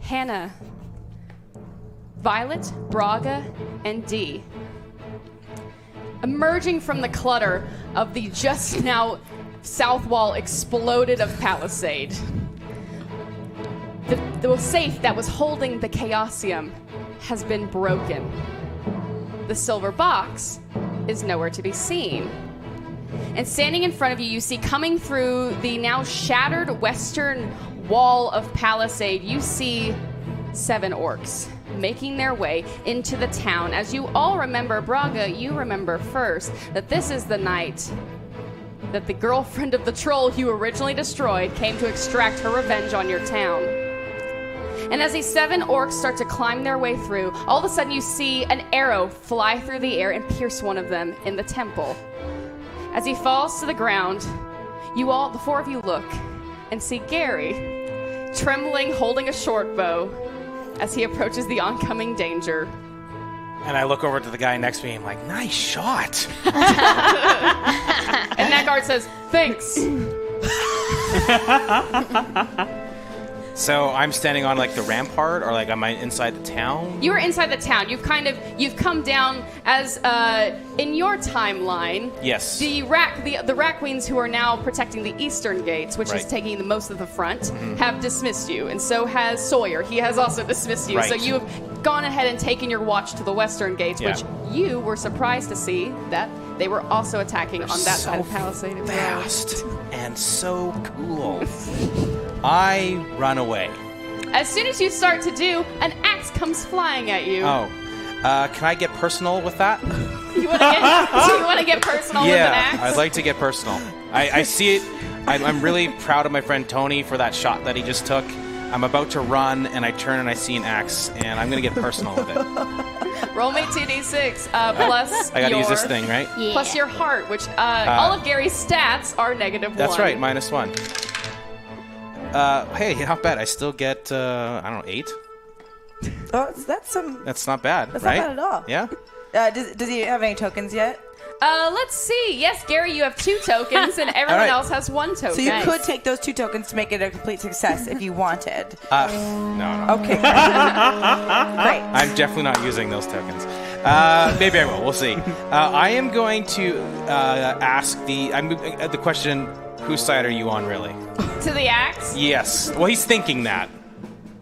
Hannah, Violet, Braga, and Dee. Emerging from the clutter of the just now south wall exploded of Palisade. The safe that was holding the Chaosium has been broken. The silver box is nowhere to be seen. And standing in front of you, you see coming through the now shattered western wall of Palisade, you see 7 orcs making their way into the town. As you all remember, Braga, you remember first that this is the night that the girlfriend of the troll you originally destroyed came to extract her revenge on your town. And as these 7 orcs start to climb their way through, all of a sudden you see an arrow fly through the air and pierce one of them in the temple. As he falls to the ground, you all, the 4 of you, look and see Gary, trembling, holding a short bow as he approaches the oncoming danger. And I look over to the guy next to me and I'm like, nice shot. And that guard says, thanks. So I'm standing on like the rampart, or like am I inside the town? You are inside the town. You've come down as in your timeline. Yes. The Racqueens who are now protecting the eastern gates, which is Right. taking the most of the front, have dismissed you, and so has Sawyer. He has also dismissed you. Right. So you have gone ahead and taken your watch to the western gates, Yeah. which you were surprised to see that they were also attacking on that side of Palisade as well. Fast and so cool. I run away. As soon as you start to do, an axe comes flying at you. Oh. Can I get personal with that? You want to get personal with an axe? Yeah, I'd like to get personal. I see it. I'm really proud of my friend Tony for that shot that he just took. I'm about to run, and I turn and I see an axe, and I'm going to get personal with it. Roll me 2d6 plus I got to use this thing, right? Yeah. plus your heart, which all of Gary's stats are -1. That's right, -1. Hey, not bad. I still get, 8? Oh, that's That's not bad, not right? bad at all. Yeah? Does he have any tokens yet? Let's see. Yes, Gary, you have 2 tokens, and everyone right. else has 1 token. So you could take those 2 tokens to make it a complete success if you wanted. No. Okay. Great. I'm definitely not using those tokens. Maybe I will. We'll see. I am going to ask the question, whose side are you on, really? To the axe? Yes. Well, he's thinking that.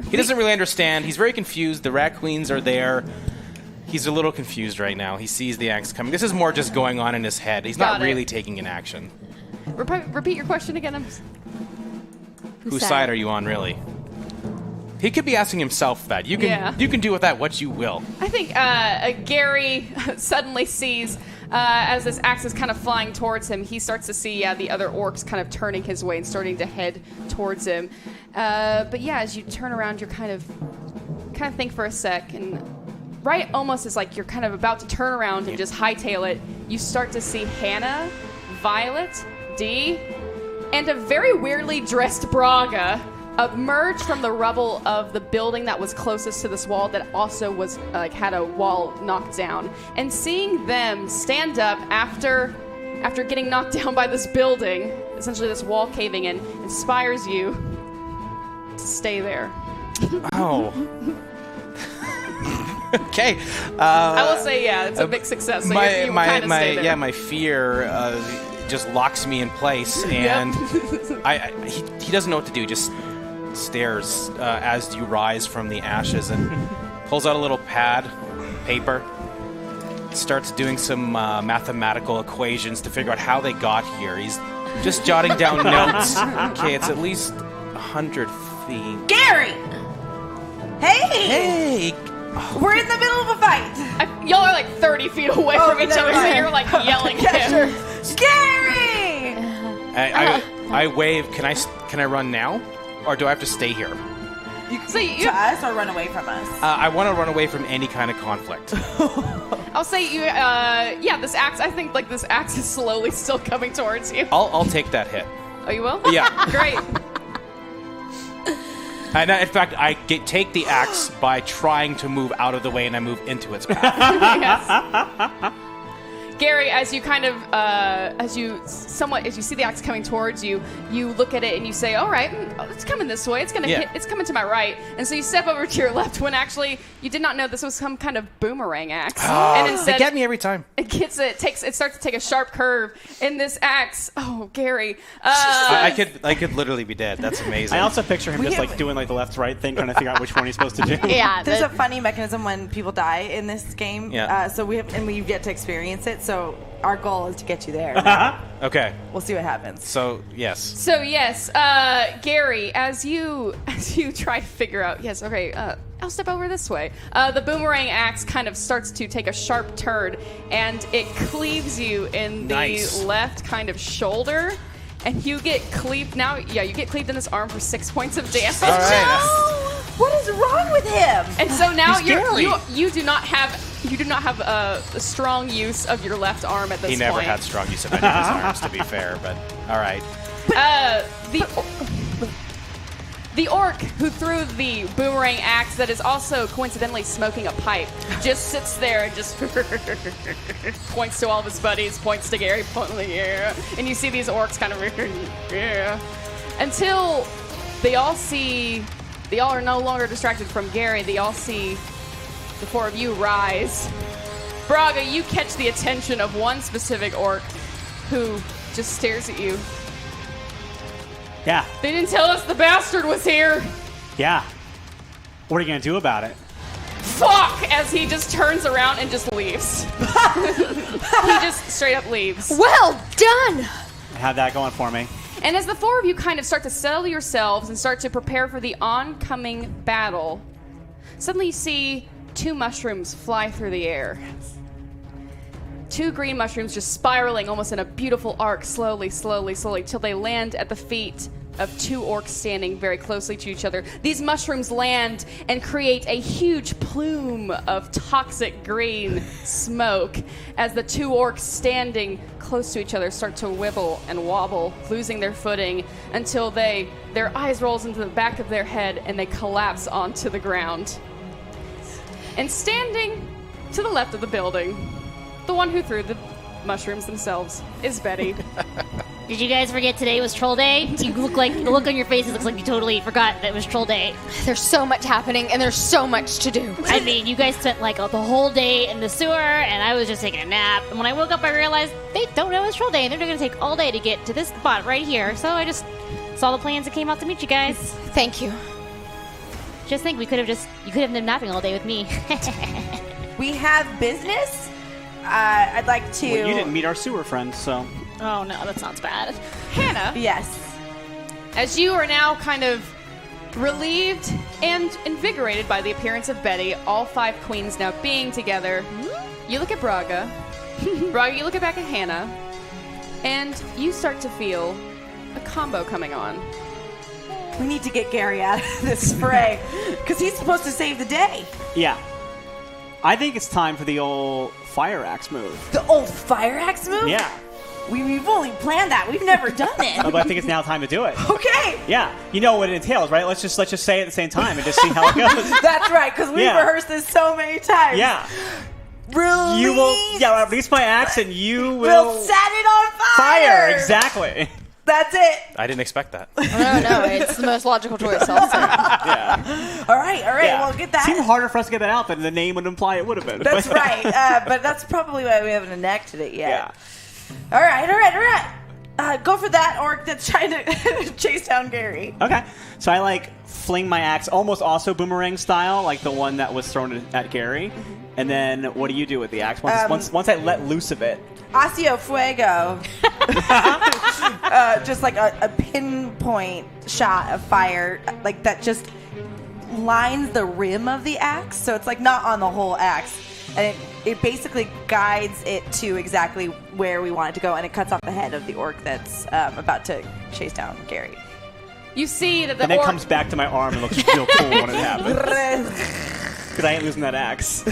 He doesn't really understand. He's very confused. The Racqueens are there. He's a little confused right now. He sees the axe coming. This is more just going on in his head. He's not really taking an action. Repeat your question again. Whose side are you on, really? He could be asking himself that. You can do with that what you will. I think Gary suddenly sees, as this axe is kind of flying towards him, he starts to see the other orcs kind of turning his way and starting to head towards him. But yeah, as you turn around, you're kind of think for a sec, and right almost as like you're kind of about to turn around and just hightail it, you start to see Hannah, Violet, Dee, and a very weirdly dressed Braga emerge from the rubble of the building that was closest to this wall that also was had a wall knocked down. And seeing them stand up after getting knocked down by this building, essentially this wall caving in, inspires you to stay there. Oh. Okay. I will say, it's a big success. So you kind of stay there. My fear just locks me in place, and he doesn't know what to do. Just stares as you rise from the ashes, and pulls out a little pad, paper, starts doing some mathematical equations to figure out how they got here. He's just jotting down notes. Okay, it's at least 100 feet. Gary! Hey! Hey! We're in the middle of a fight. Y'all are like 30 feet away from each other, so you're like yelling at him. Sure. Gary! I wave. Can I run now, or do I have to stay here? To us or run away from us? I want to run away from any kind of conflict. I'll say you. This axe. I think like this axe is slowly still coming towards you. I'll take that hit. Oh, you will? Yeah. Great. And in fact, I take the axe by trying to move out of the way, and I move into its path. Yes. Gary, as you kind of, as you see the axe coming towards you, you look at it and you say, "All right, it's coming this way. It's gonna hit. It's coming to my right." And so you step over to your left when actually you did not know this was some kind of boomerang axe. And instead, they get me every time. It starts to take a sharp curve. And this axe, oh, Gary, I could literally be dead. That's amazing. I also picture him just like doing like the left right thing, trying to figure out which one he's supposed to do. Yeah, there's a funny mechanism when people die in this game. Yeah. So we've yet to experience it. So our goal is to get you there. Okay. We'll see what happens. So yes, Gary, as you try to figure out, I'll step over this way. The boomerang axe kind of starts to take a sharp turn, and it cleaves you in the left kind of shoulder, and you get cleaved now. Yeah, you get cleaved in this arm for 6 points of damage. All right. No! What is wrong with him? And so now He's you do not have a strong use of your left arm at this point. He never had strong use of any of his arms, to be fair. But all right. The orc who threw the boomerang axe that is also coincidentally smoking a pipe just sits there and just points to all of his buddies, points to Gary, and you see these orcs kind of until they all are no longer distracted from Gary. They all see the four of you rise. Braga, you catch the attention of one specific orc who just stares at you. Yeah. They didn't tell us the bastard was here. Yeah. What are you going to do about it? Fuck! As he just turns around and just leaves. He just straight up leaves. Well done! I have that going for me. And as the four of you kind of start to settle yourselves and start to prepare for the oncoming battle, suddenly you see 2 mushrooms fly through the air. 2 green mushrooms just spiraling almost in a beautiful arc, slowly, till they land at the feet of 2 orcs standing very closely to each other. These mushrooms land and create a huge plume of toxic green smoke as the 2 orcs standing close to each other start to wibble and wobble, losing their footing until their eyes rolls into the back of their head and they collapse onto the ground. And standing to the left of the building, the one who threw the mushrooms themselves is Betty. Did you guys forget today was Troll Day? You look like the look on your faces looks like you totally forgot that it was Troll Day. There's so much happening, and there's so much to do. I mean, you guys spent like the whole day in the sewer, and I was just taking a nap. And when I woke up, I realized they don't know it's Troll Day, and they're going to take all day to get to this spot right here. So I just saw the plans and came out to meet you guys. Thank you. Just think, you could have been napping all day with me. We have business. I'd like to. Well, you didn't meet our sewer friends, so. Oh no, that sounds bad. Hannah, Yes. as you are now kind of relieved and invigorated by the appearance of Betty, all 5 queens now being together, you look at Braga. Braga, you look back at Hannah, and you start to feel a combo coming on. We need to get Gary out of this fray because he's supposed to save the day. Yeah. I think it's time for the old fire axe move. The old fire axe move? Yeah. We've only planned that. We've never done it. But I think it's now time to do it. Okay. Yeah. You know what it entails, right? Let's just say it at the same time and just see how it goes. That's right, because we've rehearsed this so many times. Yeah. Release. You will. Yeah. Release my axe, and you We'll set it on fire. Exactly. That's it. I didn't expect that. No, it's the most logical choice. I'll say. Yeah. All right. Yeah. We'll get that. It seemed harder for us to get that out than the name would imply it would have been. That's right. But that's probably why we haven't enacted it yet. Yeah. All right. Go for that orc that's trying to chase down Gary. Okay. So I fling my axe almost also boomerang style, like the one that was thrown at Gary. And then what do you do with the axe? Once I let loose of it. Hacio Fuego. Just like a pinpoint shot of fire, like that just lines the rim of the axe. So it's like not on the whole axe. And it basically guides it to exactly where we want it to go. And it cuts off the head of the orc that's about to chase down Gary. You see that the And then orc comes back to my arm and looks real cool when it happens. Because I ain't losing that axe.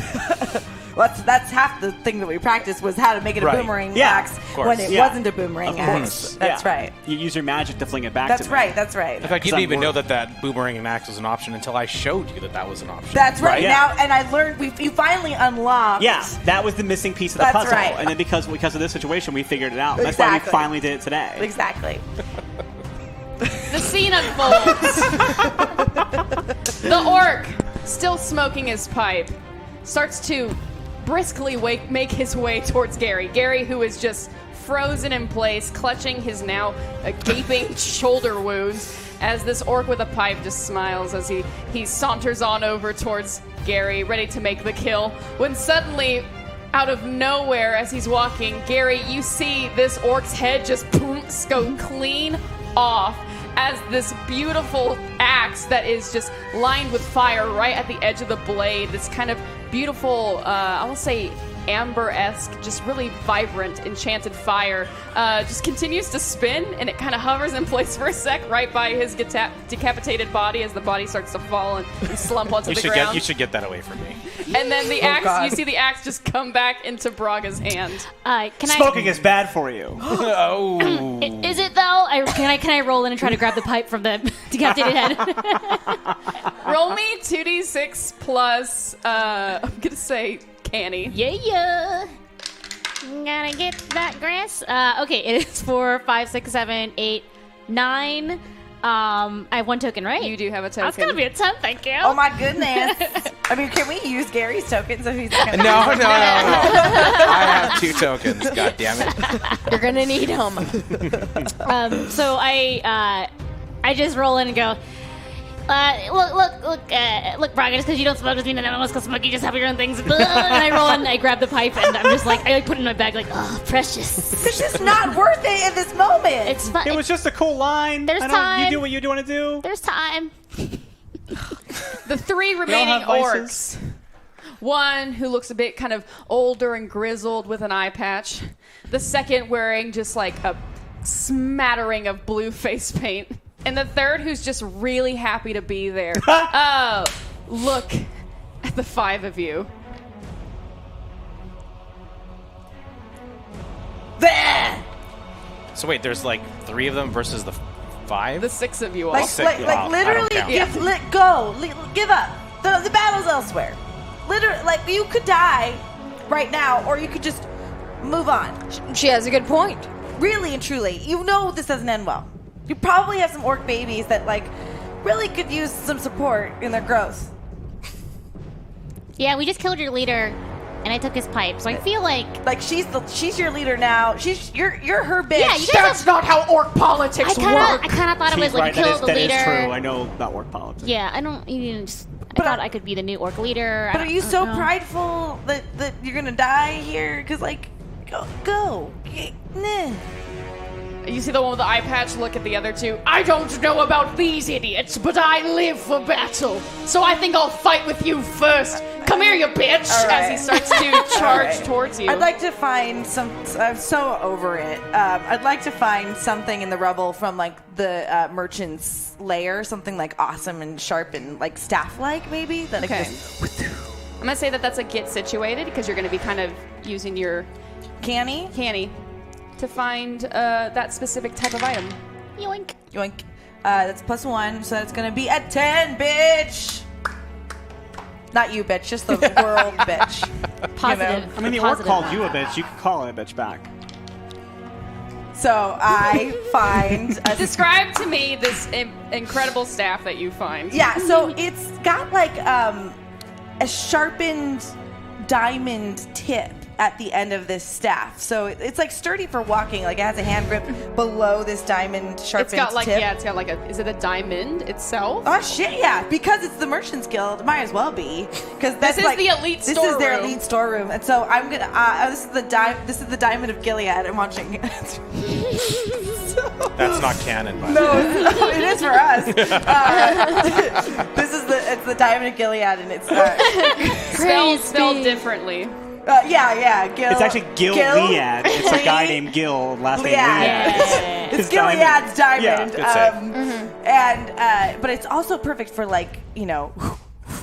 Well, that's half the thing that we practiced was how to make it a Right. boomerang Yeah, axe course. when it Yeah. wasn't a boomerang Of axe. course. That's Yeah. right. You use your magic to fling it back That's to me. right. That's right. In fact, you Because didn't even I'm know that boomerang and axe was an option until I showed you that was an option. That's right. Yeah. Now, and I learned you finally unlocked. Yeah, that was the missing piece of the That's puzzle. right. And then because of this situation, we figured it out. That's why we Exactly. finally did it today. Exactly. The scene unfolds. The orc, still smoking his pipe, starts to briskly make his way towards Gary. Gary, who is just frozen in place, clutching his now gaping shoulder wounds, as this orc with a pipe just smiles as he saunters on over towards Gary, ready to make the kill. When suddenly, out of nowhere, as he's walking, Gary, you see this orc's head just go clean off as this beautiful axe that is just lined with fire right at the edge of the blade, this kind of beautiful, I'll say amber-esque, just really vibrant, enchanted fire, just continues to spin, and it kind of hovers in place for a sec right by his decapitated body as the body starts to fall and slump onto the ground. You should get that away from me. And then the axe, God. you see the axe just come back into Braga's hand. Smoking is bad for you. Oh. Is it though? Can I roll in and try to grab the pipe from the decapitated head? Roll me 2d6 plus, I'm gonna say canny. Yeah. Gotta get that grass. Okay, it is 4, 5, 6, 7, 8, 9. I have 1 token, right? You do have a token. That's gonna be a 10, thank you. Oh my goodness. I mean, can we use Gary's tokens if he's not gonna No. I have 2 tokens. God damn it. You're gonna need them. So I just roll in and go, look, Braga, just because you don't smoke doesn't mean that no one else can smoke. You just have your own things. And I roll in, I grab the pipe, and I'm just like, I put it in my bag, like, oh, precious. It's just not worth it in this moment. It's fun. It was just a cool line. There's You time. do what you want to do. There's time. The 3 remaining have vices. orcs. One who looks a bit kind of older and grizzled with an eye patch. The second wearing just like a smattering of blue face paint. And the third who's just really happy to be there. Oh, look at the 5 of you. Bleh! So wait, there's like 3 of them versus the 5? The 6 of you all. Like, sick. like, Wow, like I don't literally, count. let go, give up. The battle's elsewhere. Literally, like you could die right now, or you could just move on. She has a good point. Really and truly, you know this doesn't end well. You probably have some orc babies that like really could use some support in their growth. Yeah, we just killed your leader, and I took his pipe, so I feel like... Like she's your leader now. You're her bitch. Yeah, you guys That's not how orc politics I work. kind of thought it was She's like right. kill the that leader. is true. I know about work politics. Yeah, I don't even... I But thought I could be the new orc leader. But are you so prideful that you're gonna die here? Because like, go. Nah. You see the one with the eye patch look at the other 2. I don't know about these idiots, but I live for battle. So I think I'll fight with you first. Come here, you bitch! All right. As he starts to charge right. towards you. I'd like to find some. I'm so over it. I'd like to find something in the rubble from like the merchant's lair, something like awesome and sharp and like staff-like, maybe. That I Okay. can just I'm gonna say that that's a get situated because you're gonna be kind of using your canny. to find that specific type of item. Yoink. Yoink. That's +1, so that's gonna be a 10, bitch. Not you, bitch. Just the world, bitch. Positive. I mean, the orc Positive. called you a bitch. You could call it a bitch back. So I find a Describe to me this incredible staff that you find. Yeah, so it's got like a sharpened diamond tip at the end of this staff. So it's like sturdy for walking. Like it has a hand grip below this diamond sharpened It's got like tip. it's got like a. Is it a diamond itself? Oh shit! Yeah, because it's the Merchants Guild, it might as well be. Because This is the elite This is their storeroom. elite storeroom, and so I'm gonna. This is the diamond of Gilead. I'm watching. That's not canon, by the way. No, it is for us. It's the diamond of Gilead, and it's Spelled differently. Yeah, Gil. It's actually Gil Liad. It's a guy named Gil, last name Liad. It's Gil Liad's diamond. Yeah, But it's also perfect for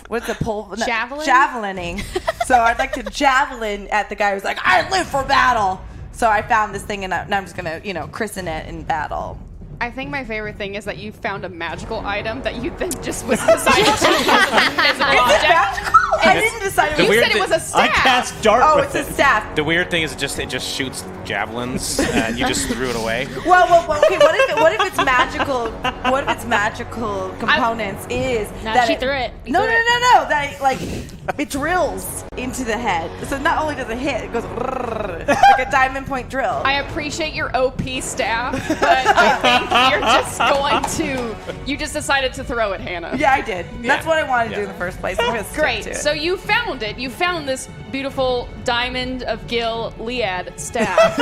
what's the pole? Javelin? Javelining. So I'd like to javelin at the guy who's like, I live for battle. So I found this thing and now I'm just gonna, christen it in battle. I think my favorite thing is that you found a magical item that you then just was decided to use as an object. Magical? I didn't decide. You said it was a staff. I cast dart Oh, with it's a it. staff. The weird thing is it just shoots javelins, and you just threw it away. Well, okay. What if it's magical? What if its magical components is No, that she threw it. You No. threw it. That it drills into the head. So not only does it hit, it goes like a diamond point drill. I appreciate your OP staff, but I think you're just going to. You just decided to throw it, Hannah. Yeah, I did. That's what I wanted to do in the first place. I'm gonna stick Great. to it. So you found it. You found this beautiful diamond of Gil Liad staff.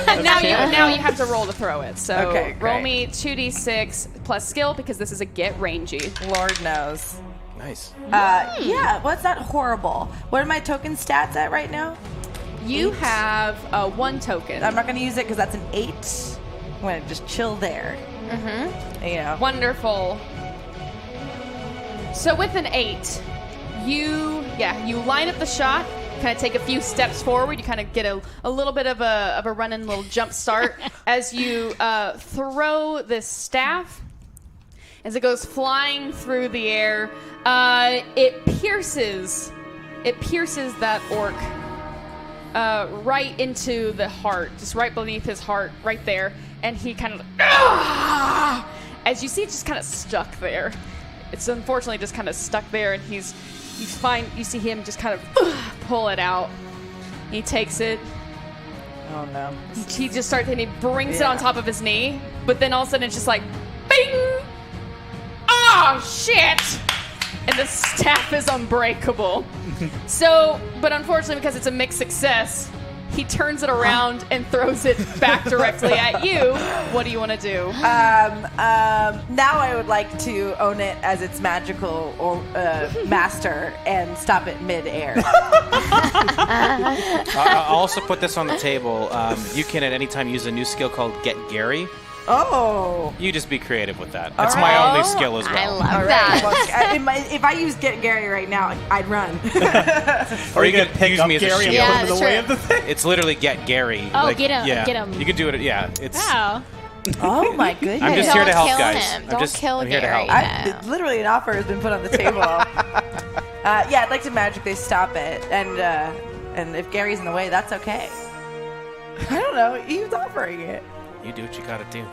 And now you have to roll to throw it. So Okay, great. roll me 2d6 plus skill because this is a get rangy. Lord knows. Nice. Yeah, what's that horrible? What are my token stats at right now? You have one token. I'm not going to use it because that's an 8. I'm going to just chill there. Mm-hmm. Wonderful. So with an 8, you line up the shot, kind of take a few steps forward. You kind of get a little bit of a running little jump start as you throw this staff. As it goes flying through the air, it pierces that orc right into the heart, just right beneath his heart, right there. And he kind of, as you see, it's just kind of stuck there. It's unfortunately just kind of stuck there, and you see him just kind of pull it out. He takes it. Oh no. He just starts and he brings it on top of his knee, but then all of a sudden it's just like, bing! Oh shit! And the staff is unbreakable. But unfortunately, because it's a mixed success, he turns it around and throws it back directly at you. What do you want to do? Now I would like to own it as its magical or master and stop it mid-air. I'll also put this on the table. You can at any time use a new skill called Get Gary. Oh. You just be creative with that. That's my only skill as well. I love All that. right. Well, if I use Get Gary right now, I'd run. Or you can use me as a Gary and shield. put him in the that's way true. of the thing. It's literally Get Gary. Oh, get him, Yeah. get him. You can do it. Yeah. It's. Wow. Oh my goodness. I'm just Don't here to help, kill guys. him. I'm Don't just kill I'm here to Gary. help. Literally an offer has been put on the table. I'd like to magically stop it, and if Gary's in the way, that's okay. I don't know. He was offering it. You do what you gotta do.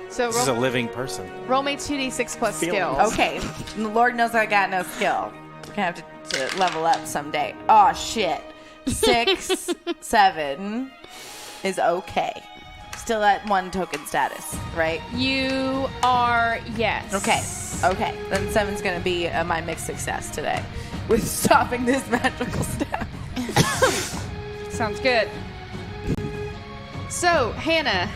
So This is a living person. roll me 2d6 plus Feelings. skills. Okay. The Lord knows I got no skill. We're gonna have to level up someday. Oh shit. 6, 7 is okay. Still at 1 token status, right? You are, yes. Okay. Then 7's gonna be my mixed success today with stopping this magical staff. Sounds good. So, Hannah,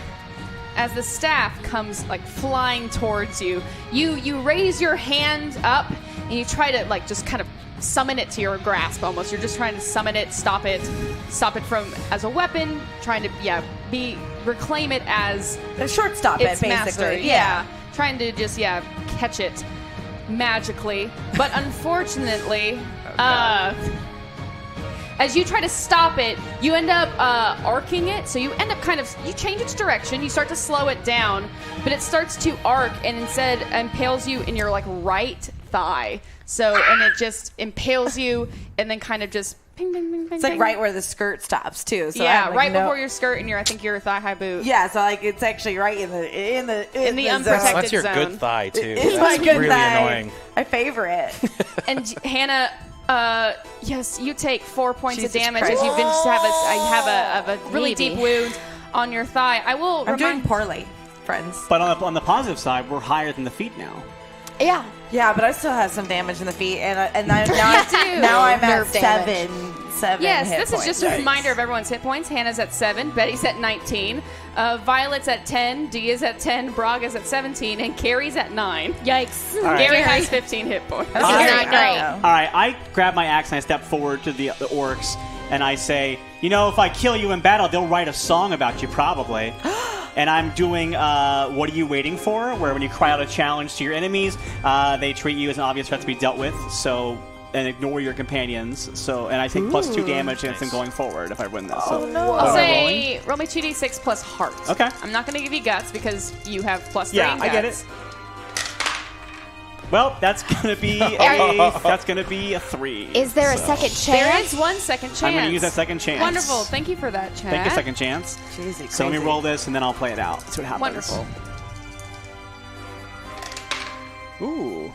as the staff comes like flying towards you, you raise your hand up and you try to like just kind of summon it to your grasp almost. You're just trying to summon it, stop it from as a weapon, trying to reclaim it as The shortstop it, its basically. master. Yeah. Trying to just catch it magically. But unfortunately, as you try to stop it, you end up arcing it. So you end up you change its direction. You start to slow it down, but it starts to arc and instead impales you in your right thigh. So, and it just impales you and then kind of just ping, ping, ping, ping. It's like right where the skirt stops too. So I yeah, have, right before your skirt and I think your thigh-high boot. Yeah, so it's actually right in the zone. unprotected That's your zone. good thigh too. It's That's my good really thigh. annoying. I favor it. And Hannah, yes, you take 4 points Jesus of damage Christ. as you have a really Maybe. deep wound on your thigh. I will I'm doing remind. poorly, friends. But on the positive side, we're higher than the feet now. Yeah. Yeah, but I still have some damage in the feet, and now I'm do. at Nerve 7 7 Yes, hit this points. is just a reminder of everyone's hit points. Hannah's at 7, Betty's at 19, Violet's at 10, Dee is at 10, Braga's at 17, and Carrie's at 9. Yikes. right. Gary has 15 hit points. That's Not very great. good. All right, I grab my axe and I step forward to the orcs and I say, you know, if I kill you in battle, they'll write a song about you probably. And I'm doing What Are You Waiting For? Where when you cry out a challenge to your enemies, they treat you as an obvious threat to be dealt with. So, and ignore your companions. So, and I take +2 damage against them going forward if I win this. So, no. I'll what am I say roll me 2d6 plus heart. Okay. I'm not going to give you guts because you have +3 Yeah, in guts. I get it. Well, that's gonna be a 3. Is there a second chance? There is one second chance. I'm gonna use that second chance. Wonderful. Thank you for that, Chad. Take a second chance. Jeez, So let me crazy. roll this and then I'll play it out. See what happens. Wonderful. Ooh.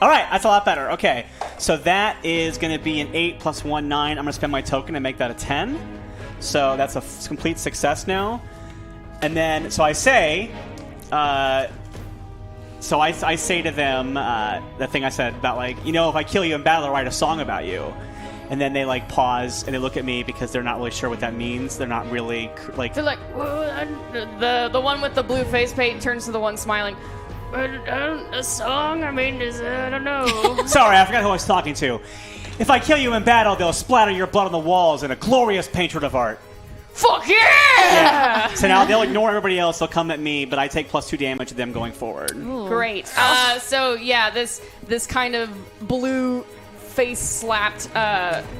All right, that's a lot better. Okay, so that is going to be an 8 + 1, 9. I'm going to spend my token and make that a 10. So that's a complete success now. And then, so I say, I say to them the thing I said about like, you know, if I kill you in battle, I'll write a song about you. And then they like pause and they look at me because they're not really sure what that means. They're not really like. They're like, the one with the blue face paint turns to the one smiling. A song? I mean, I don't know. Sorry, I forgot who I was talking to. If I kill you in battle, they'll splatter your blood on the walls in a glorious portrait of art. Fuck yeah! So now they'll ignore everybody else. They'll come at me, but I take +2 damage to them going forward. Great. So yeah, this kind of blue face slapped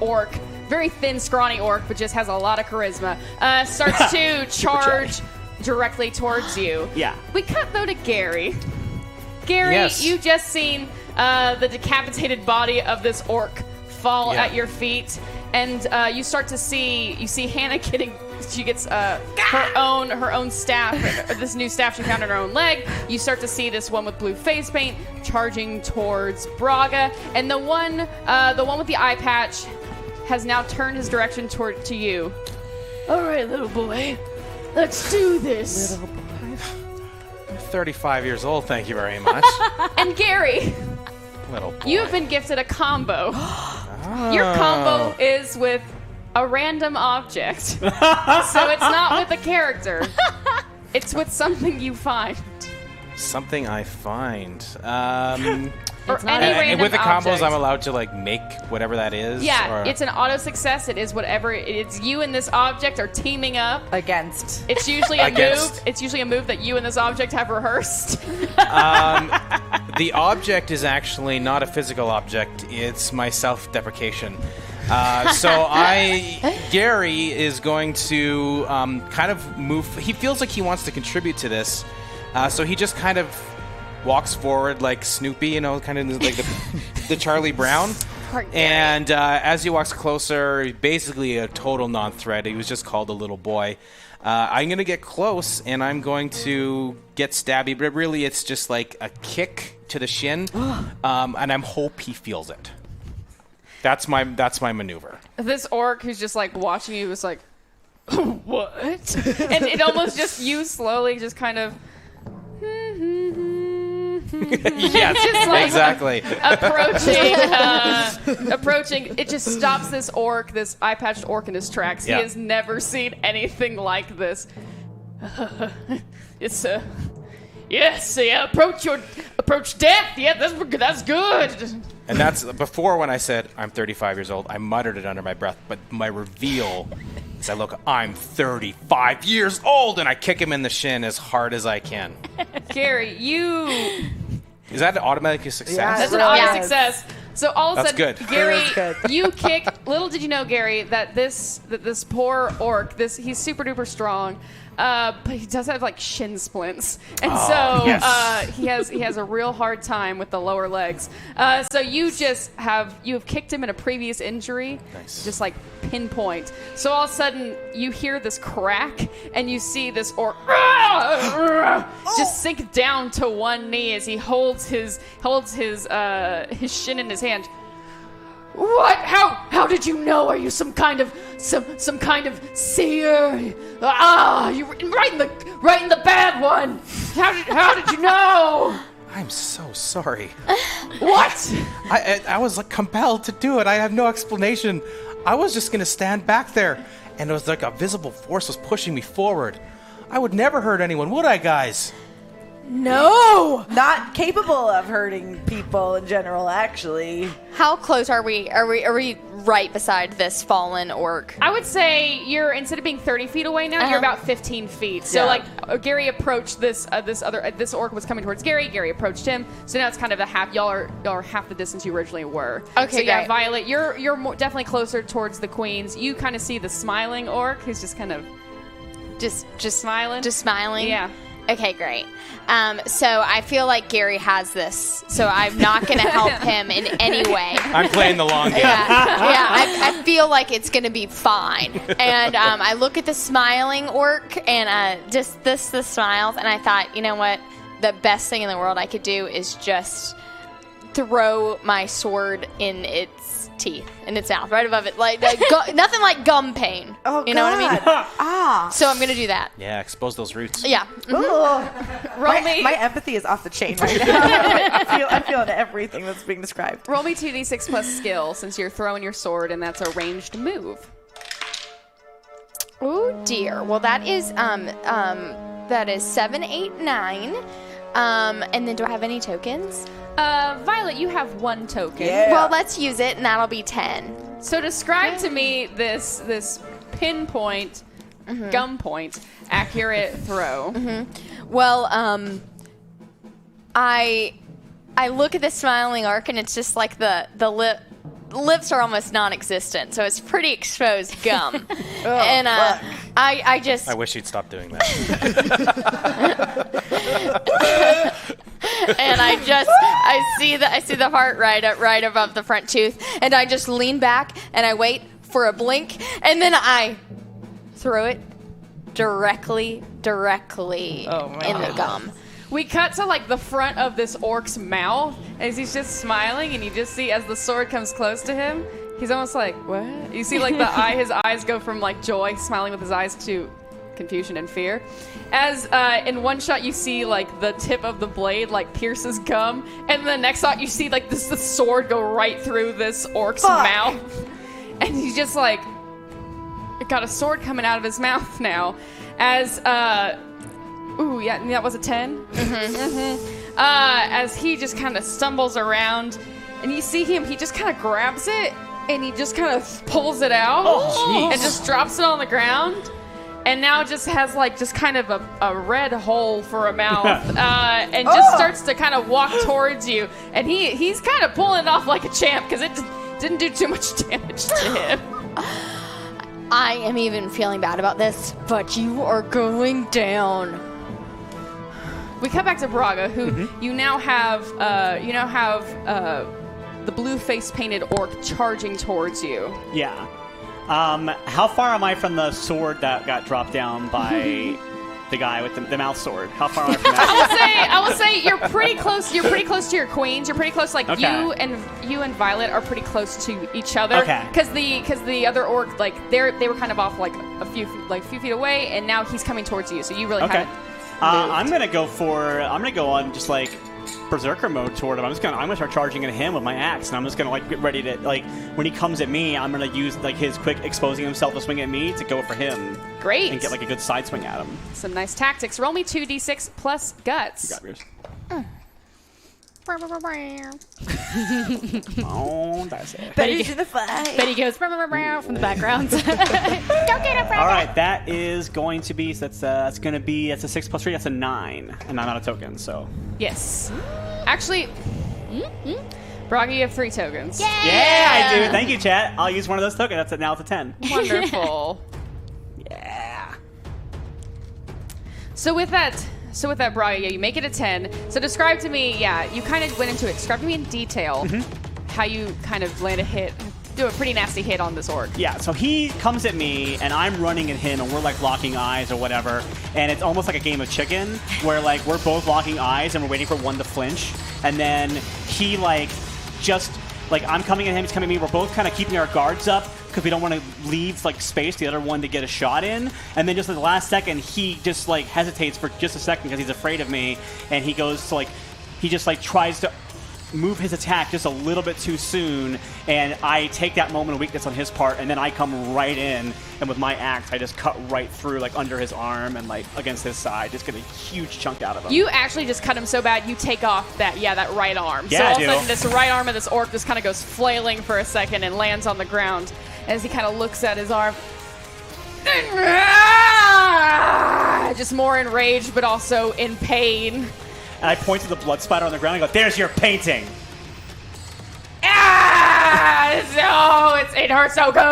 orc, very thin, scrawny orc, but just has a lot of charisma. Starts to charge directly towards you. Yeah. We cut though to Gary. Gary, Yes. you just seen the decapitated body of this orc fall at your feet, and you start to see Hannah getting. She gets her own staff, this new staff she found in her own leg. You start to see this one with blue face paint charging towards Braga, and the one with the eye patch has now turned his direction to you. All right, little boy, let's do this. I'm 35 years old, thank you very much. And Gary, Little boy. you've been gifted a combo. Your combo is with a random object. So it's not with a character. It's with something you find. Something I find. Or any And random with the combos, object. I'm allowed to like make whatever that is. Yeah, or- it's an auto success. It is whatever. It's you and this object are teaming up. Against. It's usually a Against. move. It's usually a move that you and this object have rehearsed. The object is actually not a physical object. It's my self-deprecation. Gary is going to kind of move. He feels like he wants to contribute to this, so he just kind of walks forward like Snoopy, you know, kind of like the Charlie Brown. And as he walks closer, basically a total non-threat. He was just called a little boy. I'm going to get close, and I'm going to get stabby, but really it's just like a kick to the shin, and I hope he feels it. That's my maneuver. This orc who's just like watching you is like, what? And it almost just you slowly just kind of Yes, just like exactly. approaching. It just stops this orc, this eye-patched orc in his tracks. Yeah. He has never seen anything like this. It's yes, yeah. Approach death. Yeah, that's good. And that's before when I said I'm 35 years old. I muttered it under my breath, but my reveal is I look, I'm 35 years old, and I kick him in the shin as hard as I can. Gary, you. Is that an automatic success? Yeah, That's an really obvious is. success. So all of a That's sudden, good. Gary, It is good. you kick. Little did you know, Gary, that this poor orc, he's super duper strong, but he does have like shin splints, and yes. he has a real hard time with the lower legs. So you have kicked him in a previous injury, Nice. just like pinpoint. So all of a sudden you hear this crack, and you see this orc just sink down to one knee as he holds his shin in his hand. What? How did you know? Are you some kind of seer? You right in the bad one. How did you know? I'm so sorry. What? I was like compelled to do it. I have no explanation. I was just gonna stand back there, and it was like a visible force was pushing me forward. I would never hurt anyone, would I, guys? No! Not capable of hurting people in general, actually. How close are we? Are we right beside this fallen orc? I would say you're, instead of being 30 feet away now, you're about 15 feet. So, Gary approached this orc was coming towards Gary. Gary approached him. So now it's kind of a half. Y'all are half the distance you originally were. Okay, so yeah, great. Violet, you're definitely closer towards the queens. You kind of see the smiling orc who's just kind of Just smiling. Just smiling? Yeah. Okay, great. So I feel like Gary has this, so I'm not going to help him in any way. I'm playing the long game. I feel like it's going to be fine. And I look at the smiling orc, and just the smiles, and I thought, you know what? The best thing in the world I could do is just throw my sword in its teeth, in its mouth, right above it. Nothing like gum pain. Oh, you know what I mean? Ah. So I'm going to do that. Yeah, expose those roots. Yeah. My empathy is off the chain right now. I'm feeling everything that's being described. Roll me 2d6 plus skill since you're throwing your sword and that's a ranged move. Oh dear. Well, that is 7, 8, 9. And then do I have any tokens? Violet, you have 1 token. Yeah. Well, let's use it, and that'll be 10. So describe to me this pinpoint, gum point, accurate throw. Well, I look at the smiling arc, and it's just like the lips are almost non-existent, so it's pretty exposed gum. And I wish you'd stop doing that. and I see the heart right above the front tooth, and I just lean back and I wait for a blink, and then I throw it directly in the gum. We cut to like the front of this orc's mouth as he's just smiling, and you just see as the sword comes close to him, he's almost like, what? You see like his eyes go from like joy, smiling with his eyes, to confusion and fear. As in one shot you see like the tip of the blade like pierces gum, and the next shot you see like the sword go right through this orc's mouth, and he's just like, got a sword coming out of his mouth now. As ooh, yeah, that was a 10. As he just kind of stumbles around, and you see him, he just kind of grabs it, and he just kind of pulls it out, and just drops it on the ground, and now just has like just kind of a red hole for a mouth, and just starts to kind of walk towards you, and he's kind of pulling it off like a champ, because it just didn't do too much damage to him. I am even feeling bad about this, but you are going down. We cut back to Braga, who you now have the blue face painted orc charging towards you. Yeah. How far am I from the sword that got dropped down by the guy with the mouth sword? How far am I from that? I will say you're pretty close. You're pretty close to your queens. You're pretty close. Like you and Violet are pretty close to each other. Okay. Because the other orc, like they were kind of off like a few feet away, and now he's coming towards you. So you really haven't moved. I'm gonna go on just like berserker mode toward him. I'm gonna start charging at him with my axe, and I'm just gonna like get ready to like when he comes at me, I'm gonna use like his quick exposing himself to swing at me to go for him. Great. And get like a good side swing at him. Some nice tactics. Roll me 2d6 plus guts. You got yours. Oh, that's it. Betty to the fight. Betty goes from the background. Go get it, Braga. All right, that is going to be that's a 6 plus 3. That's a 9, and I'm out of tokens. So Yes. Actually, Braga, you have 3 tokens. yeah, I do. Thank you, chat. I'll use one of those tokens. That's it. Now it's a 10. Wonderful. Yeah. So with that, Braga, you make it a 10. So describe to me, you kind of went into it. Describe to me in detail how you kind of land a hit, do a pretty nasty hit on this orc. Yeah, so he comes at me, and I'm running at him, and we're, like, locking eyes or whatever, and it's almost like a game of chicken, where, like, we're both locking eyes, and we're waiting for one to flinch, and then he, like, just, like, I'm coming at him, he's coming at me, we're both kind of keeping our guards up, because we don't want to leave, like, space for the other one to get a shot in, and then just at the last second, he just, like, hesitates for just a second, because he's afraid of me, and he goes to, like, he just like tries to move his attack just a little bit too soon, and I take that moment of weakness on his part, and then I come right in, and with my axe, I just cut right through, like under his arm and like against his side, just get a huge chunk out of him. You actually just cut him so bad, you take off that right arm. Yeah, so all I of do. a sudden, this right arm of this orc just kind of goes flailing for a second and lands on the ground as he kind of looks at his arm. Just more enraged, but also in pain. And I point to the blood spatter on the ground and go, "There's your painting." No, it hurts so good. All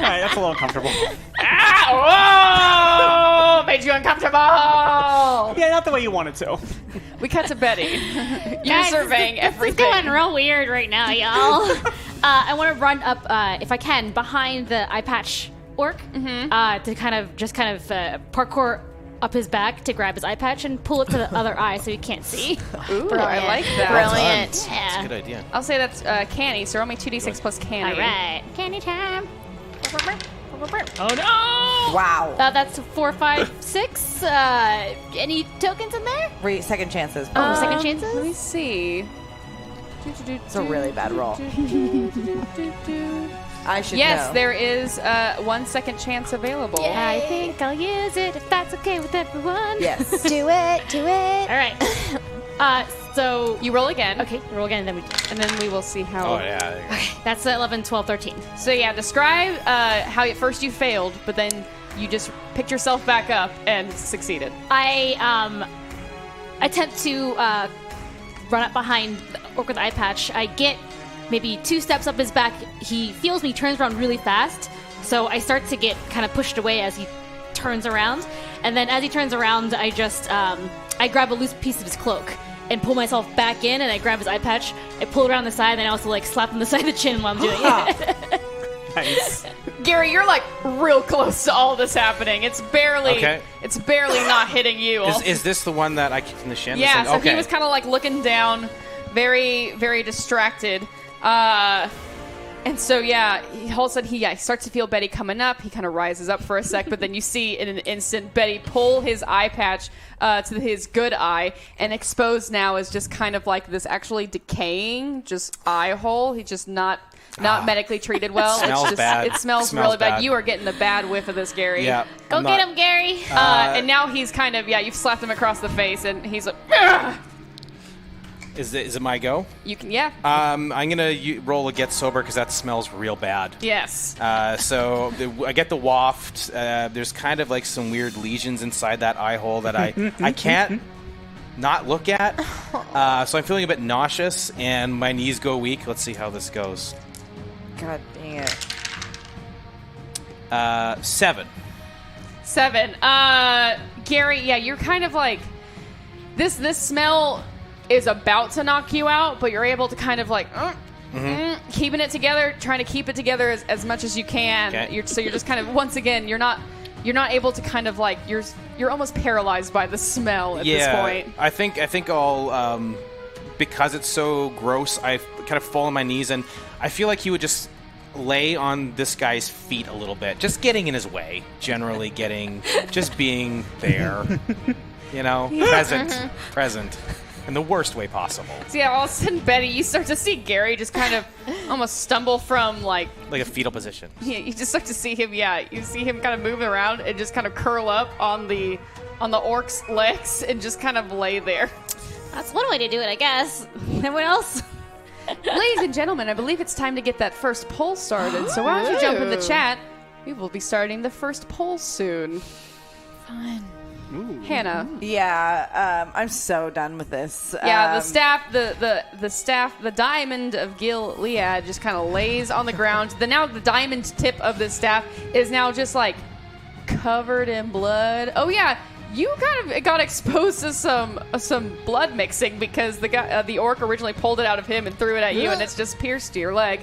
right, that's a little uncomfortable. Whoa! Made you uncomfortable. Yeah, not the way you wanted to. We cut to Betty. You're Guys, surveying this everything. is going real weird right now, y'all. I want to run up, if I can, behind the eye patch orc to kind of parkour up his back to grab his eye patch and pull it to the other eye so he can't see. Ooh, I like that. Brilliant. That's a Yeah. good idea. I'll say that's canny, so roll me 2d6 plus canny. All right. Candy time. Oh no! Wow. That's 4, 5, 6. Any tokens in there? Second chances. Second Let me chances? see. It's a really bad roll. I should Yes, know. there is 1 second chance available. I think I'll use it if that's okay with everyone. Yes. Do it. Do it. All right. So You roll again. okay, roll again, and then we. And then we will see how. Oh, yeah. There you go. That's 11, 12, 13. So yeah, describe how at first you failed, but then you just picked yourself back up and succeeded. I attempt to run up behind the orc with the eye patch. I get maybe 2 steps up his back. He feels me, turns around really fast. So I start to get kind of pushed away as he turns around. And then as he turns around, I just I grab a loose piece of his cloak and pull myself back in, and I grab his eye patch. I pull it around the side, and I also like slap him the side of the chin while I'm doing it. Nice. Gary, you're like real close to all this happening. It's barely not hitting you. Is this the one that I kicked in the shin? Yeah, so Okay. he was kind of like looking down, very, very distracted. And so, yeah, all of a sudden he starts to feel Betty coming up. He kind of rises up for a sec, but then you see in an instant Betty pull his eye patch to his good eye, and exposed now is just kind of like this actually decaying just eye hole. He's just not medically treated well. Smells it's just, bad. It smells really bad. You are getting the bad whiff of this, Gary. Yeah. Go get him, Gary. And now he's kind of, you've slapped him across the face, and he's like, "Ugh!" Is it my go? You can, yeah. I'm gonna roll a get sober because that smells real bad. Yes. So I get the waft. There's kind of like some weird lesions inside that eye hole that I can't not look at. So I'm feeling a bit nauseous and my knees go weak. Let's see how this goes. God dang it. 7. 7. Gary, you're kind of like this smell is about to knock you out, but you're able to kind of like keeping it together, trying to keep it together as much as you can. Okay. You're just kind of, once again, you're not able to kind of like you're almost paralyzed by the smell at this point. I think I'll because it's so gross, I kind of fall on my knees, and I feel like he would just lay on this guy's feet a little bit, just getting in his way, generally just being there, present. In the worst way possible. So all of a sudden, Betty, you start to see Gary just kind of almost stumble from like a fetal position. Yeah, you just start to see him. Yeah, you see him kind of moving around and just kind of curl up on the orc's legs and just kind of lay there. That's one way to do it, I guess. Anyone else? Ladies and gentlemen, I believe it's time to get that first poll started. So why don't you jump in the chat? We will be starting the first poll soon. Fun. Ooh. Hannah. Yeah, I'm so done with this. Yeah, the staff, the diamond of Gilead just kind of lays on the ground. Now the diamond tip of the staff is now just like covered in blood. Oh yeah, you kind of got exposed to some blood mixing because the orc originally pulled it out of him and threw it at you, and it's just pierced your leg.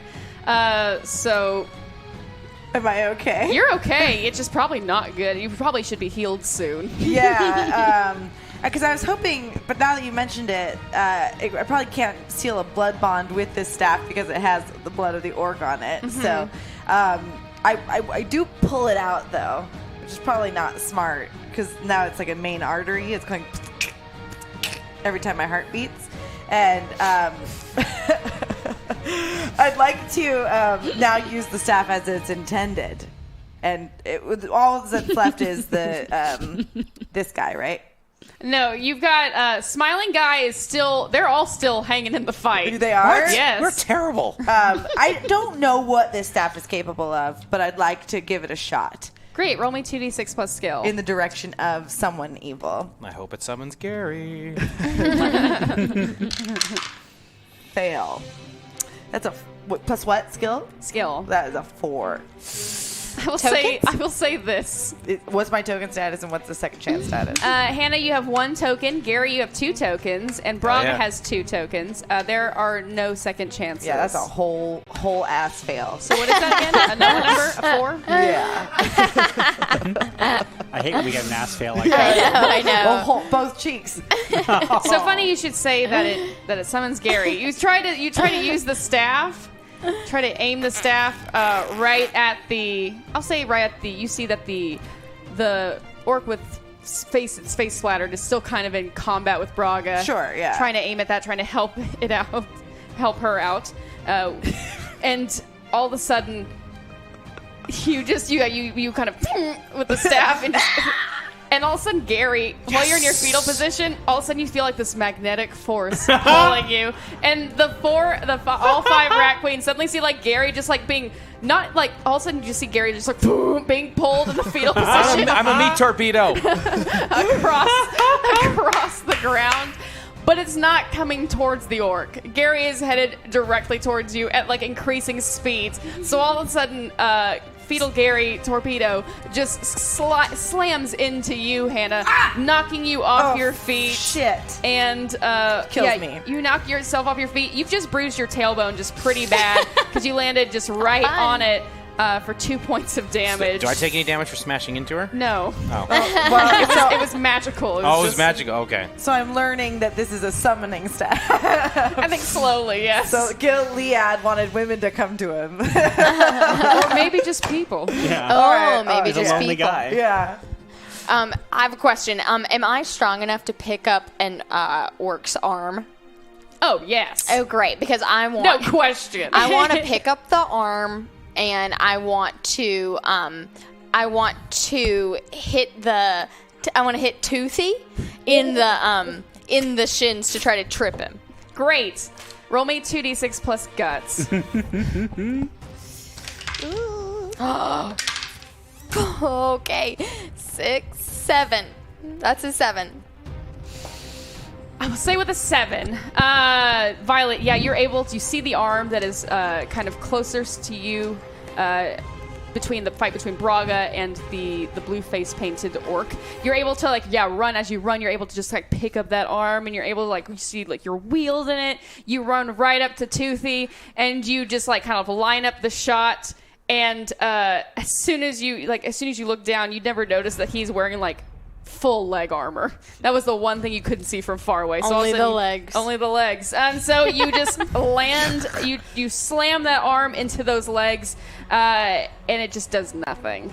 So. Am I okay? You're okay. It's just probably not good. You probably should be healed soon. Yeah, because I was hoping, but now that you mentioned it, I probably can't seal a blood bond with this staff because it has the blood of the orc on it. Mm-hmm. So I do pull it out, though, which is probably not smart because now it's like a main artery. It's going every time my heart beats. And I'd like to now use the staff as it's intended. And all that's left is the this guy, right? No, you've got Smiling Guy is still. They're all still hanging in the fight. They are? What? Yes. We're terrible. I don't know what this staff is capable of, but I'd like to give it a shot Great. Roll me 2d6 plus skill. in the direction of someone evil. I hope it summons Gary. Fail. That's a plus what skill? Skill. That is a 4. I will say this. What's my token status and what's the second chance status? Hannah, you have 1 token. Gary, you have 2 tokens, and Braga yeah. has 2 tokens. There are no second chances. Yeah, that's a whole ass fail. So what is that again? Another number? A 4? Yeah. I hate when we get an ass fail like that. I know. Well, both cheeks. So funny you should say that it summons Gary. You try to use the staff. Try to aim the staff right at the. I'll say right at the. You see that the orc with its face splattered is still kind of in combat with Braga. Sure, yeah. Trying to aim at that, trying to help it out, help her out, and all of a sudden, you kind of with the staff and. And all of a sudden, Gary, while you're in your fetal position, all of a sudden you feel like this magnetic force pulling you. And all 5 rat queens suddenly see like Gary just like being not like all of a sudden you see Gary just like boom, being pulled in the fetal position I'm a meat torpedo. across the ground. But it's not coming towards the orc. Gary is headed directly towards you at like increasing speeds. So all of a sudden, Fetal Gary torpedo just slams into you, Hannah, knocking you off your feet. Shit. And Kills me. You knock yourself off your feet. You've just bruised your tailbone just pretty bad because you landed just right on it for 2 points of damage. Do I take any damage for smashing into her? No. Oh. Well, It was magical. It was magical. Okay. so I'm learning that this is a summoning staff. I think slowly, yes. So Gil Liad wanted women to come to him. Or maybe just people. Yeah. Oh, maybe He's a just lonely people. guy. Yeah. I have a question. Am I strong enough to pick up an orc's arm? Oh, yes. Oh, great! Because I want No question. I want to pick up the arm, and I want to hit I want to hit Toothy in the shins to try to trip him. Great. Roll me 2d6 plus guts. Okay, 6, 7. That's a 7. I will say with a 7. Violet, yeah, you're able to see the arm that is kind of closest to you between the fight between Braga and the blue face painted orc. You're able to run. As you run, you're able to just like pick up that arm, and you're able to you see like your wheels in it. You run right up to Toothy, and you just like kind of line up the shot. And as soon as you look down, you'd never notice that he's wearing like full leg armor. That was the one thing you couldn't see from far away. So Only all of a sudden, the legs. Only the legs. And so you just land, you slam that arm into those legs, and it just does nothing.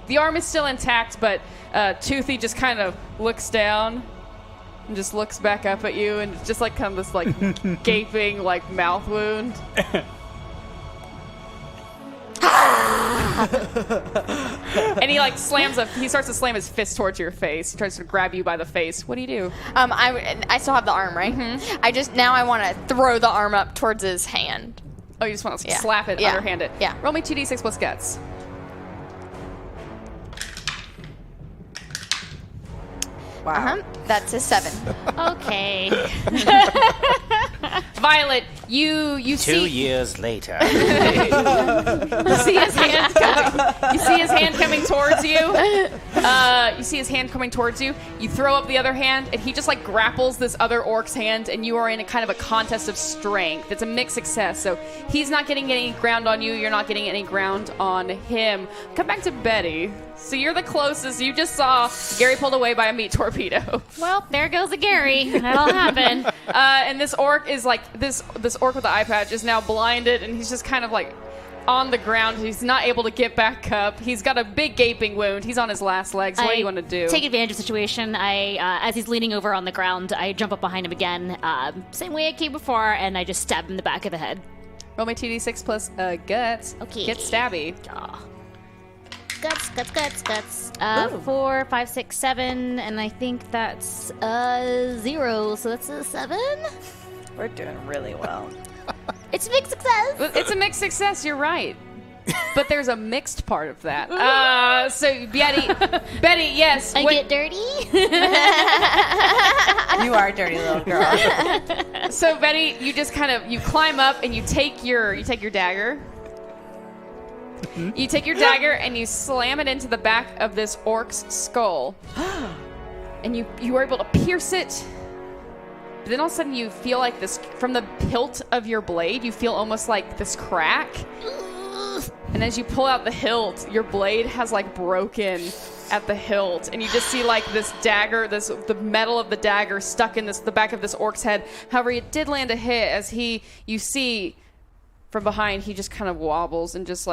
The arm is still intact, but Toothy just kind of looks down and just looks back up at you, and it's just like kind of this like gaping like mouth wound. And he like he starts to slam his fist towards your face. He tries to grab you by the face. What do you do? I still have the arm, right? Mm-hmm. I want to throw the arm up towards his hand. Oh, you just want to slap it, underhand it. Yeah. Roll me 2d6 plus guts. Wow. That's a 7. Okay. Violet, you 2 see years later. you see his hand coming. You see his hand coming towards you. You throw up the other hand, and he just like grapples this other orc's hand, and you are in a kind of a contest of strength. It's a mixed success, so he's not getting any ground on you. You're not getting any ground on him. Come back to Betty. So you're the closest. You just saw Gary pulled away by a meat torpedo. Well, there goes a Gary. That'll happen. And this orc is like this orc with the eye patch is now blinded, and he's just kind of like on the ground. He's not able to get back up. He's got a big gaping wound. He's on his last legs. What do you want to do? Take advantage of the situation. As he's leaning over on the ground, I jump up behind him again, same way I came before, and I just stab him in the back of the head. Roll me 2d6 plus guts. Okay. Get stabby. Guts. 4, 5, 6, 7, and I think that's 0, so that's a 7. We're doing really well. It's a big success. It's a mixed success, you're right. But there's a mixed part of that. So, Betty, yes. I get dirty. You are a dirty little girl. So, Betty, you just you climb up and you take your dagger. You take your dagger and you slam it into the back of this orc's skull. And you are able to pierce it. But then all of a sudden you feel like this, from the hilt of your blade, you feel almost like this crack. And as you pull out the hilt, your blade has you at the hilt. And you just see like this dagger, the metal of the dagger stuck in the back of this orc's head. However, it did land a hit as you see from behind, he just kind of wobbles and just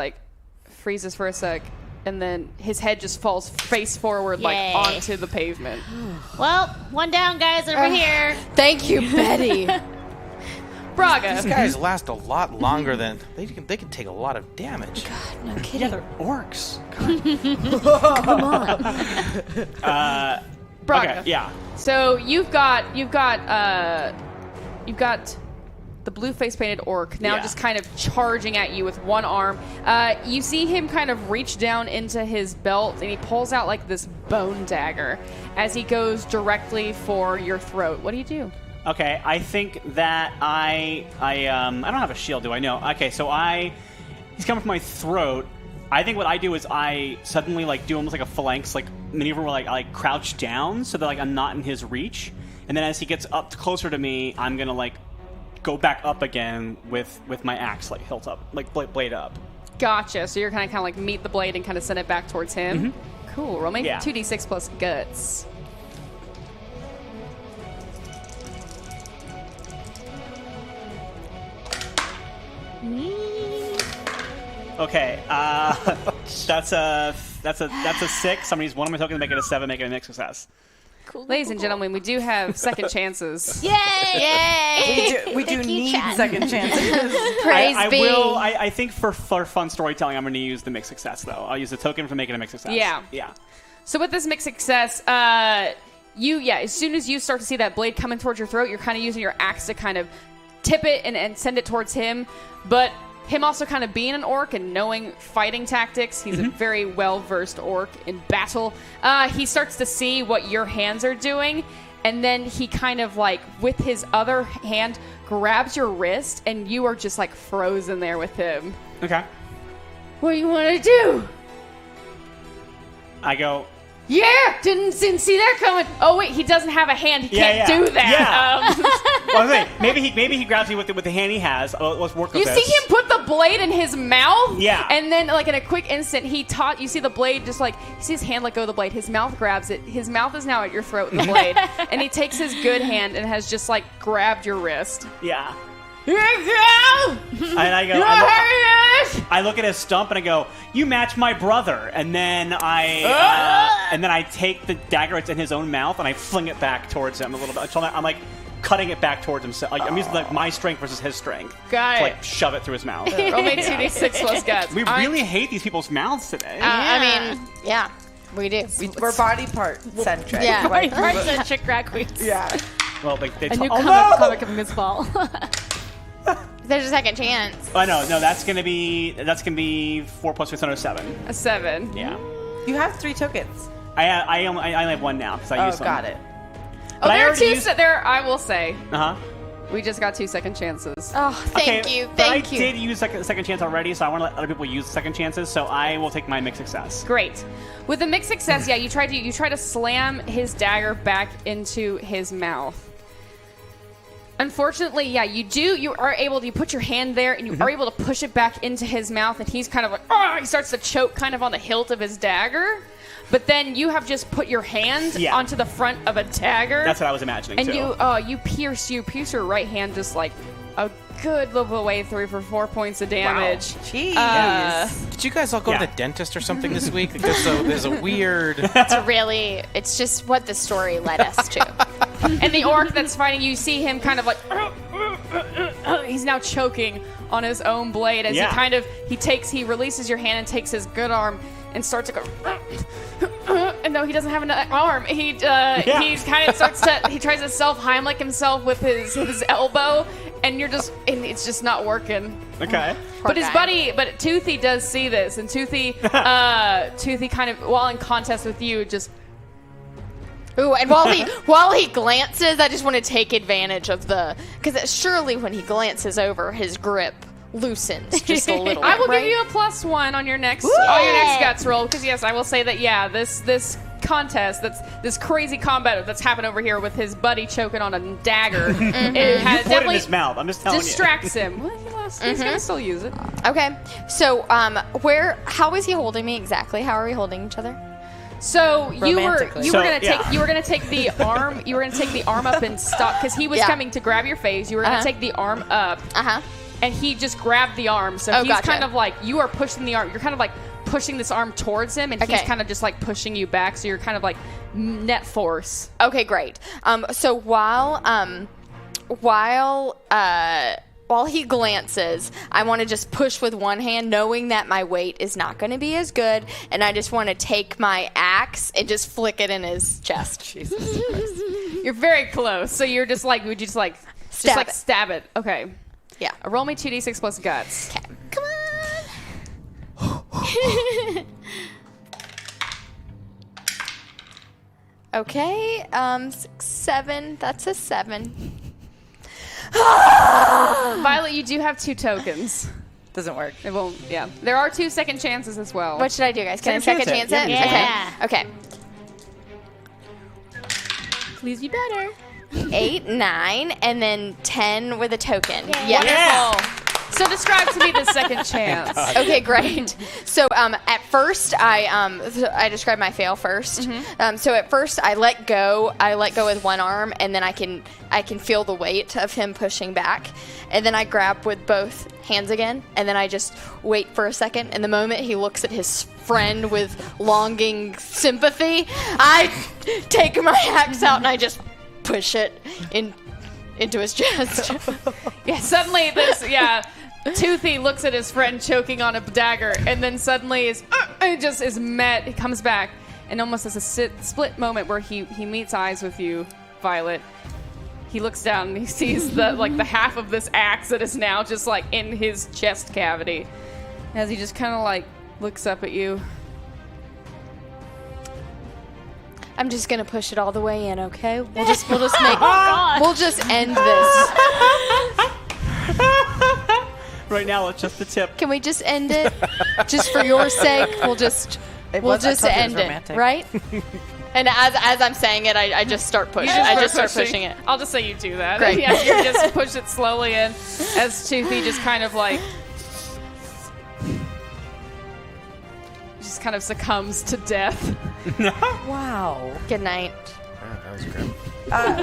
freezes for a sec. And then his head just falls face forward Yay. onto the pavement. Well, one down, guys, over here. Thank you, Betty. Braga. These guys last a lot longer than they can take a lot of damage. No Yeah, kidding. they're orcs. Braga. Okay, yeah. So you've got the blue face painted orc now just kind of charging at you with one arm. You see him kind of reach down into his belt and he pulls out this bone dagger as he goes directly for your throat. What do you do? Okay, I think that I don't have a shield, do I? No. Okay, so he's coming for my throat. I think what I do is I suddenly do almost like a phalanx maneuver where I crouch down so that I'm not in his reach. And then as he gets up closer to me, I'm gonna go back up again with my axe hilt up, blade up. Gotcha. So you're kind of meet the blade and kind of send it back towards him. Mm-hmm. Cool. Roll me Yeah. 2d6 plus guts. Okay, that's a 6. Somebody's one of my tokens, make it a 7, make it a mixed success. Ladies and gentlemen, we do have second chances. Yay! We do Thank you, need chat. second chances. Praise I be. will. I think for fun storytelling, I'm going to use the mixed success though. I'll use the token for making a mixed success. Yeah. So with this mixed success, as soon as you start to see that blade coming towards your throat, you're kind of using your axe to kind of tip it and send it towards him. But him also kind of being an orc and knowing fighting tactics, he's a very well-versed orc in battle. He starts to see what your hands are doing, and then he kind of with his other hand grabs your wrist, and you are just frozen there with him. Okay. What do you want to do? I go. Yeah, didn't see that coming. Oh wait, he doesn't have a hand. He can't do that. Yeah. Well, I was saying, maybe he grabs me with the hand he has. Let's work with You this. see him put the blade in his mouth. Yeah. And then in a quick instant, you see the blade just you see his hand let go of the blade. His mouth grabs it. His mouth is now at your throat with the blade, and he takes his good hand and has just grabbed your wrist. Yeah. Here you go. And I go. I look at his stump and I go, "You match my brother." And then I take the dagger that's in his own mouth and I fling it back towards him a little bit. So I'm cutting it back towards him. So I'm using my strength versus his strength. Got to it. shove it through his mouth. Roll me 2d6 plus guts. We really hate these people's mouths today. I mean, yeah, we do. We're body part centric. Yeah. Chick drag queens. Yeah. Well, they A new oh, comic of Miss Ball. There's a second chance. Oh no, that's gonna be 4 plus 6 under 7. A 7. Yeah. You have 3 tokens. I only have 1 now because I used them. Got it. Oh, I there are already 2. used- I will say, Uh huh. we just got 2 second chances. Oh, thank you. But I Thank you. did use second chance already, so I want to let other people use second chances. So I will take my mixed success. Great. With the mixed success, you try to slam his dagger back into his mouth. Unfortunately, you are able to put your hand there and you are able to push it back into his mouth, and he's kind of he starts to choke kind of on the hilt of his dagger. But then you have just put your hand onto the front of a dagger. That's what I was imagining and too. you pierce your right hand just a good little way through for 4 points of damage. Jeez. Did you guys all go to the dentist or something this week? Like, there's a weird... It's just what the story led us to. And the orc that's fighting you, see him kind of like... He's now choking on his own blade as he releases your hand and takes his good arm and starts to go... And no, he doesn't have an arm. He kind of starts to... He tries to self-Heimlich himself with his elbow, and it's just not working. Okay. But Toothy does see this, and Toothy kind of, while in contest with you, just... Ooh, and while he glances, I just want to take advantage of because surely when he glances over, his grip loosens just a little. I will right? give you a +1 on your next guts roll, because yes, I will say that this contest, this crazy combat that's happened over here with his buddy choking on a dagger, it has Put it in his mouth. I'm just telling you. Distracts him. Well, he's gonna still use it. Okay, so how is he holding me exactly? How are we holding each other? So you were Romantically. gonna take the arm up and stop, because he was coming to grab your face. You were gonna take the arm up. And he just grabbed the arm. So he's gotcha. kind of like, you are pushing the arm. You're kind of like pushing this arm towards him, and he's kind of just like pushing you back. So you're kind of like net force. Okay, great. So while he glances, I want to just push with one hand, knowing that my weight is not going to be as good, and I just want to take my axe and just flick it in his chest. Jesus Christ. You're very close. So you're just like, would you just like stab it? Okay. Yeah. Roll me 2d6 plus guts. Okay. Come on. Okay. 6, 7. That's a 7. Violet, you do have 2 tokens. Doesn't work. It won't. Yeah. There are 2 second chances as well. What should I do, guys? Can I Second second chance chance it. it? Yeah. Okay. Please be better. 8, 9, and then 10 with a token. Yeah. Yeah. So describe to me the second chance. Okay, great. So at first, I described my fail first. So at first, I let go with one arm, and then I can feel the weight of him pushing back, and then I grab with both hands again, and then I just wait for a second. And the moment he looks at his friend with longing sympathy, I take my axe out and I just push it into his chest. Yeah, suddenly Toothy looks at his friend choking on a dagger, and then suddenly is met. He comes back, and almost as a split moment where he meets eyes with you, Violet. He looks down and he sees the half of this axe that is now just like in his chest cavity, as he just kind of like looks up at you. I'm just gonna push it all the way in, okay? We'll just we'll just end this. Right now, it's just the tip. Can we just end it? Just for your sake, we'll just end it, right? And as I'm saying it, I just start pushing. Start pushing it. I'll just say you do that. Great. Yeah, you just push it slowly in, as Toothy just kind of like just kind of succumbs to death. Wow. Good night. That was grim.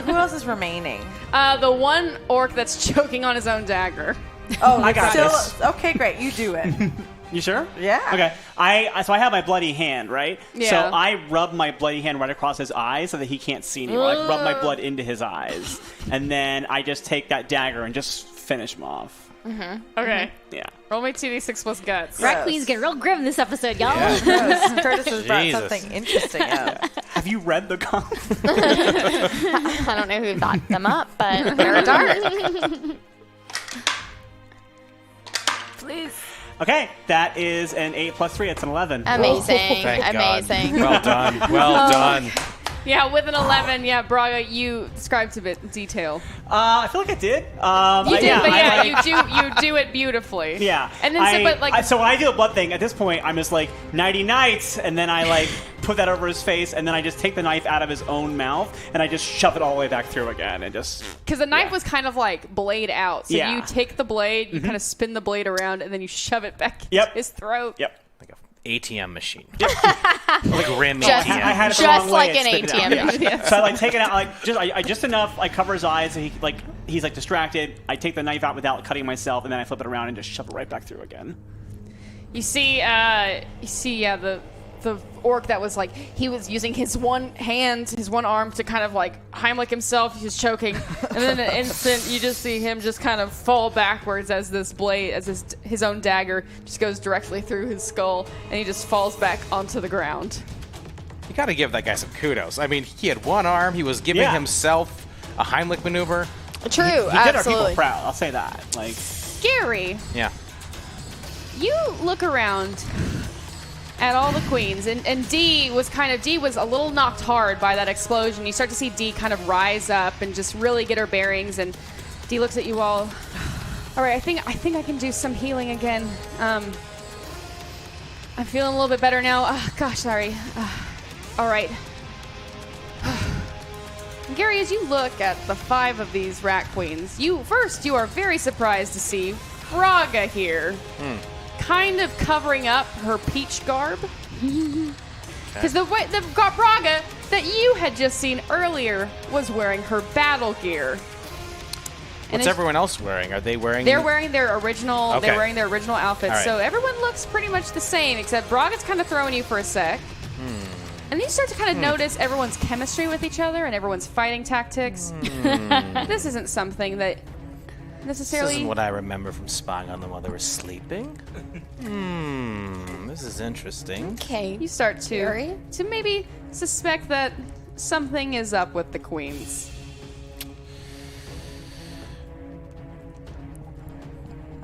Who else is remaining? The one orc that's choking on his own dagger. Oh, I got this. Okay, great. You do it. You sure? Yeah. Okay. So I have my bloody hand, right? Yeah. So I rub my bloody hand right across his eyes so that he can't see anymore. I rub my blood into his eyes, and then I just take that dagger and just finish him off. Okay. Yeah. Roll me 2d6 plus guts. Rat Queen's getting real grim this episode, y'all. Curtis has brought Jesus. something interesting up. Have you read the comics? I don't know who thought them up, but they're dark. Please. Okay, that is an 8 plus 3. It's an 11. Amazing. Thank God. Amazing. Well done. Well done. Yeah, with an 11, Braga, you described a bit detail. I feel like I did. You did, but you do it beautifully. Yeah. And then, so when I do a blood thing, at this point, I'm just like, nighty nights, and then I like put that over his face, and then I just take the knife out of his own mouth, and I just shove it all the way back through again, and just... Because the knife was kind of like blade out. So you take the blade, you kind of spin the blade around, and then you shove it back into his throat. Yep. Like a ATM machine. Like a rim Just- ATM. I had it the Just wrong like way, an and spit it out. ATM. Yeah. So I like take it out, like just enough, like cover his eyes, so he like he's like distracted. I take the knife out without cutting myself, and then I flip it around and just shove it right back through again. You see, the orc that was like, he was using his one hand, his one arm to kind of like Heimlich himself, he's choking, and then in an instant you just see him just kind of fall backwards as this blade, as his own dagger just goes directly through his skull, and he just falls back onto the ground. You gotta give that guy some kudos. I mean, he had one arm, he was giving himself a Heimlich maneuver. True, He did our absolutely. people proud. I'll say that. Like, Gary, Yeah. you look around at all the queens, and Dee was a little knocked hard by that explosion. You start to see Dee kind of rise up and just really get her bearings, and Dee looks at you all. All right, I think I can do some healing again. I'm feeling a little bit better now. Gosh, sorry. All right. Gary, as you look at the 5 of these rat queens, you are very surprised to see Braga here. Kind of covering up her peach garb. Because the Braga that you had just seen earlier was wearing her battle gear. What's everyone else wearing? Are they wearing... They're wearing their original Okay. they're wearing their original outfits. All right. So everyone looks pretty much the same, except Braga's kind of throwing you for a sec. And then you start to kind of notice everyone's chemistry with each other and everyone's fighting tactics. This isn't something that necessarily... This isn't what I remember from spying on them while they were sleeping. This is interesting. Okay. You start to Gary? maybe suspect that something is up with the queens.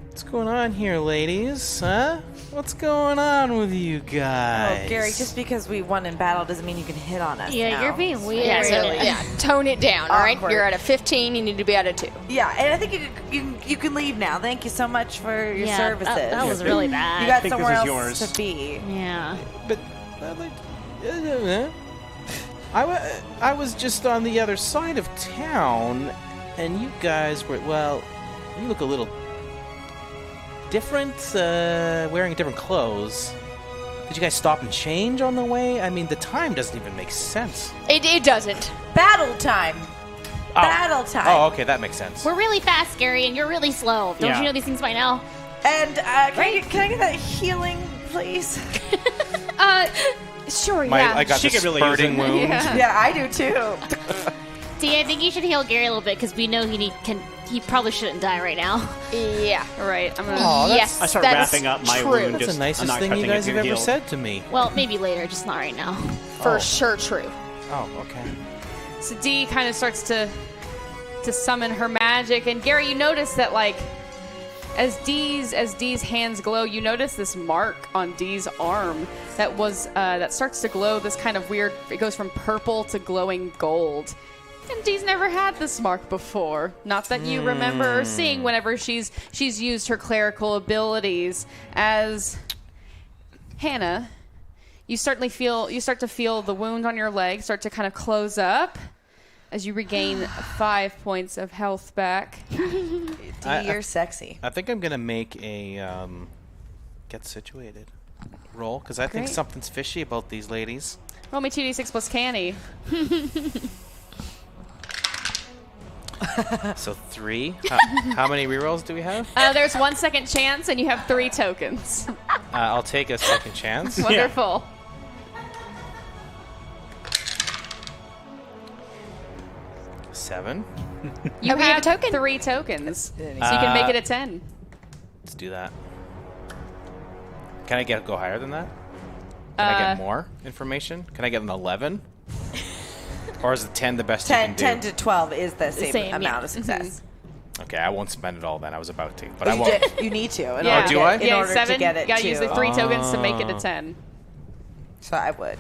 What's going on here, ladies? Huh? What's going on with you guys? Oh, Gary, just because we won in battle doesn't mean you can hit on us. Yeah, now. you're being weird. Yeah, so, yeah, tone it down, all right? Awkward. You're at a 15, you need to be at a 2. Yeah, and I think you can leave now. Thank you so much for your Yeah, services. that was really bad. You got think this somewhere is else yours. to be. Yeah. But I was just on the other side of town, and you guys were, well, you look a little different, wearing different clothes. Did you guys stop and change on the way? I mean, the time doesn't even make sense. It doesn't. Battle time. Oh. Battle time. Oh, okay, that makes sense. We're really fast, Gary, and you're really slow. Don't Yeah. you know these things by now? And can I get that healing, please? Sure, I got She the could really spurting use it. wound. Yeah. Yeah, I do too. See, I think you should heal Gary a little bit because we know he probably shouldn't die right now. Yeah. All right, I'm gonna... Aw, that's- Yes, I start that's wrapping up my true. wound. That's Just- the nicest I'm not thing you touching guys it have to ever heal. said to me. Well, maybe later, just not right now. For sure true. Oh, okay. So Dee kind of starts to summon her magic, and Gary, you notice that like as Dee's hands glow, you notice this mark on Dee's arm that starts to glow this kind of weird. It goes from purple to glowing gold. And Dee's never had this mark before. Not that you remember or seeing whenever she's used her clerical abilities. As Hannah, you start to feel the wound on your leg start to kind of close up as you regain 5 points of health back. You're sexy. I think I'm gonna make a get situated roll because I think Great. something's fishy about these ladies. Roll me 2d6 plus canny. So 3. How many rerolls do we have? There's 1 second chance, and you have 3 tokens. I'll take a second chance. Wonderful. 7. You we have a have token? 3 tokens, so you can make it a 10. Let's do that. Can I go higher than that? Can I get more information? Can I get an 11? Or is it 10 the best you can 10 do? to 12 is the same, Same, amount yeah. of success. Okay, I won't spend it all then. I was about to, but I You, won't. you need to. In Yeah. order do to I? get, in Yeah, order 7. to get it Gotta too. use the 3 tokens to make it a 10. So I would.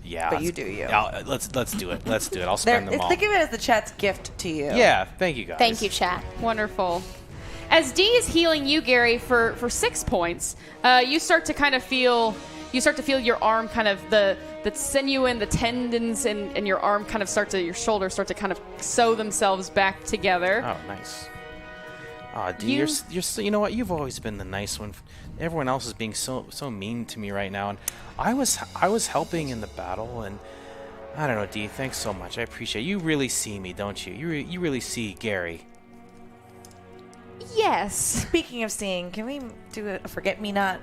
Yeah, But you do you. Let's do it. Let's do it. I'll spend them all. Think of it as the chat's gift to you. Yeah, thank you guys. Thank you, chat. Wonderful. As Dee is healing you, Gary, for 6 points, you start to kind of feel your arm kind of the sinew and the tendons in your arm kind of your shoulders start to kind of sew themselves back together. Oh, nice. Oh, Dee, you know what? You've always been the nice one. Everyone else is being so mean to me right now, and I was helping in the battle, and I don't know, Dee. Thanks so much. I appreciate it. You really see me, don't you? You really see Gary. Yes. Speaking of seeing, can we do a forget-me-not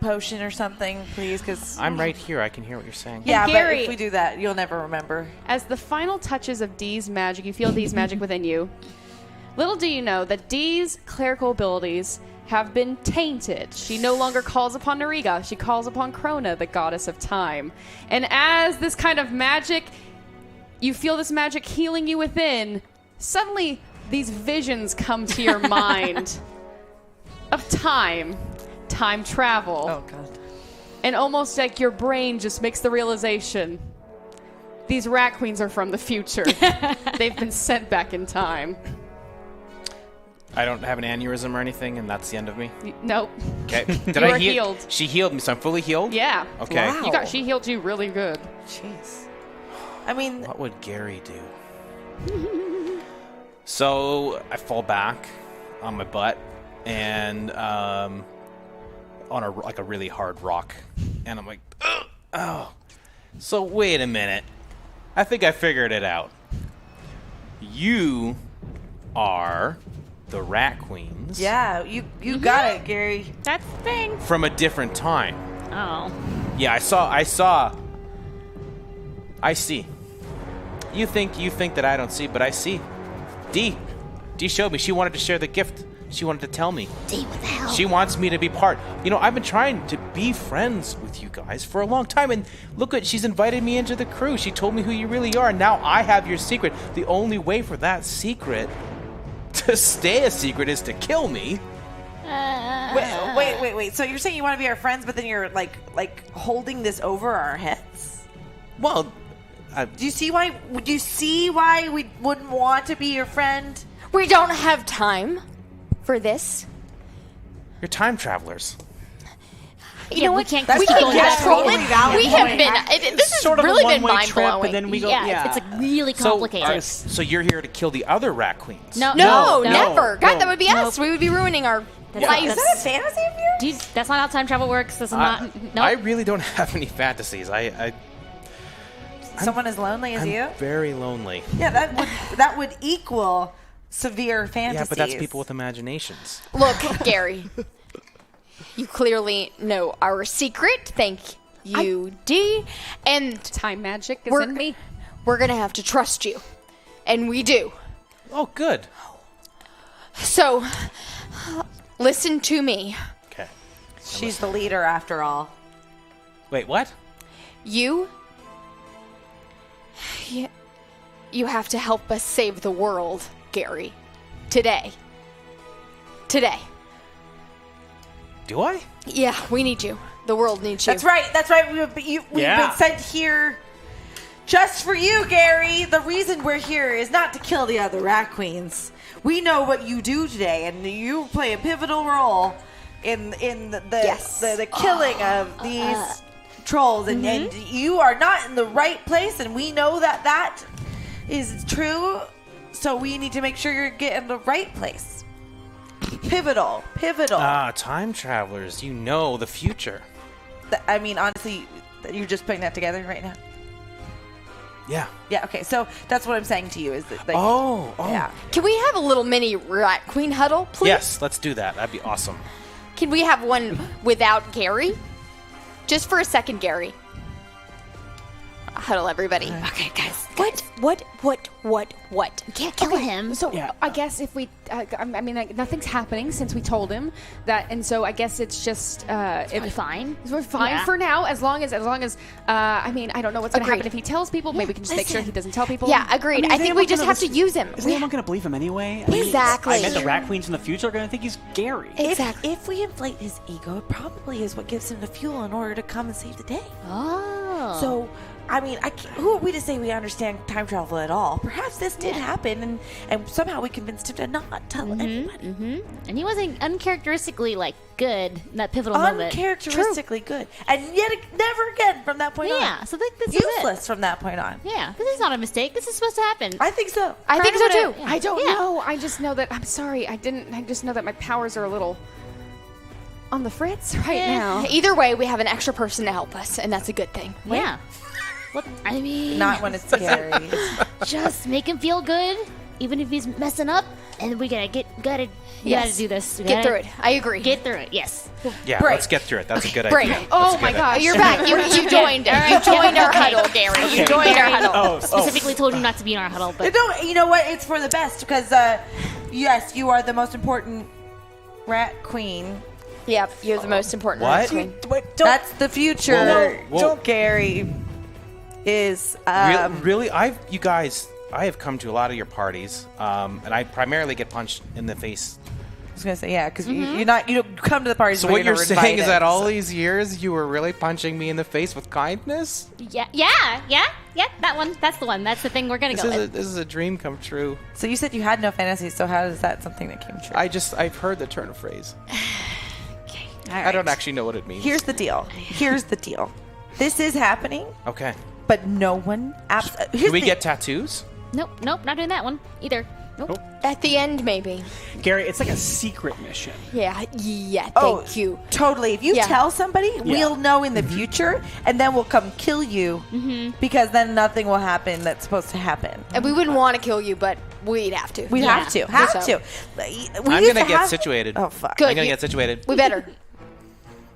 potion or something, please? Because I'm right here. I can hear what you're saying. yeah, Gary- but if we do that, you'll never remember. As the final touches of Dee's magic, you feel Dee's magic within you. Little do you know that Dee's clerical abilities have been tainted. She no longer calls upon Nariga. She calls upon Krona, the goddess of time. And as this kind of magic, you feel this magic healing you within, suddenly these visions come to your mind of time travel. Oh, God. And almost like your brain just makes the realization these rat queens are from the future. They've been sent back in time. I don't have an aneurysm or anything, and that's the end of me? Nope. Okay. Did You I are heal? healed. She healed me, so I'm fully healed? Yeah. Okay. Wow. She healed you really good. Jeez. I mean, What would Gary do? So I fall back on my butt and on a really hard rock, and I'm like, ugh, oh. So wait a minute. I think I figured it out. You are the rat queens. yeah, you got it, Gary. That's the thing. From a different time. Oh. Yeah, I see. You think that I don't see, but I see. Dee showed me. She wanted to share the gift. She wanted to tell me. Dee, what the hell? She wants me to be part. You know, I've been trying to be friends with you guys for a long time, and look at, she's invited me into the crew. She told me who you really are. Now I have your secret. The only way for that secret to stay a secret is to kill me. Wait. So you're saying you want to be our friends, but then you're like holding this over our heads? Well, Do you see why? Would you see why we wouldn't want to be your friend? We don't have time for this. you're time travelers. You know we what? can't That's keep not- going that's back. totally valid We have point. been. This has Sort of really a been one-way mind trip, blowing. and then we go. Yeah, it's like really complicated. So you're here to kill the other rat queens. No, No, never. God, no. that would be us. We would be ruining our lives. Is that a fantasy of yours? Dude, that's not how time travel works. This is not. No. I really don't have any fantasies. Someone as lonely as I'm you? very lonely. Yeah, that would equal severe fantasies. Yeah, but that's people with imaginations. Look, Gary, you clearly know our secret. Thank you, Dee. And Time magic is we're in me. We're gonna have to trust you, and we do. Oh, good. So, listen to me. Okay. She's the leader after all. Wait, what? You have to help us save the world, Gary. Today. Do I? Yeah, we need you. The world needs you. That's right. We've Yeah. been sent here just for you, Gary. The reason we're here is not to kill the other rat queens. We know what you do today, and you play a pivotal role in the killing of these trolls. And you are not in the right place, and we know that is true. So we need to make sure you're getting the right place. Pivotal. Ah, time travelers. You know the future. I mean, honestly, you're just putting that together right now. Yeah. Yeah. Okay. So that's what I'm saying to you is that. Like, Oh. Yeah. Can we have a little mini rat queen huddle, please? Yes, let's do that. That'd be awesome. Can we have one without Gary? Just for a second, Gary. Huddle, everybody. Okay, guys. What? We can't kill him. So Yeah. I guess if we, I mean, like, nothing's happening since we told him that, and so I guess it's just We're fine. We're fine Yeah. for now, as long as I mean, I don't know what's going to Agreed. happen if he tells people. Maybe we can just make sure he doesn't tell people. Yeah, agreed. mean, I is think anyone we just gonna have to listen- use him. Is anyone going to believe him anyway? I mean, Exactly. I bet the rat queens in the future are going to think he's Gary. Exactly. If we inflate his ego, it probably is what gives him the fuel in order to come and save the day. Oh. So, I mean, who are we to say we understand time travel at all? Perhaps this did happen, and somehow we convinced him to not tell anyone. And he wasn't uncharacteristically like good in that pivotal moment. Uncharacteristically good, and yet never again from that point on. Yeah. So this is it. Useless from that point on. Yeah. This is not a mistake. This is supposed to happen. I think so. I think so too. Yeah. I don't Yeah. know. I just know that I'm sorry. I just know that my powers are a little on the fritz right now. Either way, we have an extra person to help us, and that's a good thing. Yeah. What? I mean, Not when it's scary. just make him feel good, even if he's messing up. And we gotta gotta do this. We Get gotta through it. I agree. Get through it. Yes. Yeah, Break. let's get through it. That's a good Break. idea. Oh That's a my good gosh. You're back. You joined. You joined our huddle, Gary. You joined our huddle. Specifically told you not to be in our huddle, but No, you know what? It's for the best because, yes, you are the most important rat queen. Yep, you're the most important. What? Queen. That's the future. Whoa. Gary is. Really? You guys, I have come to a lot of your parties, and I primarily get punched in the face. I was gonna say because you don't come to the parties. So where what you're never saying is invited, that all so- these years you were really punching me in the face with kindness? yeah. That one. That's the one. That's the thing we're gonna go with. This is a dream come true. So you said you had no fantasies. So how is that something that came true? I've heard the turn of phrase. All I don't right. actually know what it means. Here's the deal. This is happening, Okay. but no one. Can we get tattoos? Nope. Not doing that one either. Nope. At the end, maybe. Gary, it's like a secret mission. Yeah. Thank you. Totally. If you Yeah. tell somebody, we'll know in the future, and then we'll come kill you because then nothing will happen that's supposed to happen. And we wouldn't want to kill you, but we'd have to. We have to. So- I'm going to get situated. Oh, fuck. Good. I'm going to get situated. We better.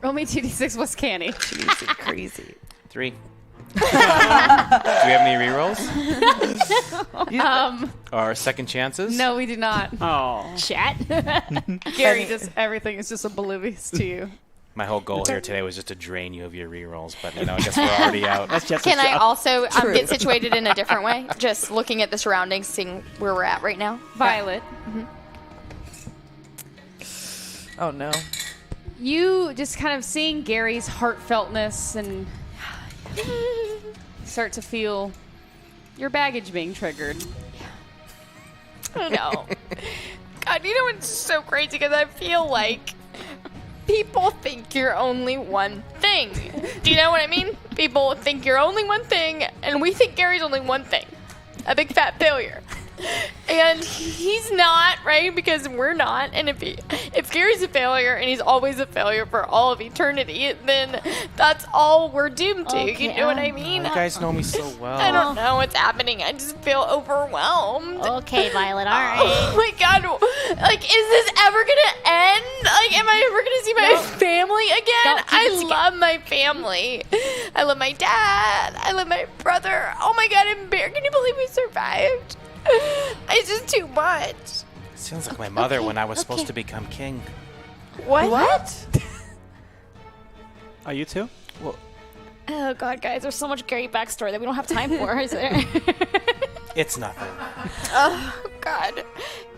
Roll me 2d6 plus canny. Jeez, it's crazy. 3. Do we have any rerolls? Or second chances? No, we do not. Oh. Chat. Gary, everything is just oblivious to you. My whole goal here today was just to drain you of your rerolls, but I guess we're already out. That's just Can I also get situated in a different way? Just looking at the surroundings, seeing where we're at right now. Violet, Oh, no. you just kind of seeing Gary's heartfeltness and start to feel your baggage being triggered. I know. God, you know it's so crazy because I feel like people think you're only one thing. Do you know what I mean? People think you're only one thing, and we think Gary's only one thing. A big fat failure. And he's not, right? Because we're not. And if Gary's a failure and he's always a failure for all of eternity, then that's all we're doomed to. Okay, You know what I mean? You guys know me so well. I don't know what's happening. I just feel overwhelmed. Okay, Violet. All right. Oh my god. Like, is this ever gonna end? Like, am I ever gonna see my family again? Don't keep it I love my family. I love my dad. I love my brother. Oh my god, can you believe we survived? It's just too much. Sounds like my mother when I was supposed to become king. What? Are you too? Oh god, guys, there's so much Gary backstory that we don't have time for. Is there? It's nothing. Oh god.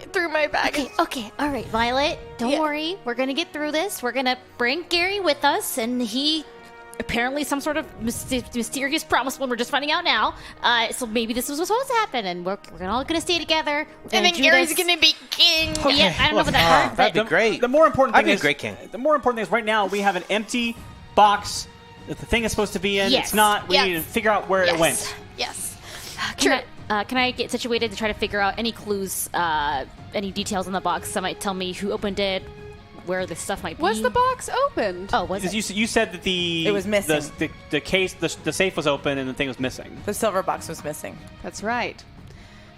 It threw my baggage. Okay, all right, Violet. Don't worry. We're gonna get through this. We're gonna bring Gary with us, and he apparently some sort of mysterious promise one we're just finding out now. So maybe this was supposed to happen, and we're all gonna stay together. And then Gary's gonna be king. Yeah, I don't know about that part, That'd but be great. The more important I'd thing be a is great king. The more important thing is right now we have an empty box that the thing is supposed to be in. Yes. It's not. We Yes. need to figure out where it went. Yes. can I get situated to try to figure out any clues, any details in the box that might tell me who opened it, where the stuff might be? Was the box opened? Oh, was Because it? you said that It was missing. The case, the safe was open and the thing was missing. The silver box was missing. That's right.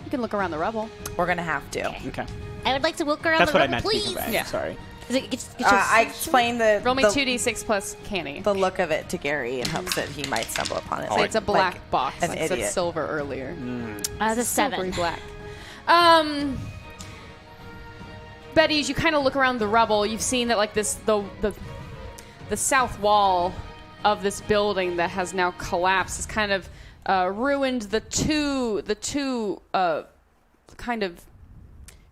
You can look around the rubble. We're going to have to. Okay. I would like to look around That's the what I room, meant. please. Speaking back. Yeah. Sorry. Is it- it's I explained Roll me the 2d6 plus canny. the look of it to Gary in hopes that he might stumble upon it. It's a black like box. an I said idiot. silver earlier. the Silvery 7. black. Betty, as you kind of look around the rubble, you've seen that like the south wall of this building that has now collapsed has kind of ruined the two kind of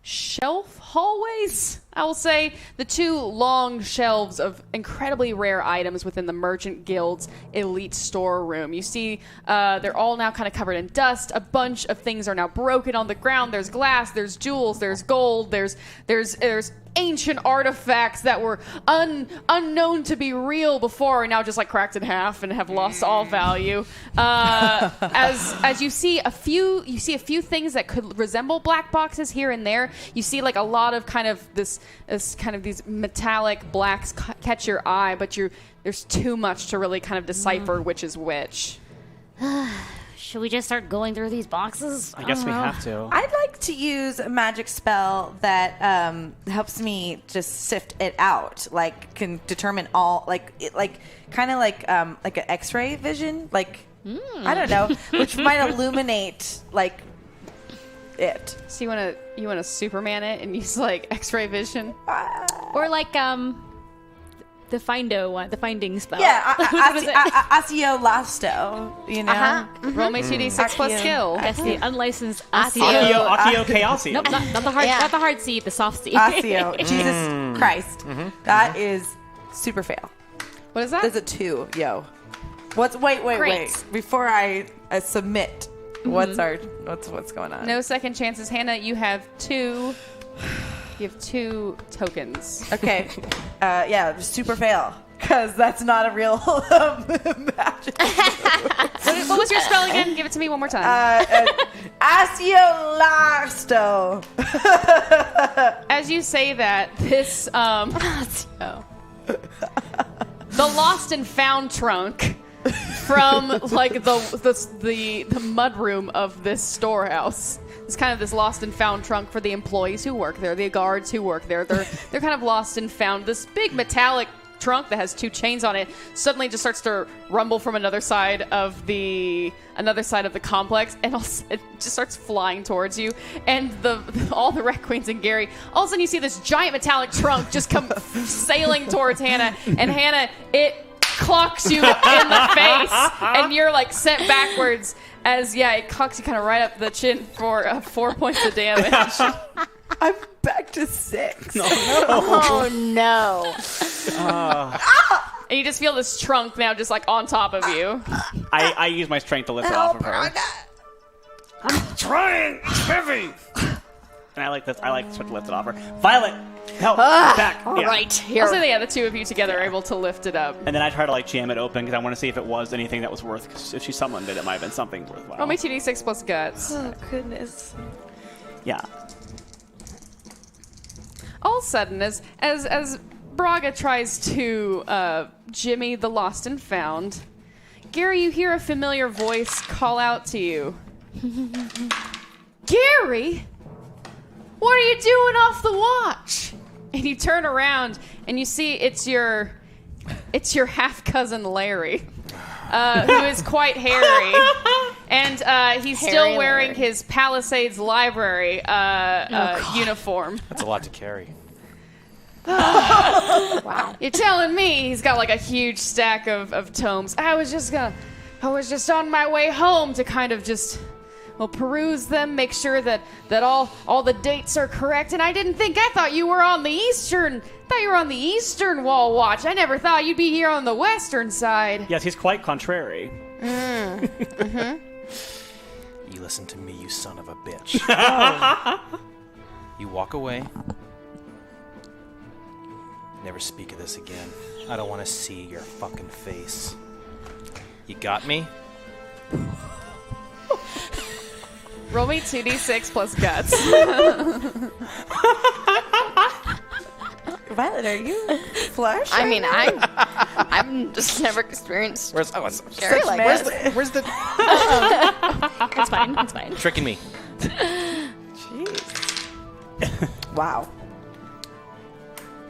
shelf hallways, I will say. The two long shelves of incredibly rare items within the Merchant Guild's elite storeroom. You see they're all now kind of covered in dust. A bunch of things are now broken on the ground. There's glass, there's jewels, there's gold, there's ancient artifacts that were unknown to be real before are now just like cracked in half and have lost all value. As you see a few things that could resemble black boxes here and there. You see like a lot of kind of this kind of these metallic blacks catch your eye, but there's too much to really kind of decipher which is which. Should we just start going through these boxes? I guess we don't know. have to. I'd like to use a magic spell that helps me just sift it out, like can determine all, kind of like an X-ray vision, I don't know, which might illuminate like it. So you wanna Superman it and use like X-ray vision? Or like the Findo one, the finding spell. Yeah, What is it? Asio Lasto, you know. Roll me 2d6 plus Accio. skill. That's the unlicensed Accio. Accio Chaosium. Nope, not the hard, Yeah. not the hard C, the soft C. Asio, Jesus Christ, that is super fail. What is that? There's a 2, yo. Wait. Great. Before I submit, what's going on? No second chances. Hannah, you have 2. You have 2 tokens. Okay. Yeah, super fail. Because that's not a real magic. What was your spell again? Give it to me one more time. Asio Lasto. As you say that, this the lost and found trunk from like the mudroom of this storehouse. It's kind of this lost and found trunk for the employees who work there, the guards who work there. They're kind of lost and found. This big metallic trunk that has 2 chains on it suddenly just starts to rumble from another side of the complex, and it just starts flying towards you. And all the Red Queens and Gary, all of a sudden you see this giant metallic trunk just come sailing towards Hannah, and Hannah, it clocks you in the face, and you're like sent backwards as it clocks you kind of right up the chin for 4 points of damage. I'm back to 6. Oh no! And you just feel this trunk now just like on top of you. I use my strength to lift it off of her. I'm Trying! It's heavy! And I like to lift it off her. Violet! Help! Back! All Yeah. right, here. Also, the two of you together are able to lift it up. And then I try to jam it open because I want to see if it was anything that was worth. Cause if she summoned it, it might have been something worthwhile. Roll me 2d6 plus guts. Oh, goodness. Yeah. All of a sudden, as Braga tries to jimmy the lost and found, Gary, you hear a familiar voice call out to you. Gary, what are you doing off the watch? And you turn around and you see it's your half cousin Larry, who is quite hairy, and he's still Hairy wearing Larry. his Palisades library uniform. That's a lot to carry. Wow. You're telling me he's got a huge stack of tomes. I was just on my way home to kind of just peruse them, make sure that all the dates are correct. And I thought you were on the eastern wall watch. I never thought you'd be here on the western side. Yes, he's quite contrary. You listen to me, you son of a bitch. You walk away. Never speak of this again. I don't want to see your fucking face. You got me? Roll me 2d6 plus guts. Violet, are you flush? I mean, I'm just never experienced. Where's Gary like where's this. where's the It's fine. It's fine. tricking me? Jeez. Wow.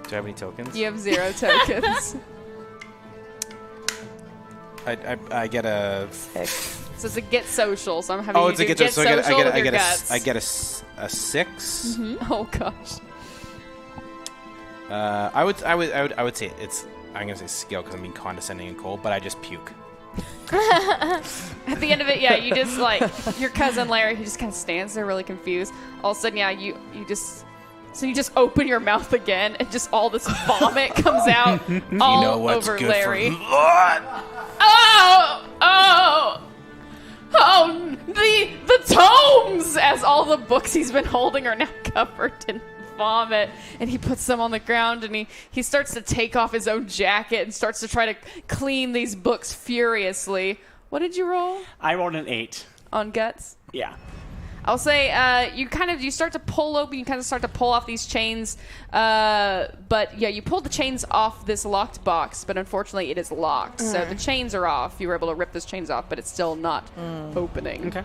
Do I have any tokens? You have 0 tokens. I get a. So it's a get social. So I'm having Oh, you it's a do get. So I social with your get guts. a 6. Oh gosh. I would say it's. I'm gonna say skill because I'm being condescending and cold, but I just puke. At the end of it, you just your cousin Larry, he just kind of stands there really confused. All of a sudden, you just open your mouth again, and just all this vomit comes out all You know what's over good Larry. for blood? Oh! The tomes! As all the books he's been holding are now covered in vomit, and he puts them on the ground, and he starts to take off his own jacket and starts to try to clean these books furiously. What did you roll I rolled an 8. on guts? Yeah. I'll say you start to pull open, you kind of start to pull off these chains, but yeah, you pulled the chains off this locked box, but unfortunately it is locked. So the chains are off. You were able to rip those chains off, but it's still not opening. Okay.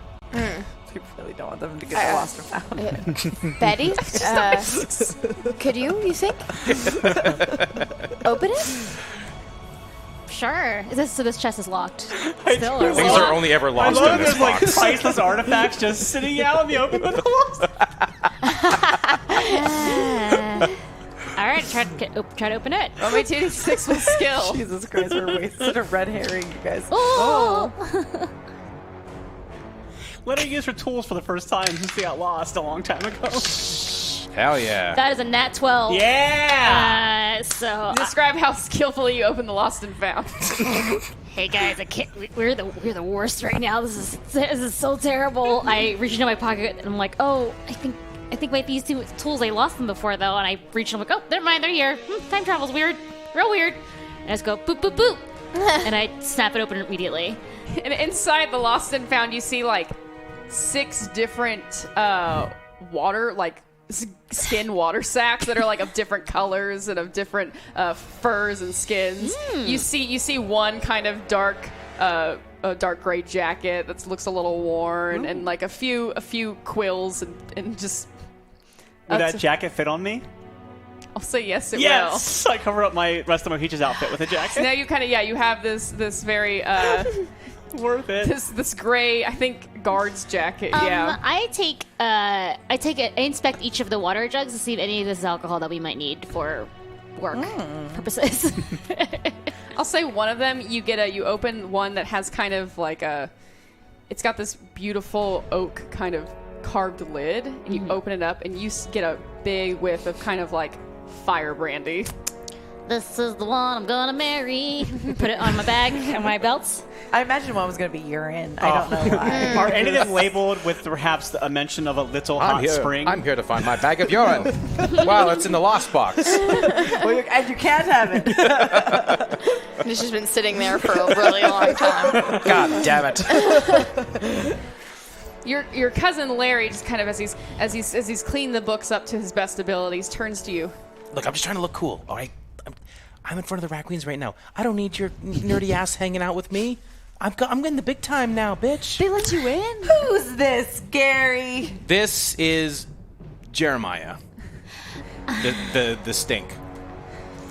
We really don't want them to get lost or found. Betty, could you think? Open it? Sure. So this chest is locked. Still, or Things what? are only ever I lost love in this there's like box. priceless artifacts just sitting out in the open with the lost. All right, try to open it. Roll me 2d6 with skill. Jesus Christ, we're wasting a red herring, you guys. Oh! Let her use her tools for the first time since they got lost a long time ago. Hell yeah. That is a nat 12. Yeah! So Describe how skillfully you open the lost and found. hey guys, we're the worst right now. This is so terrible. I reach into my pocket and I'm like, oh, I think with these two tools I lost them before though, and I reach and I'm like, oh, never mind, they're here. Time travel's weird, real weird. And I just go boop boop boop, and I snap it open immediately. And inside the lost and found, you see like 6 different water, like skin water sacks that are like of different colors and of different furs and skins. You see one kind of dark gray jacket that looks a little worn, and like a few quills and just. Would that jacket fit on me? I'll say yes, it will. Yes! I cover up my rest of my Peaches outfit with a jacket. So now you kind of you have this very Worth it. this gray, I think, guard's jacket. Yeah. I inspect each of the water jugs to see if any of this is alcohol that we might need for work purposes. I'll say one of them, you open one that has kind of like it's got this beautiful oak kind of carved lid, and you open it up and you get a big whiff of kind of like fire brandy. This is the one I'm gonna marry. Put it on my bag and my belts. I imagine one was going to be urine. I don't know why. Are any of them labeled with perhaps a mention of a little hot spring? I'm here to find my bag of urine. Wow, it's in the lost box. Well, and you can't have it. It's just been sitting there for a really long time. God damn it. Your cousin Larry just kind of as he's cleaned the books up to his best abilities turns to you. Look, I'm just trying to look cool, all right? I'm in front of the rat queens right now. I don't need your nerdy ass hanging out with me. I'm getting the big time now, bitch. They let you in? Who's this, Gary? This is Jeremiah. The stink.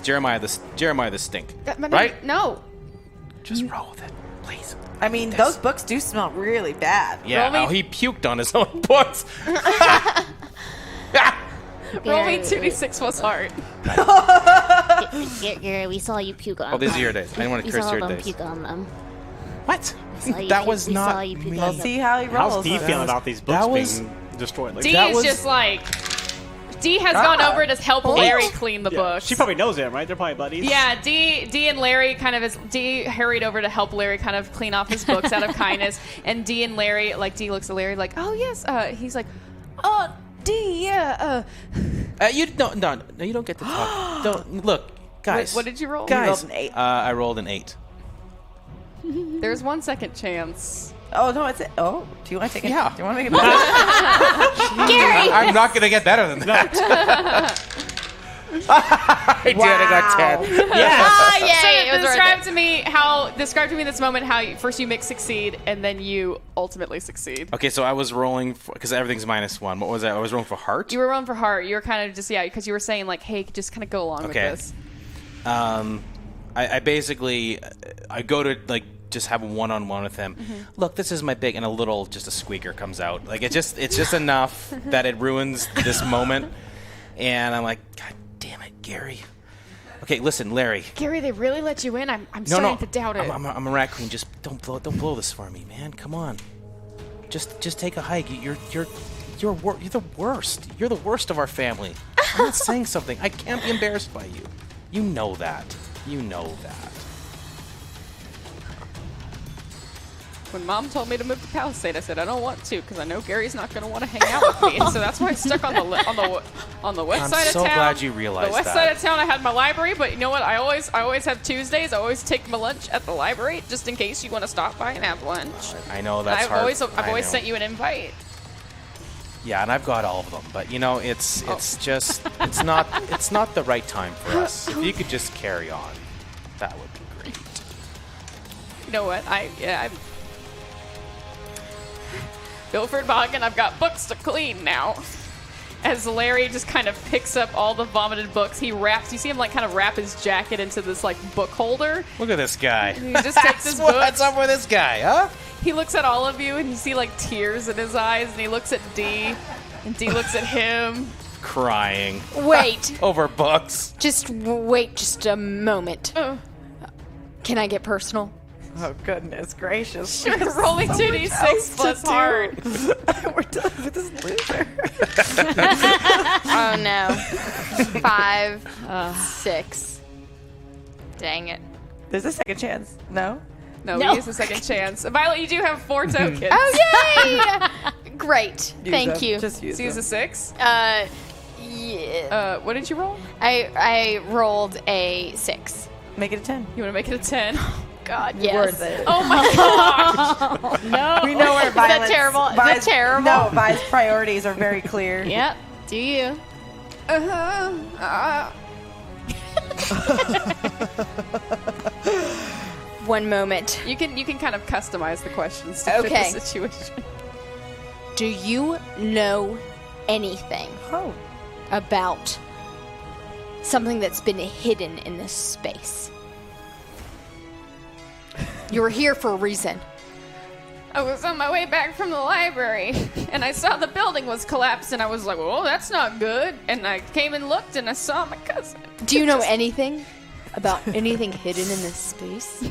Jeremiah the stink. Right? No. Just roll with it, please. I mean, those books do smell really bad. Yeah, he puked on his own books. Roll me 2d6 plus heart. Gary, we saw you puke on them. Oh, these are your days. I didn't want to We curse saw your them days. puke on them. What? We That was saw not you puke me. on We'll them. see how he rolls. How's Dee feeling about these books that was- being destroyed? Like, D That is was- just like... D has gone over to help Larry clean the yeah. books. She probably knows him, right? They're probably buddies. Yeah, D and Larry D hurried over to help Larry kind of clean off his books out of kindness. And D and Larry, like D looks at Larry like, oh yes. He's like, oh D, yeah. You don't get to talk. Don't look, guys. What did you roll? Guys, You rolled an 8. I rolled an 8. There's 1 second chance. Oh, no, it's it. Oh, do you want to take it? Yeah. Do you want to make it better? Gary! I'm not gonna get better than that. I did. I got 10. Ah, yay! So It was worth describe to me this moment how first you make succeed and then you ultimately succeed. Okay, so I was rolling because everything's -1. What was that? I was rolling for heart. You were rolling for heart. You were kind of just because you were saying like, hey, just kind of go along Okay. with this. I basically I go to like just have a one-on-one with him. Look, this is my big, and just a squeaker comes out. Like it's just enough that it ruins this moment. And I'm like, God damn it, Gary. Okay, listen, Larry. Gary, they really let you in. I'm starting to doubt it. I'm a rat queen. Just don't blow this for me, man. Come on. Just take a hike. You're the worst. You're the worst of our family. I'm not saying something. I can't be embarrassed by you. You know that. You know that. When Mom told me to move to Palisade, I said I don't want to because I know Gary's not going to want to hang out with me, and so that's why I stuck on the west side of town. I'm so glad you realized the west that. side of town. I had my library, but you know what? I always have Tuesdays. I always take my lunch at the library just in case you want to stop by and have lunch. I know that's I've hard. always I know. sent you an invite. Yeah, and I've got all of them, but you know, it's just it's not the right time for us. If you could just carry on, that would be great. You know what? I'm Bilford Boggan. I've got books to clean now. As Larry just kind of picks up all the vomited books, he wraps. You see him like kind of wrap his jacket into this like book holder. Look at this guy. He just takes his books. What's up with this guy, huh? He looks at all of you and you see like tears in his eyes, and he looks at Dee, and Dee looks at him. Crying. Wait. Over books. Just wait just a moment. Can I get personal? Oh, goodness gracious. Rolling 2d6 plus hard. We're done with this loser. Oh, no. 5, 6. Dang it. There's a second chance. No? No, No. we use a second chance. Violet, you do have 4 tokens. Oh, yay! Great. Use Thank them. you. Just use So use them. a 6. Yeah. What did you roll? I rolled a 6. Make it a 10. You want to make it a 10? God, yes. Worth it. Oh my gosh! No. We know where Violet's... terrible? Is Vi's- that terrible? No, Vi's priorities are very clear. Yep. Do you? One moment. You can kind of customize the questions to Okay. fit the situation. Do you know anything Oh. about something that's been hidden in this space? You were here for a reason. I was on my way back from the library, and I saw the building was collapsed, and I was like, "Well, that's not good." And I came and looked, and I saw my cousin. Do you know anything about anything hidden in this space?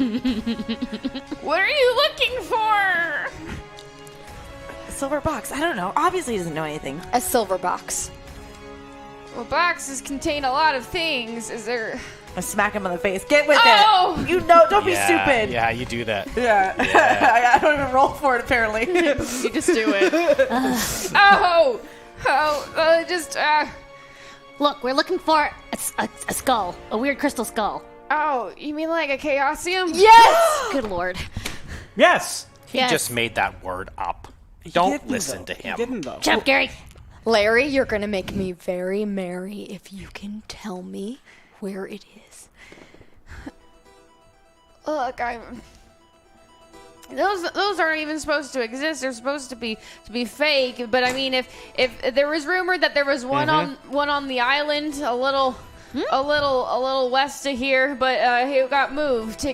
What are you looking for? Silver box. I don't know. Obviously he doesn't know anything. A silver box. Well, boxes contain a lot of things. Is there? I smack him on the face. Get with Oh! it. You know, don't be Yeah, stupid. Yeah, you do that. Yeah. I don't even roll for it, apparently. You just do it. Just. Look, we're looking for a skull, a weird crystal skull. Oh, you mean like a chaosium? Yes! Good lord. Yes. He Yes. just made that word up. He Don't didn't, listen though. to him. He didn't, though. Shut up, Gary. Larry, you're gonna make me very merry if you can tell me where it is. Look, those aren't even supposed to exist. They're supposed to be fake. But I mean, if there was rumor that there was one on the island, a little west of here, but it got moved.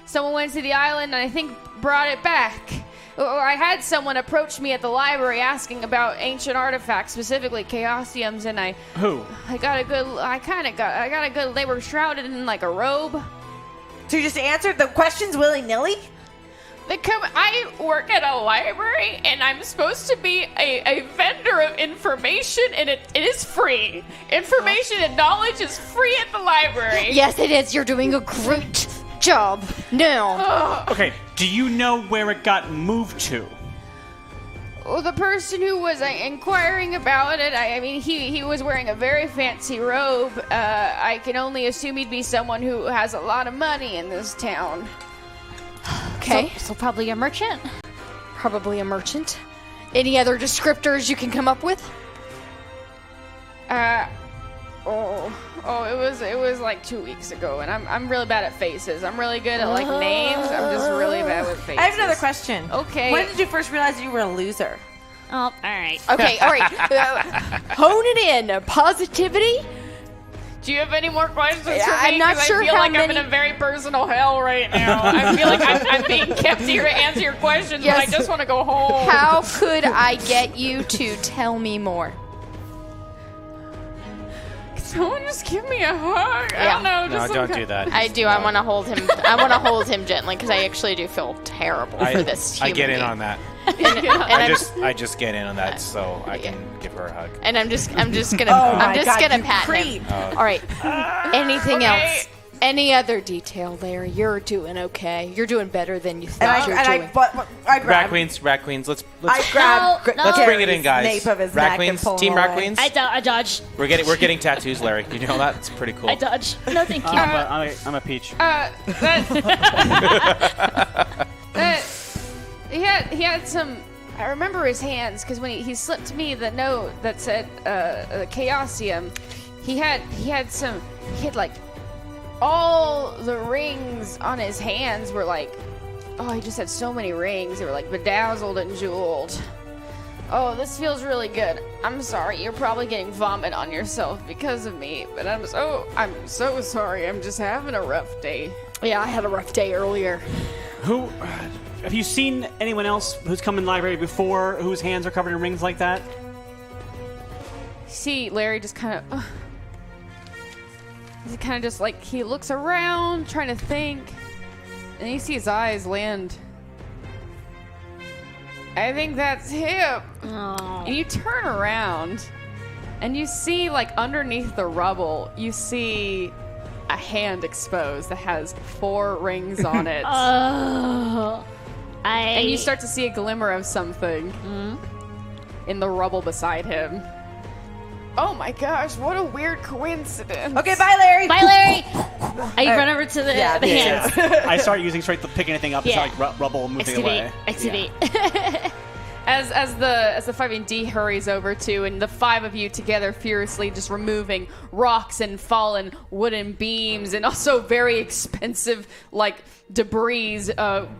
Someone went to the island and I think brought it back. Or I had someone approach me at the library asking about ancient artifacts, specifically chaosiums, and Who? I got a good. They were shrouded in like a robe. So you just answered the questions willy-nilly? I work at a library, and I'm supposed to be a vendor of information, and it is free. Information and knowledge is free at the library. Yes, it is. You're doing a great job. Now, Okay, do you know where it got moved to? Well, the person who was inquiring about it, I mean, he was wearing a very fancy robe. I can only assume he'd be someone who has a lot of money in this town. okay. So probably a merchant. Probably a merchant. Any other descriptors you can come up with? It was like 2 weeks ago, and I'm really bad at faces. I'm really good at like names. I'm just really bad with faces. I have another question. Okay. When did you first realize you were a loser? Oh, all right. Okay, all right. Hone it in. Positivity. Do you have any more questions for me? I'm not 'Cause sure I feel how like I'm in many- a very personal hell right now. I feel like I'm being kept here to answer your questions, but I Yes. just want to go home. How could I get you to tell me more? Someone just give me a hug. I don't know. No, Just some don't kind- do that. I do. I want to hold him. I want to hold him gently because I actually do feel terrible for this I human get in being. on that. And I just get in on that so I can give her a hug. And I'm just gonna Oh I'm my just God, gonna you pat creep. him. All right. Anything Okay. else? Any other detail, Larry? You're doing okay. You're doing better than you And thought you were doing. I Rat grabbed. queens. I Let's grabbed. No, let's no. bring it in, guys. Nape of his Rat neck queens, and pull him team rat away. queens. I dodge. We're getting tattoos, Larry. You know that? It's pretty cool. I dodge. No, thank you. I'm a peach. He had some. I remember his hands because when he slipped me the note that said Chaosium, he had like all the rings on his hands were like, oh, he just had so many rings. They were like bedazzled and jeweled. Oh, this feels really good. I'm sorry, you're probably getting vomit on yourself because of me, but I'm so sorry. I'm just having a rough day. Yeah, I had a rough day earlier. Who have you seen anyone else who's come in the library before whose hands are covered in rings like that? See, Larry just kind of just like he looks around trying to think, and you see his eyes land. I think that's him. Oh. And you turn around and you see, like, underneath the rubble, you see a hand exposed that has 4 rings on it. And you start to see a glimmer of something in the rubble beside him. Oh my gosh, what a weird coincidence. Okay, bye, Larry. Bye, Larry. I run over to the hands. I start using straight to pick anything up. Yeah. It's like rubble moving away. Excavate. As the 5D hurries over to, and the 5 of you together furiously just removing rocks and fallen wooden beams and also very expensive like debris,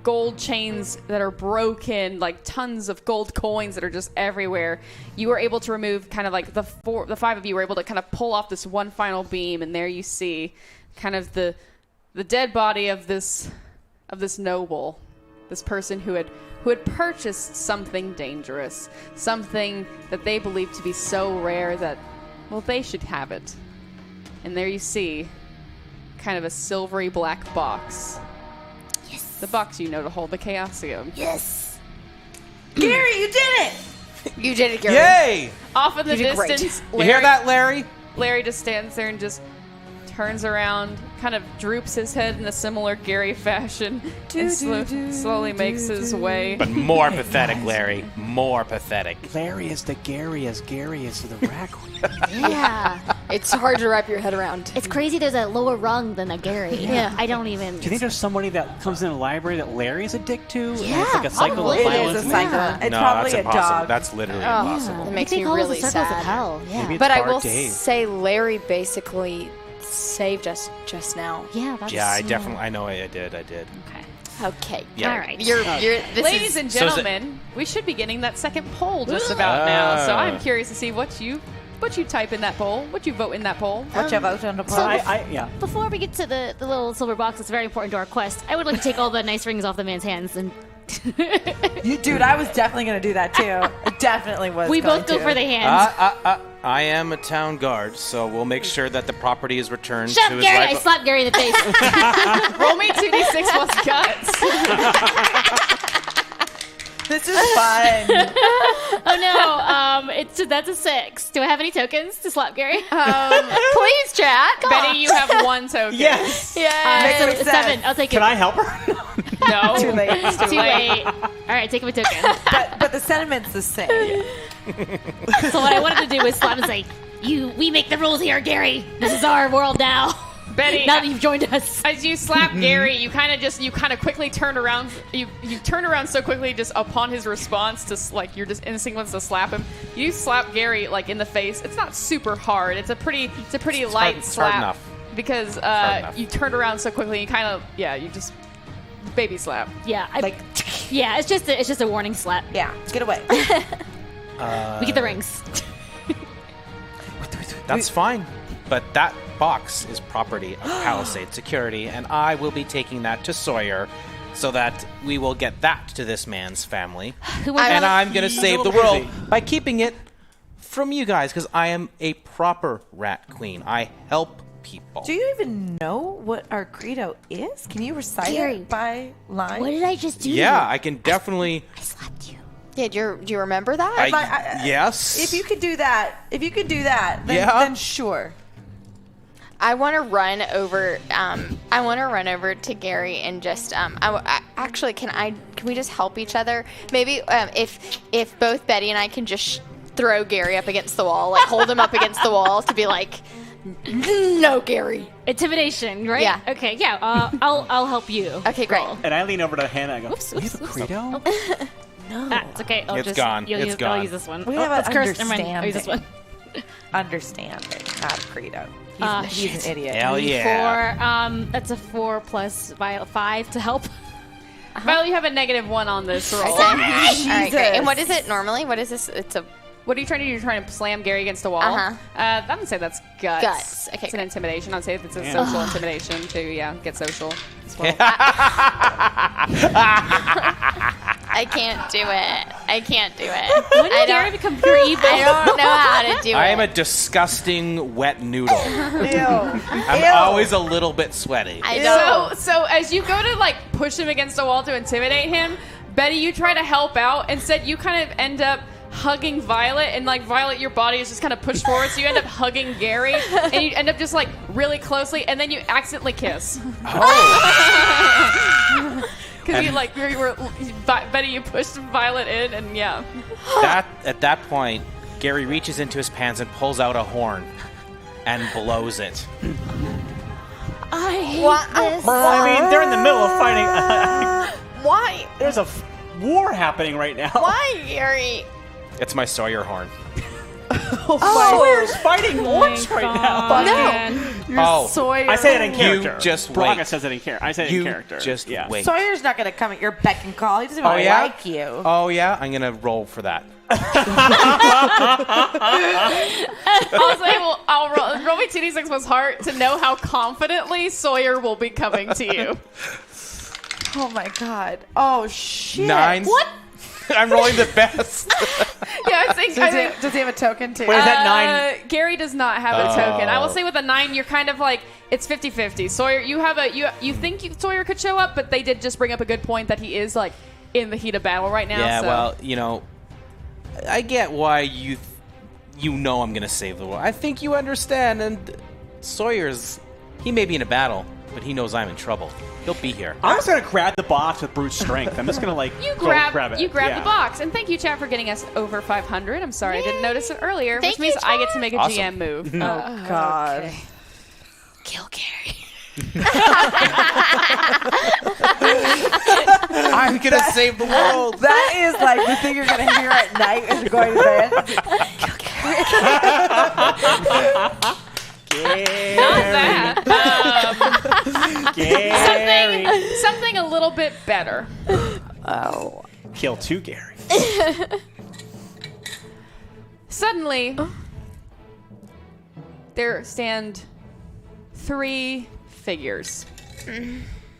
gold chains that are broken, like tons of gold coins that are just everywhere. You were able to remove kind of like the 5 of you were able to kind of pull off this one final beam, and there you see kind of the dead body of this noble, this person who had purchased something dangerous, something that they believed to be so rare that, well, they should have it. And there you see kind of a silvery black box. Yes. The box you know to hold the Chaosium. Yes. Gary, you did it! You did it, Gary. Yay! Off in the You did great. distance, You hear that, Larry? Larry just stands there and just turns around, kind of droops his head in a similar Gary fashion, and slowly makes his way. But more pathetic, Larry. More pathetic. Larry is the Gary as the raccoon. Yeah. It's hard to wrap your head around. It's crazy there's a lower rung than a Gary. Yeah. I don't even... Do you think there's somebody that comes in the library that Larry is a dick to? And Yeah, it's like a cycle probably. of It violence. is a cycle. Yeah. It's No, probably that's a impossible. dog. That's literally impossible. It makes They me call really the circles sad. of hell. Yeah. Maybe it's But I Dark will Dave. say Larry basically saved us just now. Yeah, that's... Yeah, I know I did. Okay. Okay. Yeah. All right. You're this Ladies is and So is it- gentlemen, we should be getting that second poll just about now. So I'm curious to see what you type in that poll, what you vote in that poll. What you vote on the So poll? Yeah. before we get to the little silver box that's very important to our quest, I would like to take all the nice rings off the man's hands and... Dude, I was definitely going to do that too. I definitely was We going both go to. for the hands. I am a town guard, so we'll make sure that the property is returned Shut to up, his Gary! I rightful... slapped Gary in the face. Roll me 2d6 plus guts. This is fun. Oh no, that's a 6. Do I have any tokens to slap Gary? please, chat. Come Betty, on. you have 1 token. Yes. Makes So sense. 7. I'll take it. Can I help her? No. Too late. It's Too late. All right, take him a token. But the sentiment's the same. So what I wanted to do was slap and say, we make the rules here, Gary. This is our world now. Betty, Now that you've joined us. as you slap Gary, you kind of quickly turn around. You turn around so quickly just upon his response to like you're just in sequence to slap him. You slap Gary like in the face. It's not super hard. It's a pretty light it's slap. hard enough. Because enough. you turned around so quickly. You you just baby slap. Yeah, Like, it's just a warning slap. yeah, get away. We get the rings. That's fine. But that box is property of Palisade Security, and I will be taking that to Sawyer so that we will get that to this man's family. Who wants And to- I'm going to He's a save the little world busy. by keeping it from you guys, because I am a proper rat queen. I help people. Do you even know what our credo is? Can you recite Gary, it by line? What did I just do? Yeah, I can definitely... I slapped you. Yeah, do you remember that? Yes. If you could do that, then, Yeah. then sure. I want to run over. I want to run over to Gary and just. Actually, can we just help each other? Maybe if both Betty and I can just throw Gary up against the wall, like hold him up against the wall to be like, no, Gary. Intimidation, right? Yeah. Okay. Yeah. I'll help you. Okay, great. roll. And I lean over to Hannah and I go, Oops, we have a oops, credo? no. It's okay. It's gone. It's gone. I'll use this one. We have it's an cursed. Never mind. I'll use this one. Understanding, not credo. He's an idiot. Hell yeah. 4. That's a 4 plus Violet 5 to help. Violet, you have a -1 on this roll. All right, great. And what is it normally? What is this? It's a What are you trying to do? You're trying to slam Gary against a wall? I wouldn't say that's guts. Guts. Okay, It's an great. intimidation. I'd say it's a social intimidation to, get social as well. I can't do it. I can't do it. When did Gary become pure evil? I don't know how to do it. I am a disgusting wet noodle. I'm always a little bit sweaty. I don't. So as you go to push him against a wall to intimidate him, Betty, you try to help out. Instead, you kind of end up hugging Violet, and Violet, your body is just kind of pushed forward, so you end up hugging Gary, and you end up just really closely, and then you accidentally kiss. Oh. Because you were Betty, you pushed Violet in, and At that point, Gary reaches into his pants and pulls out a horn and blows it. I hate this. I mean, they're in the middle of fighting. Why? There's a war happening right now. Why, Gary? It's my Sawyer horn. Sawyer's fighting orcs right now. No. Sawyer. I say it in character. You just Braga wait. says it in character. I say it You in character. just wait. Sawyer's not going to come at your beck and call. He doesn't even like you. Oh, yeah? I'm going to roll for that. I'll say, I'll roll me 2d6 plus heart to know how confidently Sawyer will be coming to you. Oh my god. Oh shit. 9. What? I'm rolling the best. I think. Does he have a token too? Wait, is that 9? Gary does not have a token. I will say with a 9, you're kind of it's 50-50. Sawyer, you have you think Sawyer could show up, but they did just bring up a good point that he is in the heat of battle right now. Yeah, so. well, I get why you know I'm going to save the world. I think you understand, and Sawyer's, he may be in a battle, but he knows I'm in trouble. He'll be here. I'm just going to grab the box with brute strength. I'm just going to You go grab it. the Yeah. box, and thank you, chat, for getting us over 500. I'm sorry I didn't notice it earlier, Thank which means you, I get to make a Awesome. GM move. Oh god. Okay. Kill Gary. I'm going to save the world. That is the thing you're going to hear at night as you're going to bed. Not that. Gary. Something a little bit better. Oh. Kill 2 Gary. Suddenly, there stand 3 figures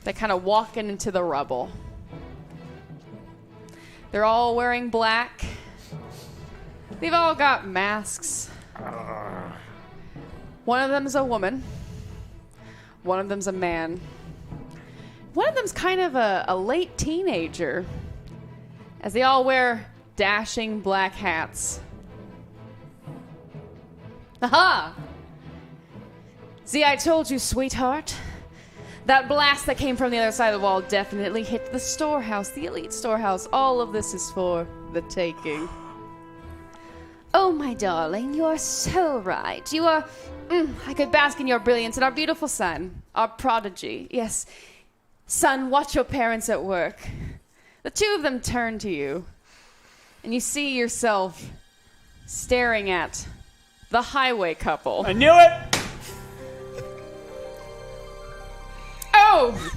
that kind of walk into the rubble. They're all wearing black. They've all got masks. One of them's a woman. One of them's a man. One of them's kind of a late teenager, as they all wear dashing black hats. Aha! See, I told you, sweetheart. That blast that came from the other side of the wall definitely hit the storehouse, the elite storehouse. All of this is for the taking. Oh, my darling, you are so right. You are... I could bask in your brilliance and our beautiful son, our prodigy. Yes. Son, watch your parents at work. The 2 of them turn to you, and you see yourself staring at the highway couple. I knew it! Oh!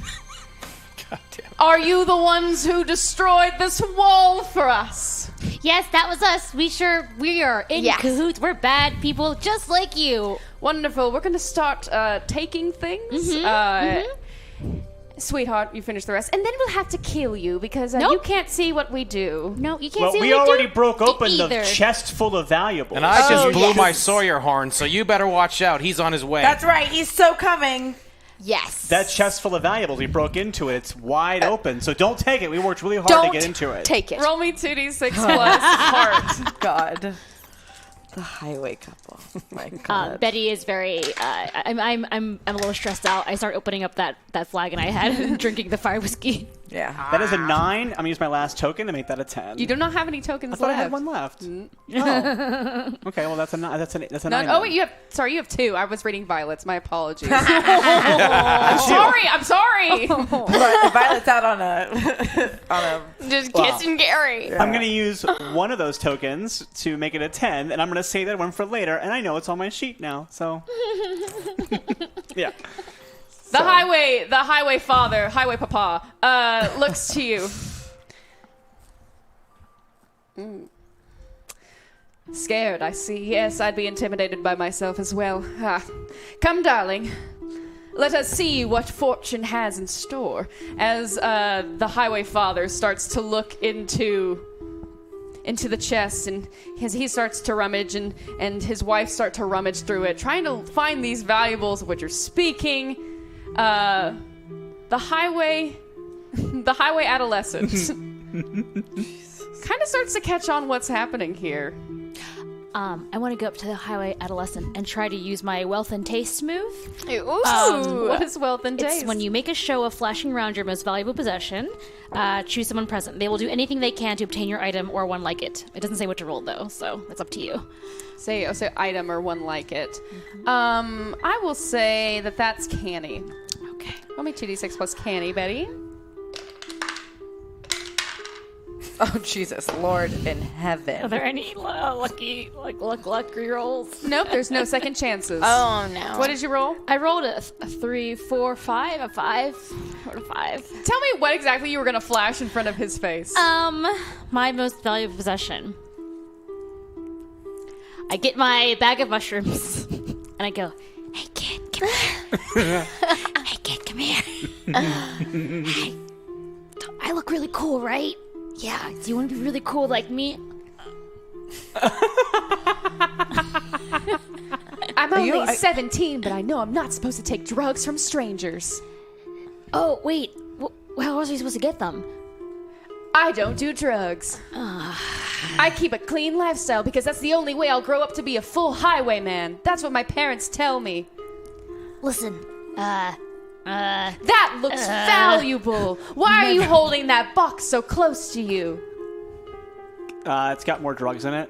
God damn. Are you the ones who destroyed this wall for us? Yes, that was us. We are in Yes. cahoots. We're bad people, just like you. Wonderful. We're going to start taking things. Sweetheart, you finish the rest. And then we'll have to kill you because you Nope. can't see what we do. No, you can't Well, see we what already do broke open either. the chest full of valuables. And I just blew yes. my Sawyer horn, so you better watch out. He's on his way. That's right. He's so coming. Yes. That chest full of valuables, we broke into it. It's wide open, so don't take it. We worked really hard Don't to get into it. take it. Roll me 2d6 plus heart. God. The highway couple. My God. Betty is very. I'm a little stressed out. I start opening up that flagon I had and drinking the fire whiskey. Yeah. That is a 9. I'm going to use my last token to make that a 10. You do not have any tokens I thought left. I had one left. Oh. Okay, well, that's a 9. That's a 9. None? Oh, wait, you have 2. I was reading Violet's. My apologies. I'm sorry. But Violet's out on a Just kissing Gary. I'm going to use one of those tokens to make it a 10, and I'm going to save that one for later, and I know it's on my sheet now, so... yeah. The highway father, highway papa, looks to you. Scared, I see. Yes, I'd be intimidated by myself as well. Come, darling. Let us see what fortune has in store. As the highway father starts to look into the chest, and he starts to rummage, and his wife start to rummage through it, trying to find these valuables of which you're speaking. The highway adolescent kind of starts to catch on what's happening here. I want to go up to the highway adolescent and try to use my wealth and taste move. Ooh, what is wealth and taste? It's when you make a show of flashing around your most valuable possession, choose someone present. They will do anything they can to obtain your item or one like it. It doesn't say what to roll, though, so it's up to you. Say item or one like it. I will say that's canny. Okay. Roll me 2d6 plus canny, Betty. Oh, Jesus, Lord in heaven. Are there any lucky rolls? Nope, there's no second chances. Oh, no. What did you roll? I rolled a 3, 4, 5, a 5. Or a 5. Tell me what exactly you were going to flash in front of his face. My most valuable possession. I get my bag of mushrooms, and I go, "Hey, kid, come here. Hey, kid, come here. Hey, I look really cool, right? Yeah, do you want to be really cool like me?" I'm only 17, but I know I'm not supposed to take drugs from strangers. Oh, wait. How was I supposed to get them? I don't do drugs. I keep a clean lifestyle because that's the only way I'll grow up to be a full highwayman. That's what my parents tell me. Listen, That looks valuable. Why are you holding that box so close to you? It's got more drugs in it.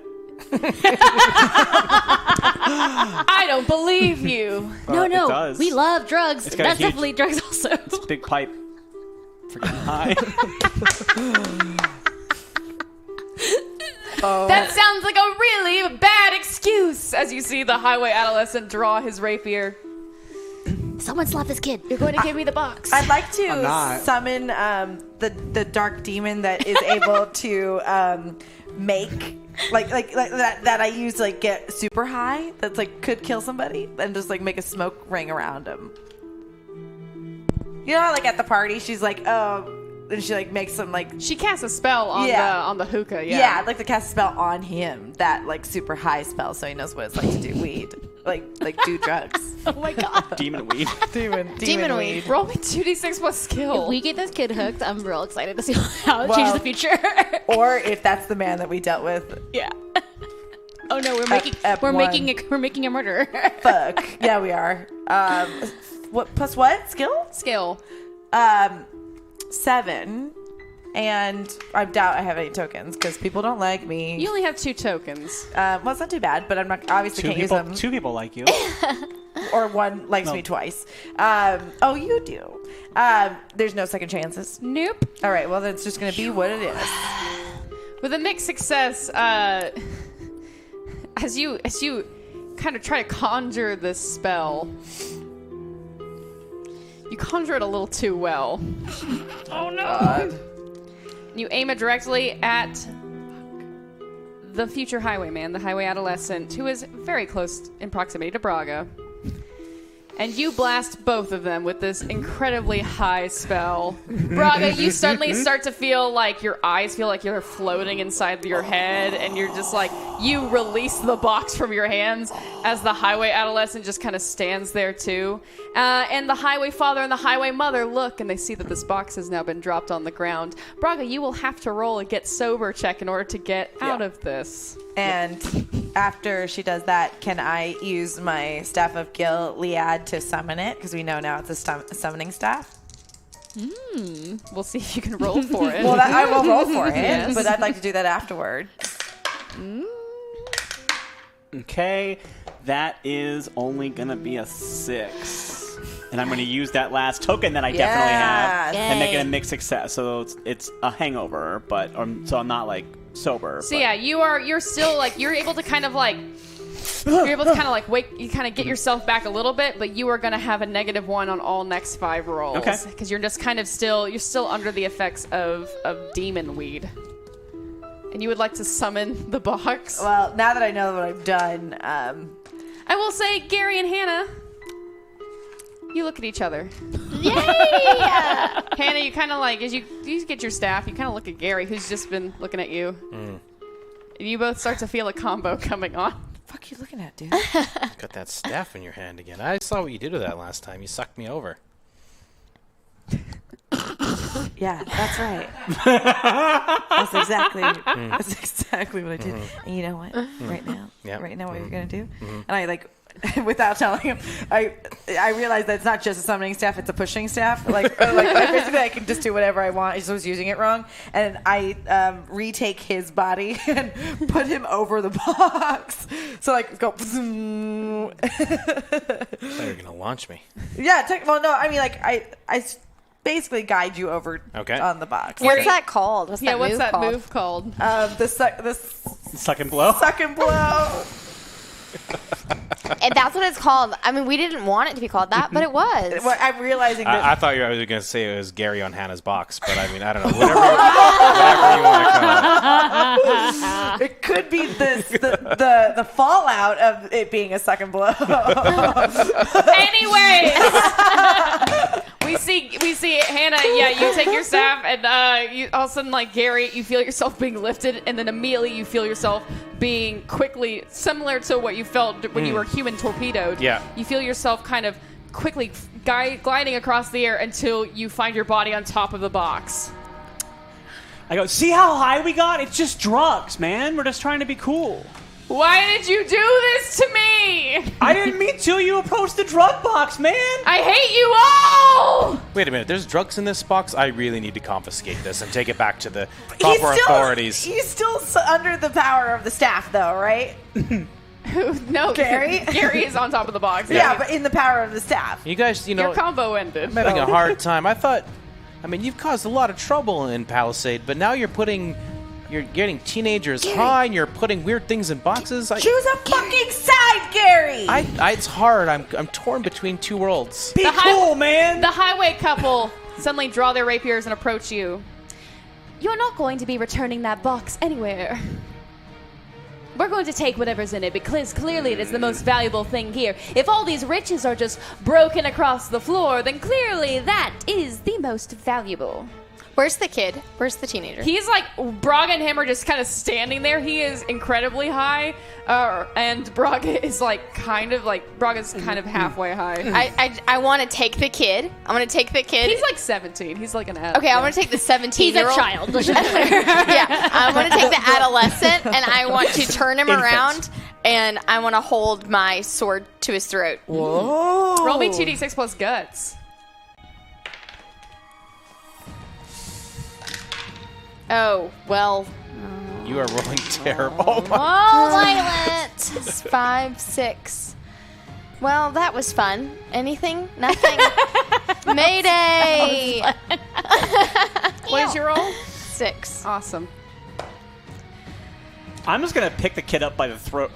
I don't believe you. no, It does. we love drugs. It's got That's a huge- definitely drugs also. It's a big pipe. For getting high. That sounds like a really bad excuse. As you see the highway adolescent draw his rapier. Someone slap this kid. You're going to give me the box. I'd like I'm to not. summon the dark demon that is able to make like that I use to like get super high. That's like could kill somebody and just like make a smoke ring around him. You know how like at the party she's like, oh, and she like makes some like She casts a spell on the hookah. yeah, I'd like to cast a spell on him, that like super high spell, so he knows what it's like to do weed, like do drugs. Oh my god. Demon weed. Demon weed. Roll me 2d6 plus skill. If we get this kid hooked, I'm real excited to see how it changes the future. Or if that's the man that we dealt with. Yeah. Oh no, we're making a murderer. Fuck. Yeah, we are. What plus what? Skill? 7. And I doubt I have any tokens because people don't like me. You only have 2 tokens. Well, it's not too bad, but I'm not obviously can't use them. Two people like you. Or one likes me twice. Oh, you do. There's no second chances. Nope. All right. Well, then it's just gonna be what it is. With a mixed success, as you kind of try to conjure this spell, you conjure it a little too well. Oh no! You aim it directly at the future highwayman, the highway adolescent, who is very close in proximity to Braga. And you blast both of them with this incredibly high spell. Braga, you suddenly start to feel like your eyes feel like you're floating inside your head, and you're just like, you release the box from your hands as the highway adolescent just kind of stands there too. And the highway father and the highway mother look, and they see that this box has now been dropped on the ground. Braga, you will have to roll a get sober check in order to get out of this. And after she does that, can I use my Staff of Gilead to summon it? Because we know now it's a summoning staff. We'll see if you can roll for it. Well, I will roll for it, Yes. but I'd like to do that afterward. Okay, that is only gonna be a 6, and I'm gonna use that last token that I definitely have Yes. and make it a Yay. mixed success. So it's a hangover, but so I'm not like sober. So but- yeah, you're still like you're able to kind of like you kind of get yourself back a little bit, but you are going to have a -1 on all next 5 rolls. Okay. Because you're just kind of still under the effects of demon weed. And you would like to summon the box. Well, now that I know what I've done, I will say, Gary and Hannah, you look at each other. Yay! Hannah, you kind of like, as you get your staff, you kind of look at Gary, who's just been looking at you. And you both start to feel a combo coming on. fuck you looking at, dude? Got that staff in your hand again. I saw what you did with that last time. You sucked me over. Yeah, that's right. That's exactly what I did. And you know what? Right now, what you're gonna do? And I like, without telling him, I realized that it's not just a summoning staff; it's a pushing staff. Basically, I can just do whatever I want. I just was using it wrong, and I retake his body and put him over the box. So like, go. I thought you were gonna launch me. Yeah. Well, no. I mean, like I basically guide you over on the box. What's that called? What's that move called? The Suck and blow. suck and blow. And that's what it's called. I mean, we didn't want it to be called that, but it was. Well, I'm realizing that I thought you were going to say it was Gary on Hannah's box, but I mean, I don't know. Whatever you want to call it. it could be the fallout of it being a suck and blow. Anyways, we see Hannah. Yeah, you take your staff, and you all of a sudden, like Gary, you feel yourself being lifted, and then immediately you feel yourself being quickly similar to what you felt when you were human torpedoed. Yeah. You feel yourself kind of quickly gliding across the air until you find your body on top of the box. I go, see how high we got? It's just drugs, man. We're just trying to be cool. Why did you do this to me? I didn't mean to. You approached the drug box, man. I hate you all! Wait a minute. There's drugs in this box. I really need to confiscate this and take it back to the proper authorities. He's still under the power of the staff, though, right? No, Gary? Gary is on top of the box. Yeah, but in the power of the staff. You guys, Your combo ended. having a hard time. I mean, you've caused a lot of trouble in Palisade, but now you're getting teenagers high and you're putting weird things in boxes. Choose a fucking side, Gary! It's hard. I'm torn between two worlds. Be cool, man. The highway couple suddenly draw their rapiers and approach you. You're not going to be returning that box anywhere. We're going to take whatever's in it because clearly it is the most valuable thing here. If all these riches are just broken across the floor, then clearly that is the most valuable. Where's the kid? Where's the teenager? He's like, Braga and him are just kind of standing there. He is incredibly high, and Braga is Braga's kind of halfway high. I want to take the kid. I want to take the kid. He's like 17. He's like an adult. Okay, I want to take the 17-year-old. He's a child. Yeah, I want to take the adolescent, and I want to turn him around, and I want to hold my sword to his throat. Whoa. Roll me 2d6 plus guts. Oh, well. You are rolling terrible. Oh, Violet! 5, 6. Well, that was fun. Anything? Nothing? Mayday! What is your roll? 6. Awesome. I'm just gonna pick the kid up by the throat.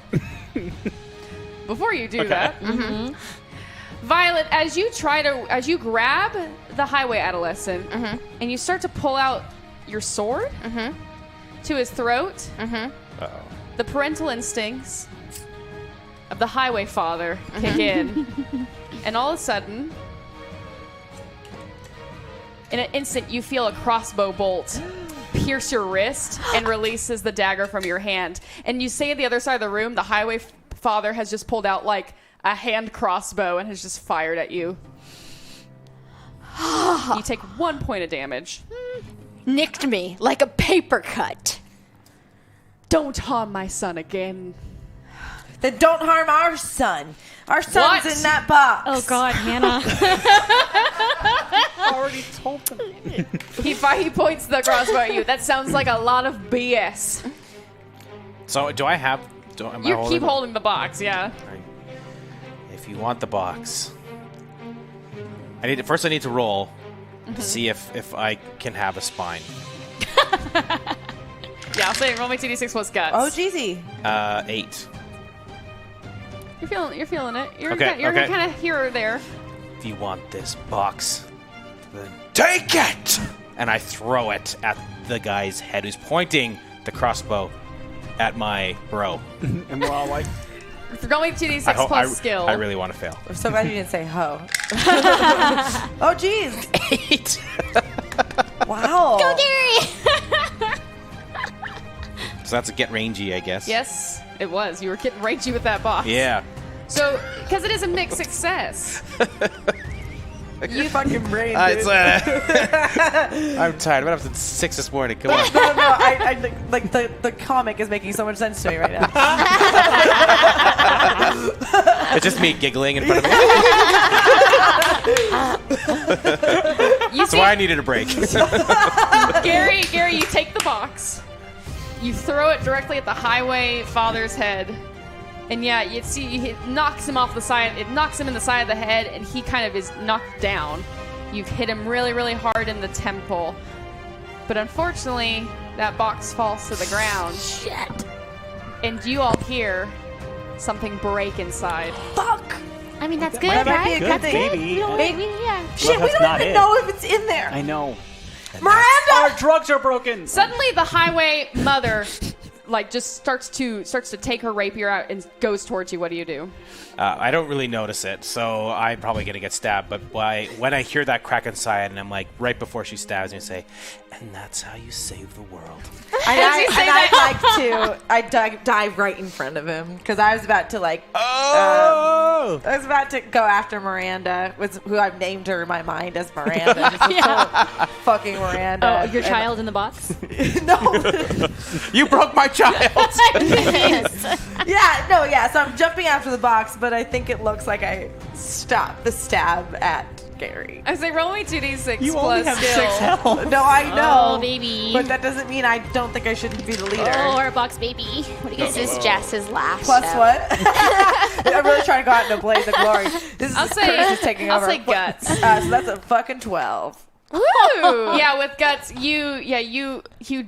Before you do that, Violet, as you grab the highway adolescent and you start to pull out your sword to his throat, the parental instincts of the highway father kick in, and all of a sudden, in an instant, you feel a crossbow bolt pierce your wrist and releases the dagger from your hand. And you say at the other side of the room, the highway father has just pulled out like a hand crossbow and has just fired at you. You take 1 point of damage. Nicked me like a paper cut. Don't harm my son again. Then don't harm our son. Our son's What? in that box. Oh God, Hannah. Already told them. He points the crossbow at you. That sounds like a lot of BS. So do I have? Am I You holding keep the- holding the box, yeah. If you want the box, I need to roll to see if I can have a spine. Yeah, I'll say roll me 2d6 plus guts. Oh, jeezy. 8. You're feeling it. You're Okay, okay. kind of here or there. If you want this box, then take it! And I throw it at the guy's head who's pointing the crossbow at my bro. And we're all like, Roll me 2d6 plus skill. I really want to fail. I'm so glad you didn't say ho. Oh, jeez. 8. Wow. Go, Gary. So that's a get rangy, I guess. Yes, it was. You were getting rangy with that box. Yeah. So, because it is a mixed success. You fucking brain, I'm dude. tired. I've been up since 6 this morning. Come on. No. I like the comic is making so much sense to me right now. It's just me giggling in front of me. That's why I needed a break. Gary, you take the box. You throw it directly at the highway father's head. And yeah, you see, it knocks him off the side. It knocks him in the side of the head, and he kind of is knocked down. You've hit him really, really hard in the temple. But unfortunately, that box falls to the ground. Shit. And you all hear something break inside. Fuck. I mean, that's good, That might be right? a That's good good. thing. We don't, Maybe. yeah. Shit, we that's don't not even it. know if it's in there. I know. Miranda! Our drugs are broken. Suddenly, the highway mother, just starts to take her rapier out and goes towards you. What do you do? I don't really notice it, so I'm probably going to get stabbed. But when I hear that crack inside, and I'm like, right before she stabs me, I say, and that's how you save the world. I'd dive right in front of him because I was about to I was about to go after Miranda, who I've named her in my mind as Miranda. Fucking Miranda. Oh, your child in the box? No. You broke my child! Yeah. So I'm jumping after the box, but I think it looks like I stopped the stab at Gary. I say, roll me 2d6 You plus only have skill. 6 health. No, I know. Oh, baby. But that doesn't mean I don't think I shouldn't be the leader. Oh, our box baby. What do you This guys is Jess's last Plus show. what? I'm really trying to go out in a blaze of glory. This is Curtis taking I'll over. say guts. So that's a fucking 12. Woo! Yeah, with guts, you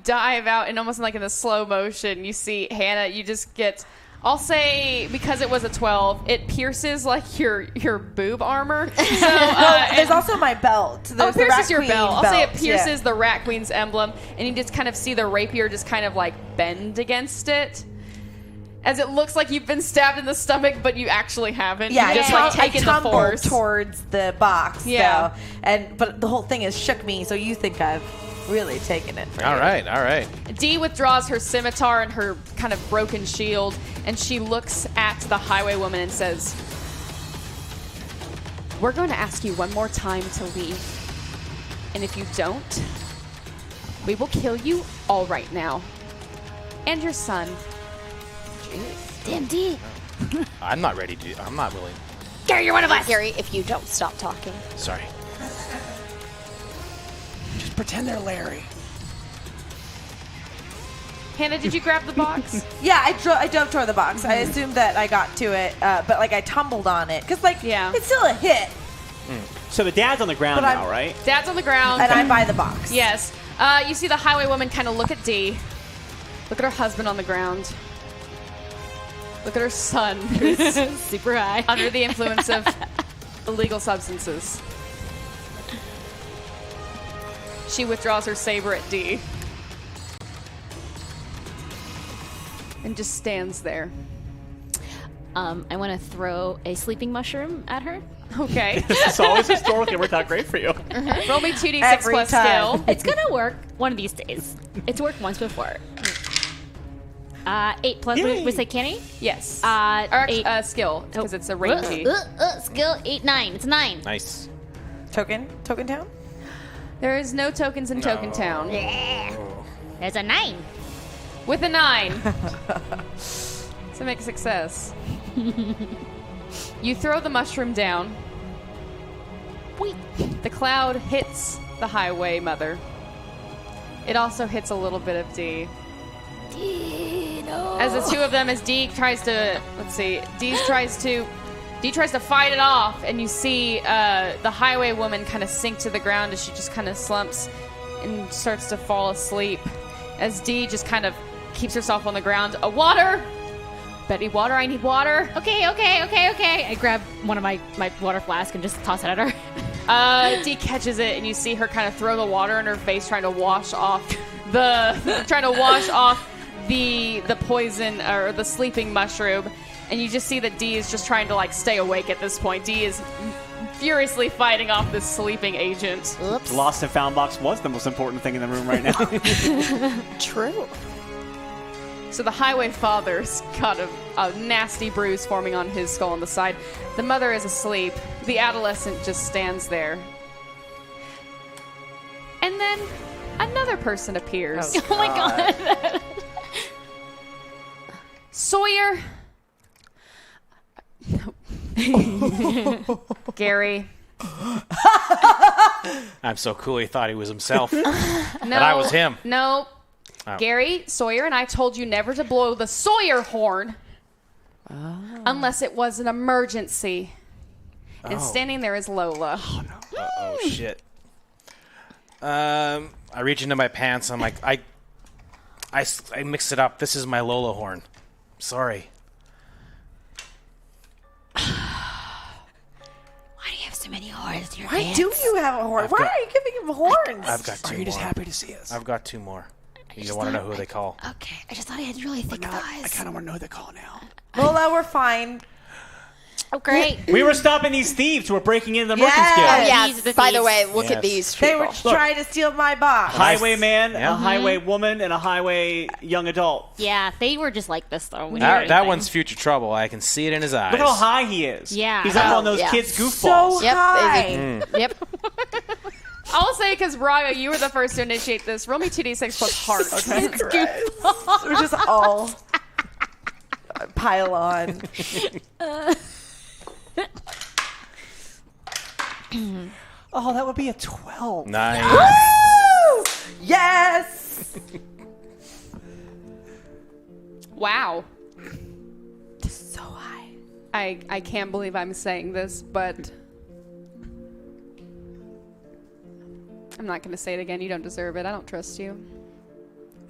dive out and almost in the slow motion. You see Hannah. You just get. I'll say because it was a 12, it pierces your boob armor. So There's also my belt. There's it the pierces Rat your Queen belt. I'll say it belt, pierces the Rat Queen's emblem, and you just kind of see the rapier just kind of bend against it. As it looks like you've been stabbed in the stomach, but you actually haven't. Yeah, you just I taken the tumbled force. towards the box. Yeah. So, but the whole thing has shook me, so you think I've really taken it. For All you. right. Dee withdraws her scimitar and her kind of broken shield, and she looks at the highwaywoman and says, "We're going to ask you one more time to leave. And if you don't, we will kill you all right now. And your son." Damn, D. I'm not ready to. I'm not willing. Gary, you're one of us. Gary, if you don't stop talking. Sorry. Just pretend they're Larry. Hannah, did you grab the box? Yeah, I dove toward the box. I assumed that I got to it, but I tumbled on it because Yeah. it's still a hit, So the dad's on the ground But now, I'm- right? Dad's on the ground. and I'm by the box. Yes. You see the highwaywoman kind of look at Dee. Look at her husband on the ground. Look at her son, who's Super high. under the influence of illegal substances. She withdraws her saber at Dee. And just stands there. I want to throw a sleeping mushroom at her. Okay. It's always historically worked out great for you. Roll me 2d6 Every plus time. skill. It's gonna work one of these days. It's worked once before. 8 plus. Yay. Was it canny? Yes. Or Or actually, skill, because it's a rangy. Skill 8, 9. It's 9. Nice. Token town. There is no tokens in Token Town. There's a 9. With a 9. So make a success. You throw the mushroom down. Whee! The cloud hits the highway mother. It also hits a little bit of D. No. As the two of them, as D tries to, D tries to fight it off, and you see the highway woman kind of sink to the ground as she just kind of slumps and starts to fall asleep. As D just kind of keeps herself on the ground. Water! Betty, water, I need water. Okay. I grab one of my water flask and just toss it at her. D catches it, and you see her kind of throw the water in her face, trying to wash off the poison or the sleeping mushroom. And you just see that D is just trying to like stay awake at this point. D is furiously fighting off this sleeping agent. Oops. The lost and found box was the most important thing in the room right now. True. So the highway father's got a nasty bruise forming on his skull on the side. The mother is asleep. The adolescent just stands there. And then another person appears. Oh my god. Sawyer. Gary. I'm so cool he thought he was himself. No, But I was him. No. Oh. Gary, Sawyer, and I told you never to blow the Sawyer horn unless it was an emergency. And standing there is Lola. Oh shit. I reach into my pants. I'm like, I mixed it up. This is my Lola horn. Sorry. Why do you have so many horns in your Why pants? do you have a horn? Why are you giving him horns? I've got two Are you just more. happy to see us? I've got two more. You don't want to know who they call. Okay, I just thought I had really thick thighs. I kind of want to know who they call now. Lola, we're fine. Oh, great. We were stopping these thieves who were breaking into the merchant's Yes. guild. Oh, yeah. These are the By the thieves. way, look Yes. at these They people. were trying to steal my box. Highwayman, Yeah. a highway woman, and a highway young adult. Yeah, they were just like this though. when That you were one's future trouble. I can see it in his eyes. Look how high he is. Yeah. He's up Oh, on those yeah. kids' So goofballs. Yep. high. Yep. I'll say because Braga, you were the first to initiate this. Roll me 2d6 plus heart. We're just all pile on. Oh, that would be a 12. Nice. Woo! Yes! Wow. So high. I can't believe I'm saying this, but I'm not going to say it again. You don't deserve it. I don't trust you.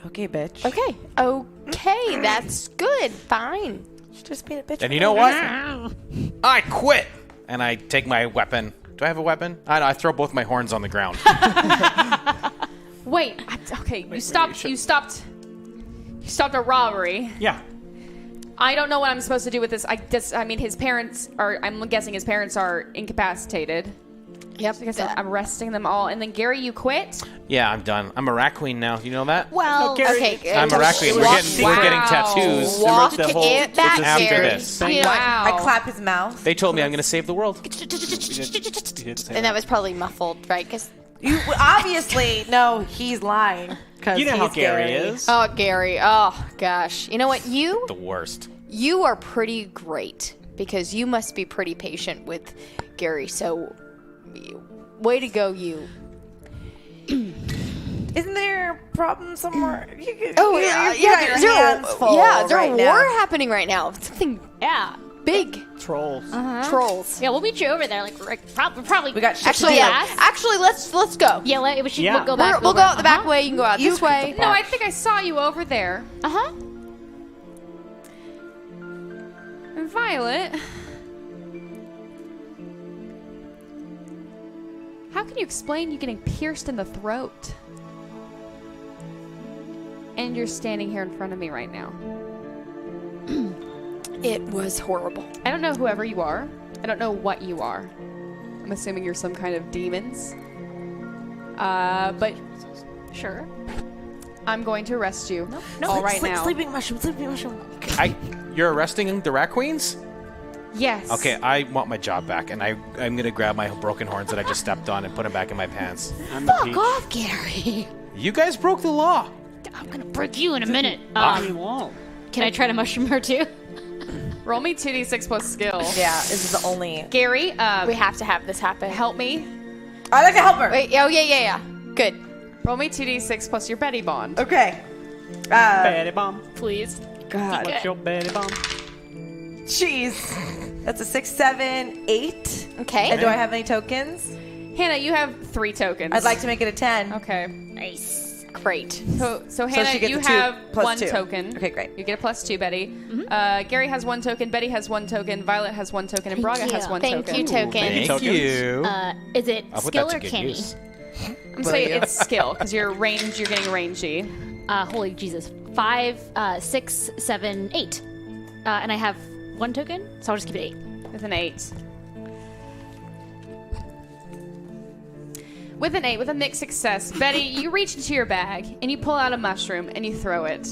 Okay, bitch. Okay, that's good. Fine. She's just being a bitch. And you know what? I quit. And I take my weapon. Do I have a weapon? I throw both my horns on the ground. Wait. Okay, you stopped a robbery. Yeah. I don't know what I'm supposed to do with this. I mean, his parents are. I'm guessing his parents are incapacitated. Yep. I guess I'm arresting them all. And then Gary, you quit. Yeah, I'm done. I'm a rat queen now. You know that? Well, okay. I'm a rat queen. We're getting tattoos. Walk the whole- it back, after Gary. this. You know, Wow. I clap his mouth. They told me I'm going to save the world. and that was probably muffled, right? 'Cause You obviously know he's lying. You know how Gary is. oh, Gary. Oh, gosh. You know what? The worst. You are pretty great because you must be pretty patient with Gary. So, way to go, you. Isn't there a problem somewhere? Oh, yeah. Is there a right war now. happening right now? Something Yeah. big. Trolls. Trolls. Yeah, we'll meet you over there. Like, probably. We got shit Actually, to do. yeah. Actually, let's go. Yeah, we should Yeah. we'll go back. We'll go over. out the back way. You can go out this way. No, I think I saw you over there. Uh-huh. Violet. How can you explain you getting pierced in the throat? And you're standing here in front of me right now. It was horrible. I don't know whoever you are. I don't know what you are. I'm assuming you're some kind of demons. But sure. I'm going to arrest you. All right now. Sleeping mushroom. You're arresting the rat queens? Yes. Okay, I want my job back, and I'm going to grab my broken horns that I just stepped on and put them back in my pants. I'm the Fuck peach. off, Gary. You guys broke the law. I'm gonna break you in a minute. I won't. Can I try to mushroom her too? Roll me 2d6 plus skill. Yeah, this is the only. Gary, We have to have this happen. help me. I like to help her. Wait, oh, yeah. Good. Roll me 2d6 plus your Betty bond. Okay. Betty bomb. Please. God. What's your Betty bomb? Jeez. That's a 6, 7, 8. Okay. And do I have any tokens? Hannah, you have 3 tokens. I'd like to make it a 10. Okay. Nice. Great. So Hannah, she gets you a 2 have plus 1 2. token. Okay, great. You get a +2, Betty. Gary has 1 token. Betty has 1 token. Violet has 1 token, and Braga Thank has you. 1 Thank token. you, token. Thank tokens? you. Is it I'll put skill that or to good canny? use. I'm saying it's skill because you're range. You're getting rangy. Holy Jesus. 5, 6, 7, 8. And I have 1 token, so I'll just keep it 8. With an 8. With an 8, with a mixed success, Betty, you reach into your bag and you pull out a mushroom and you throw it.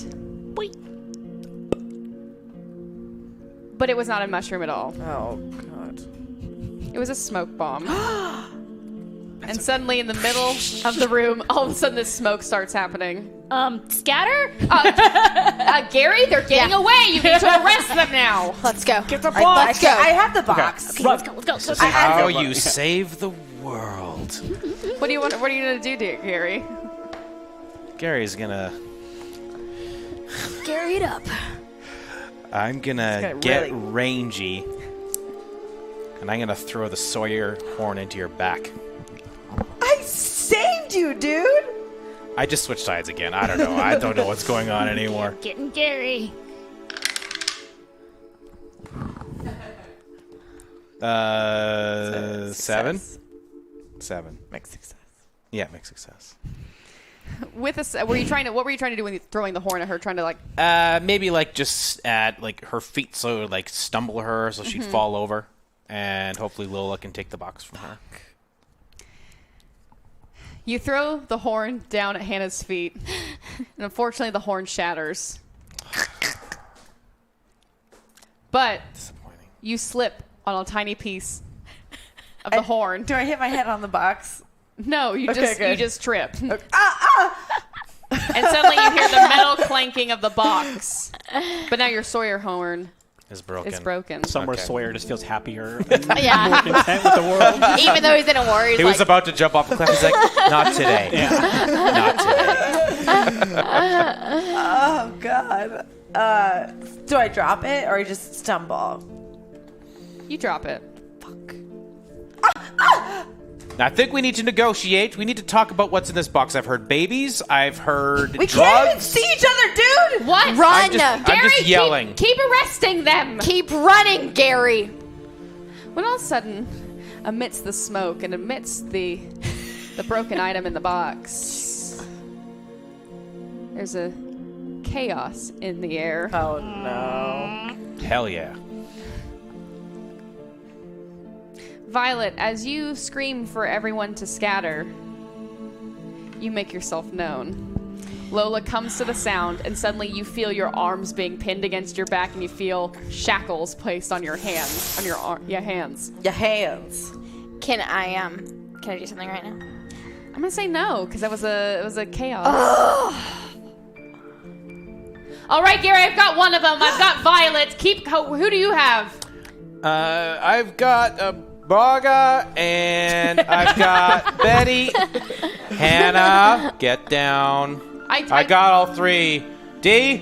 Boing. But it was not a mushroom at all. Oh, God. It was a smoke bomb. And suddenly, in the middle of the room, all of a sudden, this smoke starts happening. Scatter? Gary, they're getting away. You need to arrest them now. Let's go. Get the I box. have the box. Okay, let's go. This is how you save the world. What are you gonna do, Gary? Gary's gonna. Gary it up. I'm gonna gonna get really- rangy, and I'm gonna throw the Sawyer horn into your back. I saved you, dude. I just switched sides again. I don't know. I don't know what's going on anymore. Getting Gary. 7. 7. Mixed success. Yeah, mixed success. What were you trying to do when you throwing the horn at her? Trying to like. Maybe like just add like her feet so like stumble her so she'd fall over, and hopefully Lola can take the box from her. You throw the horn down at Hannah's feet, and unfortunately, the horn shatters. But Disappointing. you slip on a tiny piece of the horn. Do I hit my head on the box? No, you Okay, just good. trip. And suddenly you hear the metal clanking of the box. But now your Sawyer horn Is broken. is broken. Somewhere Okay. Sawyer just feels happier. Yeah. More content with the world. Even though he's in a war, he's He like, was about to jump off the cliff. He's like, not today. Not today. Oh, God. Do I drop it or just stumble? You drop it. Now, I think we need to negotiate. We need to talk about what's in this box. I've heard babies. I've heard We drugs. can't even see each other, dude. What? Run! I'm just yelling. Keep arresting them. Keep running, Gary. When all of a sudden, amidst the smoke and amidst the broken item in the box, there's a chaos in the air. Oh, no. Hell yeah. Violet, as you scream for everyone to scatter, you make yourself known. Lola comes to the sound, and suddenly you feel your arms being pinned against your back, and you feel shackles placed on your hands, on your hands. Your hands. Can I do something right now? I'm gonna say no because it was a chaos. All right, Gary, I've got one of them. I've got Violet. Who do you have? I've got Braga, and I've got Betty. Hannah, get down. I got all 3. D?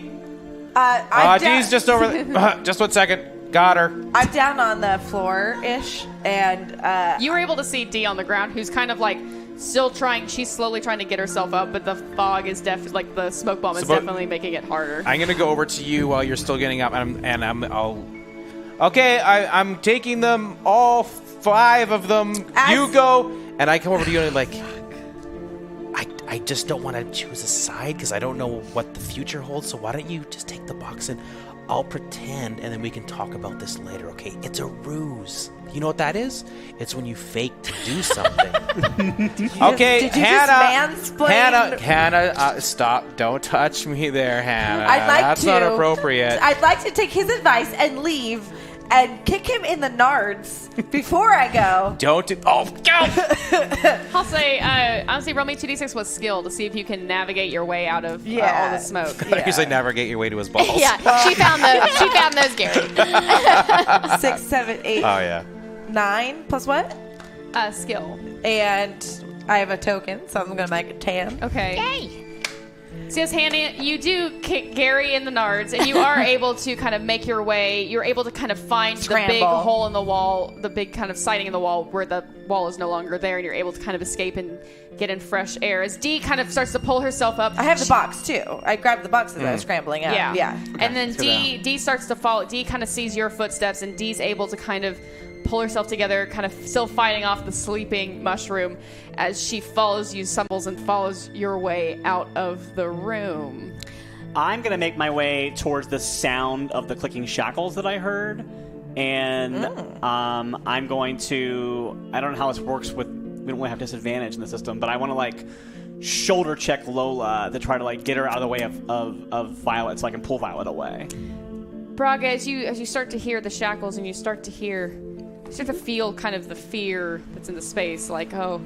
D's just over there. Just 1 second. Got her. I'm down on the floor-ish, and You were able to see Dee on the ground, who's kind of like still trying. She's slowly trying to get herself up, but the fog is like the smoke bomb is definitely making it harder. I'm gonna go over to you while you're still getting up, Okay, I'm taking them, all 5 of them. You go, and I come over to you and I'm like, I just don't want to choose a side because I don't know what the future holds. So why don't you just take the box and I'll pretend, and then we can talk about this later. Okay? It's a ruse. You know what that is? It's when you fake to do something. Okay, did you Hannah. just mansplain? Hannah, stop! Don't touch me there, Hannah. I'd like That's to. not appropriate. I'd like to take his advice and leave and kick him in the nards before I go. Don't do. Oh, go! I'll say, honestly, roll me 2d6 with skill to see if you can navigate your way out of all the smoke. I usually navigate your way to his balls. Yeah, she found those, Gary. 6, 7, 8. Oh yeah. 9 plus what? Skill. And I have a token, so I'm gonna make a 10. Okay. Yay! So yes, Hannah, you do kick Gary in the nards, and you are able to kind of make your way. You're able to kind of find the big Scramble. hole in the wall, the big kind of siding in the wall where the wall is no longer there, and you're able to kind of escape and get in fresh air. As Dee kind of starts to pull herself up. I have the box too. I grabbed the box as I was scrambling out. Yeah. Yeah. And then let's go Dee starts to follow. Dee kind of sees your footsteps, and Dee's able to kind of pull herself together, kind of still fighting off the sleeping mushroom as she follows you, stumbles, and follows your way out of the room. I'm going to make my way towards the sound of the clicking shackles that I heard. And I'm going to... I don't know how this works with... We don't really have disadvantage in the system, but I want to, like, shoulder check Lola to try to, like, get her out of the way of Violet so I can pull Violet away. Braga, as you start to hear the shackles and you start to feel kind of the fear that's in the space, like, oh,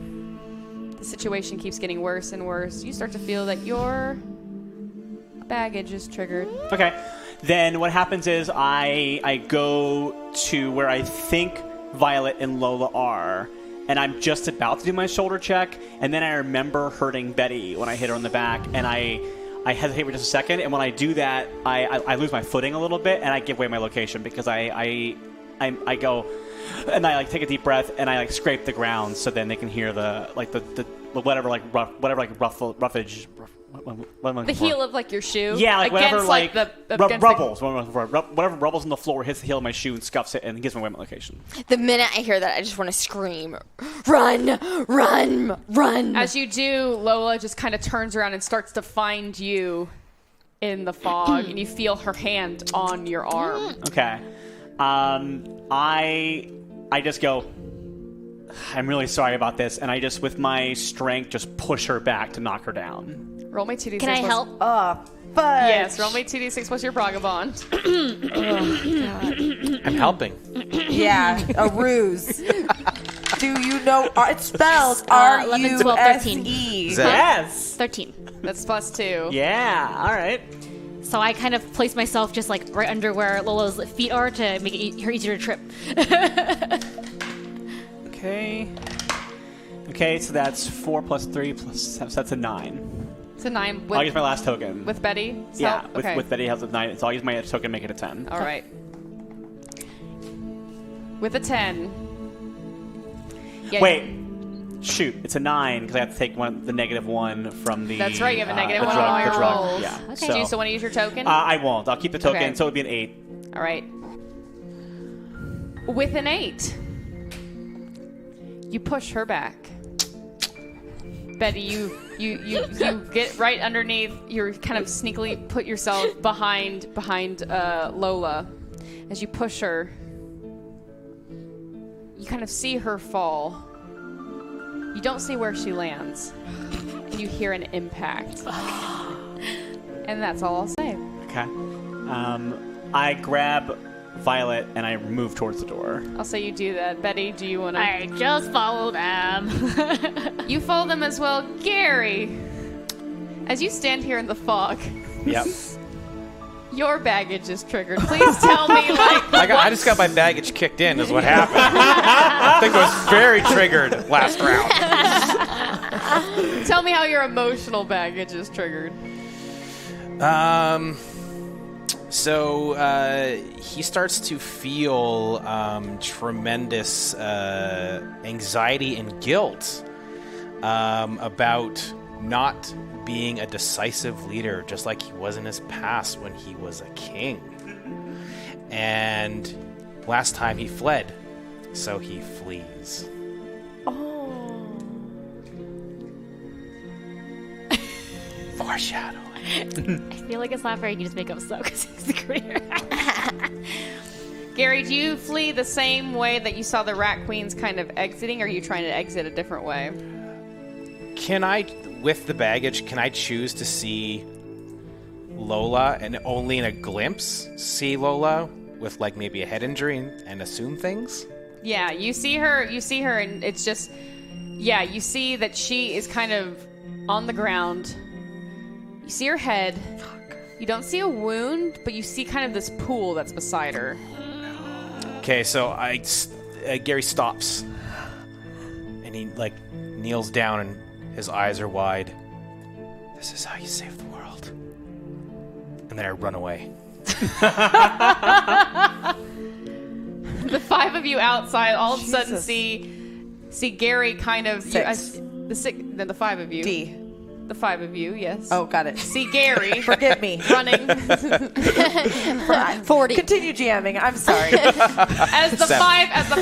the situation keeps getting worse and worse. You start to feel that your baggage is triggered. Okay. Then what happens is I go to where I think Violet and Lola are, and I'm just about to do my shoulder check, and then I remember hurting Betty when I hit her on the back, and I hesitate for just a second, and when I do that, I lose my footing a little bit, and I give away my location because I go, and I like take a deep breath, and I like scrape the ground so then they can hear the whatever like roughage. What am I The looking for? heel of like your shoe. Yeah, like whatever, against, like against rubbles. Whatever rubbles on the floor hits the heel of my shoe and scuffs it and gives me away my location. The minute I hear that, I just want to scream, "Run, run, run!" As you do, Lola just kind of turns around and starts to find you in the fog, and you feel her hand on your arm. Okay. I just go, I'm really sorry about this, and I just, with my strength, just push her back to knock her down. Roll me 2d6. Can I help? Oh, fudge. Yes, roll me 2d6 plus your Braga bond. I'm helping. Yeah, a ruse. Do you know? It spells 11, 12, 13. R-U-S-E. Yes! 13. That's plus 2. Yeah, alright. So I kind of place myself just like right under where Lola's feet are to make it her easier to trip. Okay. Okay, so that's 4 plus 3 plus 7, so that's a 9. It's a 9 I'll use my last token. with Betty. So, yeah, okay. with Betty has a 9, so I'll use my token to make it a 10. All right. With a 10. Yeah, Wait. Shoot, it's a 9 because I have to take the -1 from the. That's right, you have a negative the one drug, on all the your drug. rolls. Yeah. Okay. Do you still want to use your token? I won't. I'll keep the token, Okay. so it would be an 8. All right. With an 8, you push her back. Betty, you get right underneath. You kind of sneakily put yourself behind Lola. As you push her, you kind of see her fall. You don't see where she lands. You hear an impact. And that's all I'll say. Okay. I grab Violet and I move towards the door. I'll say you do that. Betty, do you want to? I just follow them. You follow them as well. Gary, as you stand here in the fog, Yep. your baggage is triggered. Please tell me, like, I just got my baggage kicked in, is what happened. I think I was very triggered last round. tell me how your emotional baggage is triggered. So he starts to feel tremendous anxiety and guilt about not being a decisive leader, just like he was in his past when he was a king. And last time he fled, so he flees. Foreshadowing. I feel like it's not fair. You can just make up stuff because he's the creator. Gary, do you flee the same way that you saw the Rat Queens kind of exiting, or are you trying to exit a different way? Can I, with the baggage, can I choose to see Lola and only in a glimpse see Lola? with like maybe a head injury and assume things. Yeah, you see her, and it's just, yeah, you see that she is kind of on the ground. You see her head. You don't see a wound, but you see kind of this pool that's beside her. Okay, so Gary stops, and he like kneels down, and his eyes are wide. This is how you save the world. And then I run away. The five of you outside all of a sudden see Gary kind of the five of you. D. The five of you, yes. Oh, got it. See Gary. Forgive me. Running. 40. Continue jamming. I'm sorry. As the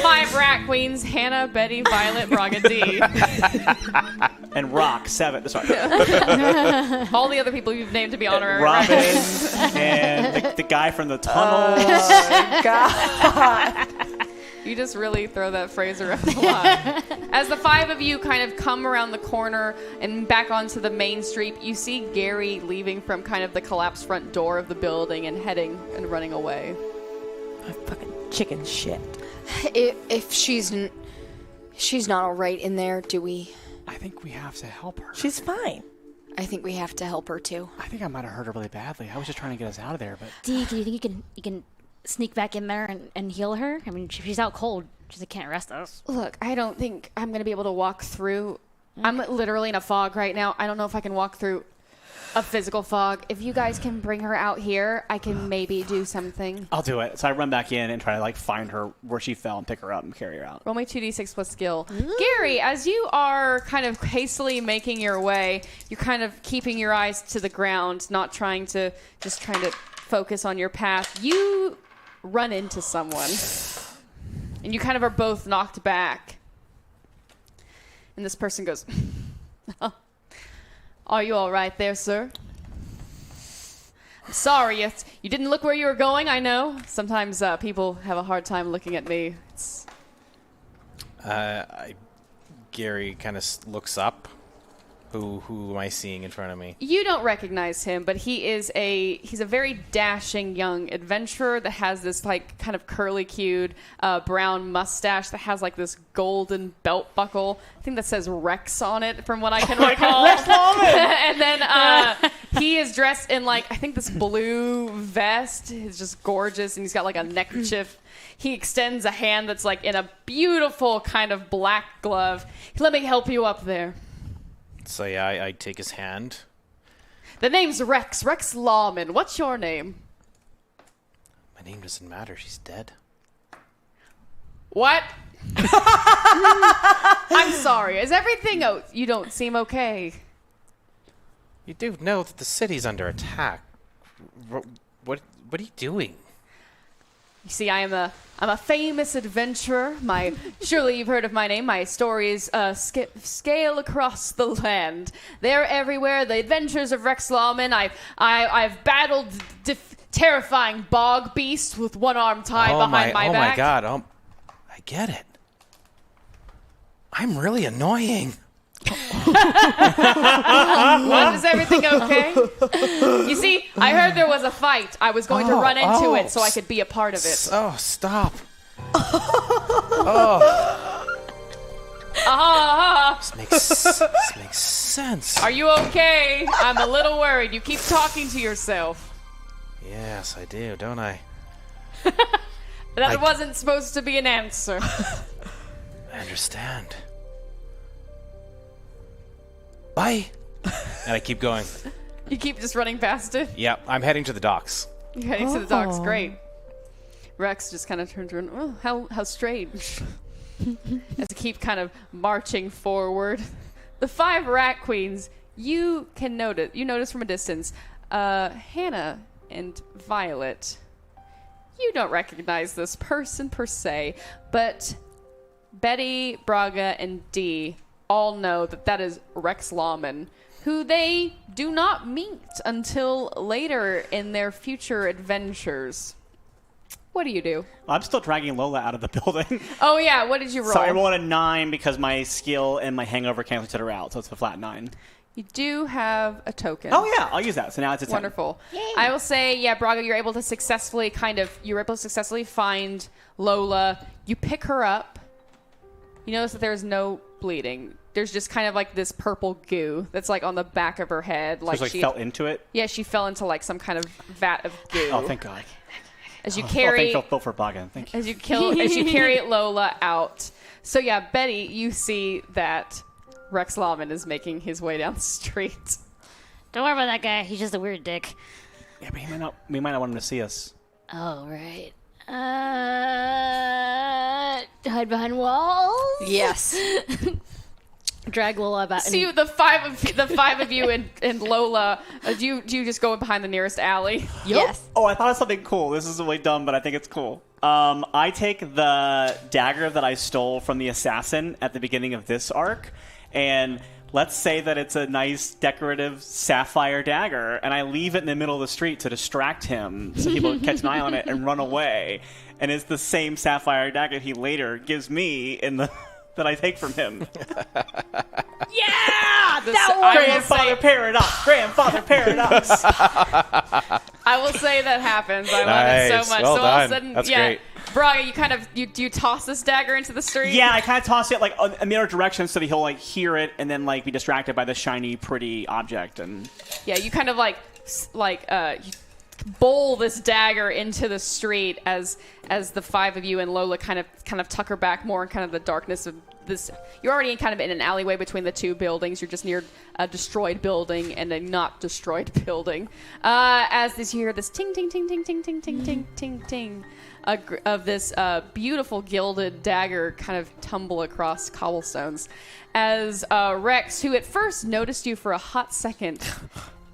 five rat queens, Hannah, Betty, Violet, Braga, D. And Rock, 7. Sorry. All the other people you've named to be honorary. Robin and the guy from the tunnel. Oh, God. You just really throw that phrase around a lot. As the five of you kind of come around the corner and back onto the main street, you see Gary leaving from kind of the collapsed front door of the building and heading and running away. Fucking chicken shit. If she's not all right in there, do we? I think we have to help her. She's fine. I think we have to help her too. I think I might have hurt her really badly. I was just trying to get us out of there, but... D, do you think you can sneak back in there and heal her? I mean, she's out cold. She can't arrest us. Look, I don't think I'm going to be able to walk through. I'm literally in a fog right now. I don't know if I can walk through a physical fog. If you guys can bring her out here, I can maybe do something. I'll do it. So I run back in and try to like find her where she fell and pick her up and carry her out. Roll me 2d6 plus skill. Gary, as you are kind of hastily making your way, you're kind of keeping your eyes to the ground, not trying to focus on your path. You run into someone, and you kind of are both knocked back. And this person goes, "Are you all right there, sir? I'm sorry, you didn't look where you were going, I know. Sometimes people have a hard time looking at me." Gary kind of looks up. Who am I seeing in front of me? You don't recognize him, but he's a very dashing young adventurer that has this like kind of curly-cued brown mustache that has like this golden belt buckle. I think that says Rex on it, from what I can recall. And then he is dressed in like I think this blue vest. It's just gorgeous, and he's got like a neckerchief. He extends a hand that's like in a beautiful kind of black glove. Let me help you up there. So yeah, I take his hand. The name's Rex Lawman. What's your name? My name doesn't matter. She's dead. What? I'm sorry. Is everything... Oh, you don't seem okay. You do know that the city's under attack. What are you doing? You see, I'm a famous adventurer. Surely you've heard of my name. My stories scale across the land. They're everywhere. The adventures of Rex Lawman. I've battled terrifying bog beasts with one arm tied behind my back. Oh my god! I get it. I'm really annoying. What, is everything okay? You see, I heard there was a fight. I was going to run into it so I could be a part of it. Oh, stop. This makes sense. Are you okay? I'm a little worried. You keep talking to yourself. Yes, I do, don't I? That wasn't supposed to be an answer. I understand. Bye. And I keep going. You keep just running past it? Yeah, I'm heading to the docks. You're heading to the docks. Great. Rex just kind of turns around. Oh, how strange. As you keep kind of marching forward. The five rat queens, you notice from a distance, Hannah and Violet. You don't recognize this person per se, but Betty, Braga, and Dee all know that is Rex Lawman, who they do not meet until later in their future adventures. What do you do? I'm still dragging Lola out of the building. Oh, yeah. What did you roll? So I rolled a 9 because my skill and my hangover cancel each other out, so it's a flat 9. You do have a token. Oh yeah, I'll use that. So now it's a 10. Wonderful. I will say, yeah, Braga, you're able to successfully find Lola. You pick her up. You notice that there's no bleeding. There's just kind of like this purple goo that's like on the back of her head. Like she fell into it? Yeah, she fell into like some kind of vat of goo. Oh, thank God. As you carry... thank you for Braga. Thank you. As you carry Lola out. So yeah, Betty, you see that Rex Lawman is making his way down the street. Don't worry about that guy. He's just a weird dick. Yeah, but we might not want him to see us. Oh, right. Hide behind walls? Yes. Drag Lola back. See the five of you and Lola. Do you just go behind the nearest alley? Yes. Oh, I thought of something cool. This is really dumb, but I think it's cool. I take the dagger that I stole from the assassin at the beginning of this arc, and let's say that it's a nice decorative sapphire dagger, and I leave it in the middle of the street to distract him so people catch an eye on it and run away. And it's the same sapphire dagger he later gives me in the that I take from him. Yeah! Grandfather Paradox! Grandfather Paradox! I will say that happens. I love it so much. Well so all of a done. sudden, That's yeah, great. Braga, you toss this dagger into the street? Yeah, I kind of toss it like in the other direction so that he'll like hear it and then like be distracted by the shiny, pretty object. And yeah, you kind of you bowl this dagger into the street as the five of you and Lola kind of tucker back more in kind of the darkness of this. You're already kind of in an alleyway between the two buildings. You're just near a destroyed building and a not destroyed building. As you hear this ting ting ting ting ting ting ting ting ting ting of this beautiful gilded dagger kind of tumble across cobblestones, as Rex, who at first noticed you for a hot second,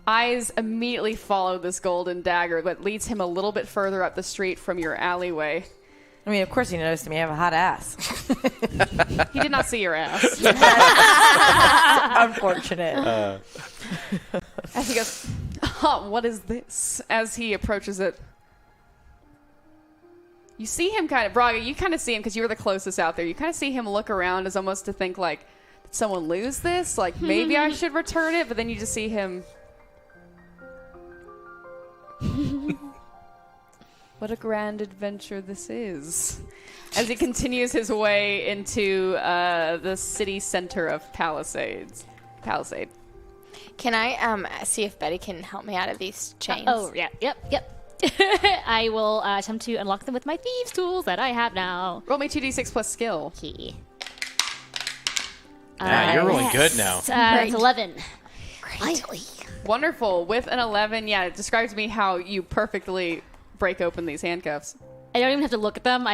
eyes immediately follow this golden dagger that leads him a little bit further up the street from your alleyway. I mean, of course he noticed me. I have a hot ass. He did not see your ass. Unfortunate. As he goes, oh, what is this? As he approaches it, you see him kind of, Braga, you kind of see him because you were the closest out there. You kind of see him look around as almost to think like, did someone lose this? Like, maybe I should return it. But then you just see him. What a grand adventure this is. As he continues his way into the city center of Palisade. Can I see if Betty can help me out of these chains? Yep. I will attempt to unlock them with my thieves tools that I have now. Roll me 2d6 plus skill. Key. Yeah, you're rolling good now. That's 11. Finally. Wonderful. With an 11, yeah, it describes to me how you perfectly break open these handcuffs. I don't even have to look at them.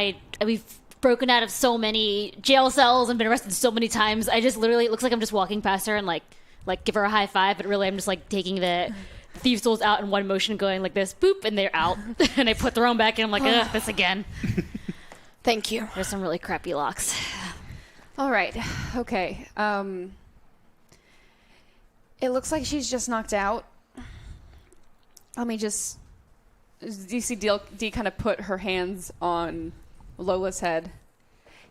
We've broken out of so many jail cells and been arrested so many times. I just literally, it looks like I'm just walking past her and like give her a high five, but really I'm just like taking the thieves tools out in one motion, going like this, boop, and they're out. And I put the own back in. I'm like, ugh, this again. Thank you. There's some really crappy locks. All right. Okay. It looks like she's just knocked out. Let me just... Do you see Dee kind of put her hands on Lola's head?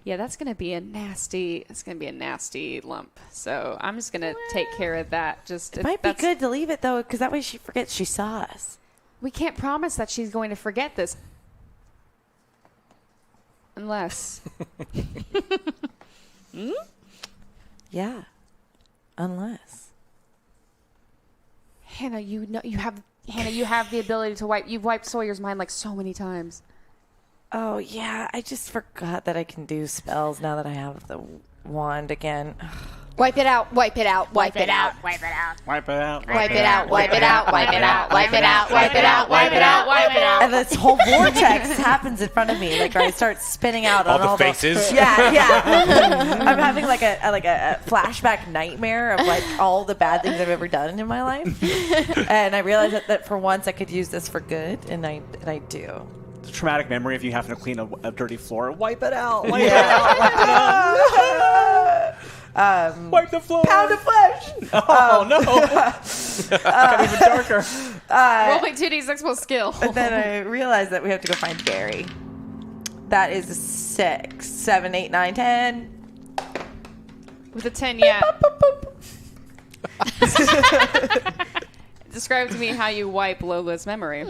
Yeah, that's going to be a nasty lump. So I'm just going to take care of that. It might be good to leave it, though, because that way she forgets she saw us. We can't promise that she's going to forget this. Unless... Yeah. Unless. Hannah, you have the ability to wipe. You've wiped Sawyer's mind like so many times. Oh, yeah. I just forgot that I can do spells now that I have the wand again. Wipe it out, wipe it out, wipe it out. wipe it out. Wipe it out, wipe it out, wipe it out, wipe it out, wipe it out, wipe it out, wipe it out. And this whole vortex happens in front of me. Like, I start spinning out on all the faces. Yeah. I'm having like a flashback nightmare of like all the bad things I've ever done in my life. And I realized that for once I could use this for good, and I do. It's a traumatic memory of you having to clean a dirty floor. Wipe it out. Wipe it out. Wipe it out. Wipe the floor. Pound of flesh. Oh, no. Got even darker. Roll me 2d6 plus skill. And then I realized that we have to go find Barry. That is a 6, 7, 8, 9, 10. With a 10, yeah. Describe to me how you wipe Lola's memory.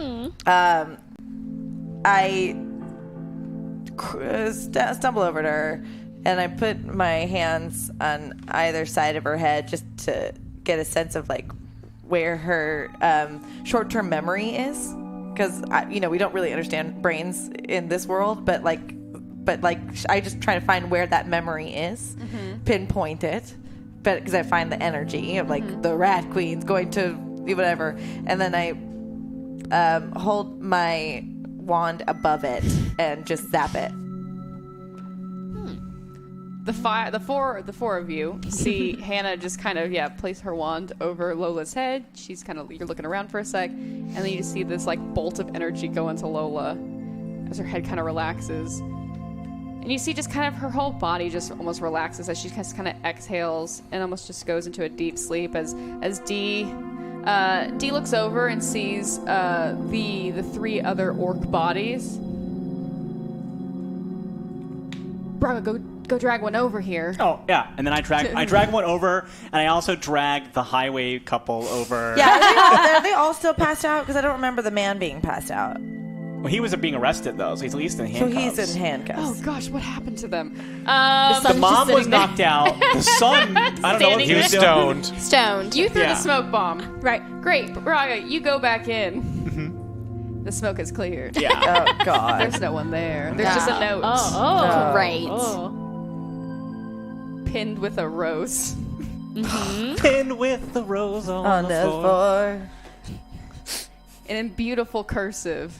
I stumble over to her, and I put my hands on either side of her head just to get a sense of like where her short-term memory is, because we don't really understand brains in this world, but I just try to find where that memory is, pinpoint it, but because I find the energy of like the rat queen's going to whatever, and then I hold my wand above it and just zap it. The four of you see Hannah just kind of place her wand over Lola's head. She's you're looking around for a sec, and then you just see this like bolt of energy go into Lola as her head kind of relaxes, and you see just kind of her whole body just almost relaxes as she just kind of exhales and almost just goes into a deep sleep as Dee looks over and sees the three other orc bodies. Braga, go drag one over here. Oh, yeah. And then I drag one over, and I also drag the highway couple over. Yeah, are they all still passed out? Because I don't remember the man being passed out. Well, he was being arrested, though, so he's at least in handcuffs. So he's in handcuffs. Oh, gosh, what happened to them? The mom was knocked out. The son, I don't know what He was stoned. Stoned. You threw the smoke bomb. Right. Great. Braga, you go back in. The smoke is cleared. Yeah. Oh, God. There's no one there. There's just a note. Oh. Great. Pinned with a rose. Pinned with the rose on the floor. And in beautiful cursive,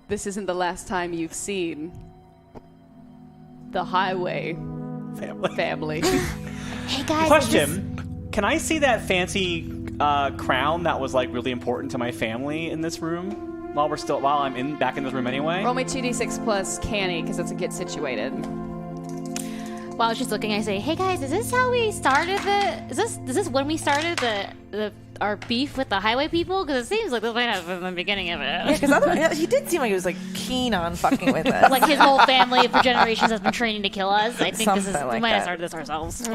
this isn't the last time you've seen the highway family. Hey guys. Question. Can I see that fancy crown that was like really important to my family in this room while I'm back in this room anyway? Roll me 2d6 plus canny, because it's a get situated. While she's looking, I say, "Hey guys, is this how we started Is this when we started our beef with the highway people? Because it seems like this might have been the beginning of it." Yeah, because he did seem like he was like keen on fucking with us. Like his whole family for generations has been training to kill us. I think Something we like might have that. started this ourselves.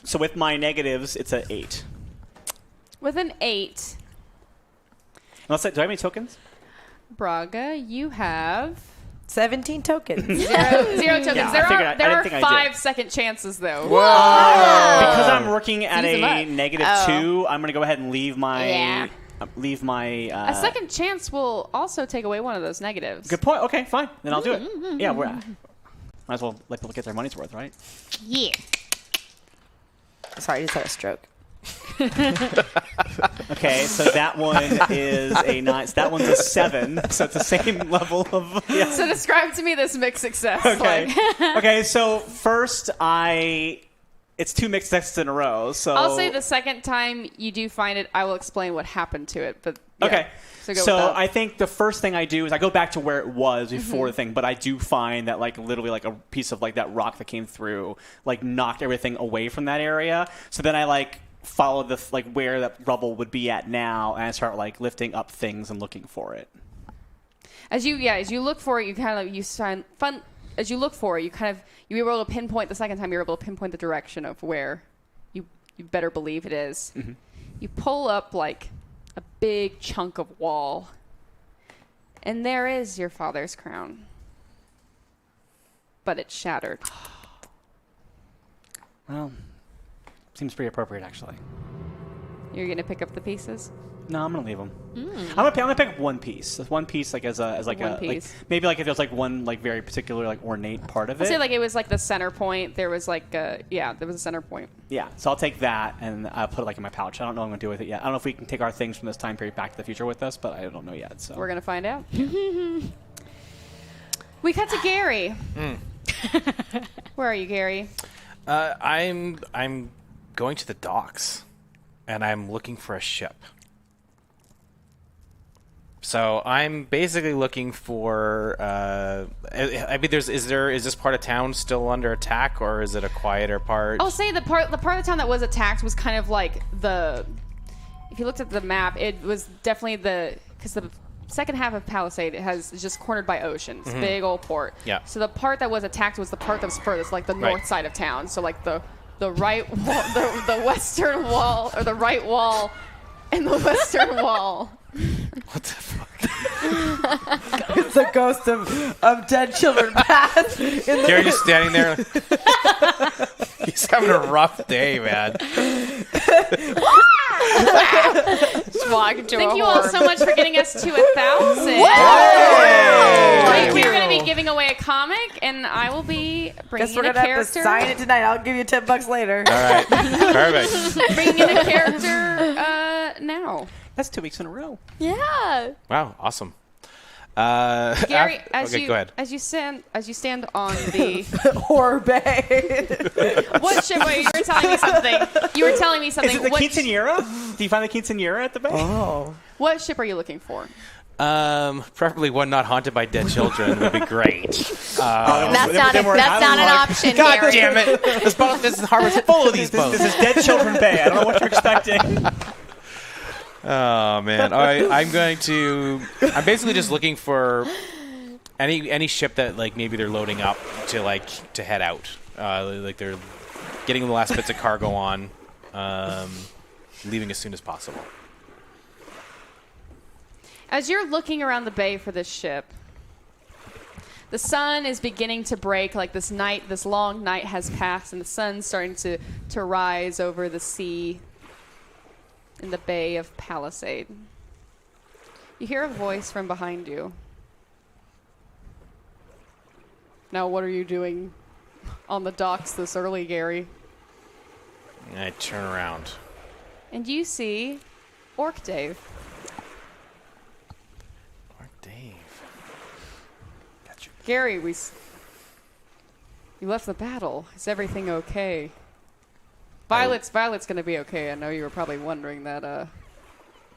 So with my negatives, it's an 8. With an 8, Do I have any tokens? Braga, you have 17 tokens. zero tokens. Yeah, there are think I 5 second chances, though. Because I'm working at Use them a up. negative 2, I'm going to go ahead and leave my... Yeah. A second chance will also take away one of those negatives. Good point. Okay, fine. Then I'll do it. Yeah, might as well let people get their money's worth, right? Yeah. Sorry, I just had a stroke. Okay, so that one is a 9. So that one's a 7. So it's the same level of... Yeah. So describe to me this mixed success. Okay. Okay, so first it's 2 mixed successes in a row. So I'll say the second time you do find it, I will explain what happened to it. But yeah. Okay. So go with So that. I think the first thing I do is I go back to where it was before the thing, but I do find that like literally like a piece of like that rock that came through like knocked everything away from that area. So then I like follow the like where that rubble would be at now, and I start like lifting up things and looking for it. As you look for it, as you look for it, you were able to pinpoint the second time. You were able to pinpoint the direction of where you better believe it is. You pull up like a big chunk of wall, and there is your father's crown, but it's shattered. Well, seems pretty appropriate actually. You're gonna pick up the pieces. No, I'm gonna leave them. I'm gonna pick up one piece. One piece, like maybe like if there's like one like very particular like ornate part of it. I'd say like it was like the center point. There was like there was a center point. Yeah, so I'll take that and I'll put it like in my pouch. I don't know what I'm gonna do with it yet. I don't know if we can take our things from this time period back to the future with us, but I don't know yet. So We're gonna find out. We cut to Gary. Where are you, Gary? I'm going to the docks, and I'm looking for a ship. So I'm basically looking for. I mean, is this part of town still under attack, or is it a quieter part? I'll say the part of the town that was attacked was kind of like if you looked at the map, it was definitely because the second half of Palisade is just cornered by oceans, big old port. Yeah. So the part that was attacked was the part that was furthest, like the north side of town. So like the the right wall, the western wall, or the right wall, and the western wall. What the fuck? It's the ghost of dead children past. Gary just standing there. He's having a rough day, man. Just walk into Thank a you all horde. so much for getting us to 1,000. Thank We're you. going to be giving away a comic, and I will be bringing Guess we're in a gonna have to character. sign it tonight. I'll give you $10 later. All right. Perfect. Bringing in a character now. That's 2 weeks in a row. Yeah. Wow. Awesome. Gary, go ahead. as you stand on the Horror Bay. what ship? Wait, you were telling me something. You were telling me something. Is it the What- quinceanera? Do you find the quinceanera at the bay? Oh. What ship are you looking for? Preferably one not haunted by dead children would be great. That's not an option, God Gary. damn it! This harbor's full of these boats. This is Dead Children Bay. I don't know what you're expecting. Oh man! I'm basically just looking for any ship that like maybe they're loading up to head out. Like they're getting the last bits of cargo on, leaving as soon as possible. As you're looking around the bay for this ship, the sun is beginning to break. Like this long night has passed, and the sun's starting to rise over the sea in the bay of Palisade. You hear a voice from behind you. Now, what are you doing on the docks this early, Gary? And I turn around. And you see Orc Dave. Or Dave. Gary, you left the battle. Is everything okay? Violet's going to be okay. I know you were probably wondering that.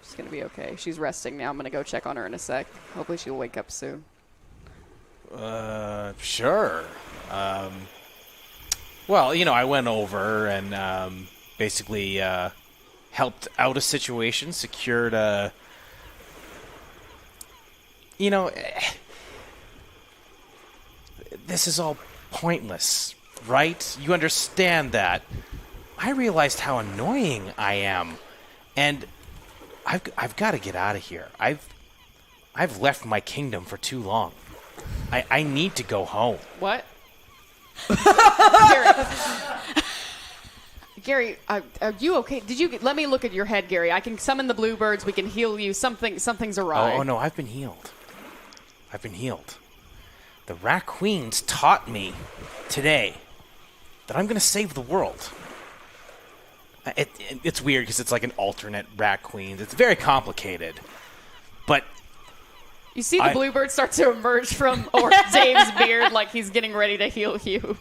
She's going to be okay. She's resting now. I'm going to go check on her in a sec. Hopefully she'll wake up soon. Sure. Well, I went over and basically helped out a situation, secured a. This is all pointless, right? You understand that. I realized how annoying I am, and I've got to get out of here. I've left my kingdom for too long. I need to go home. What? Gary, are you okay? Let me look at your head, Gary. I can summon the bluebirds. We can heal you. Something's awry. Oh no, I've been healed. The Rat Queens taught me today that I'm going to save the world. It's weird because it's like an alternate Rat Queens. It's very complicated. But you see the bluebird start to emerge from Orc Dave's beard like he's getting ready to heal you.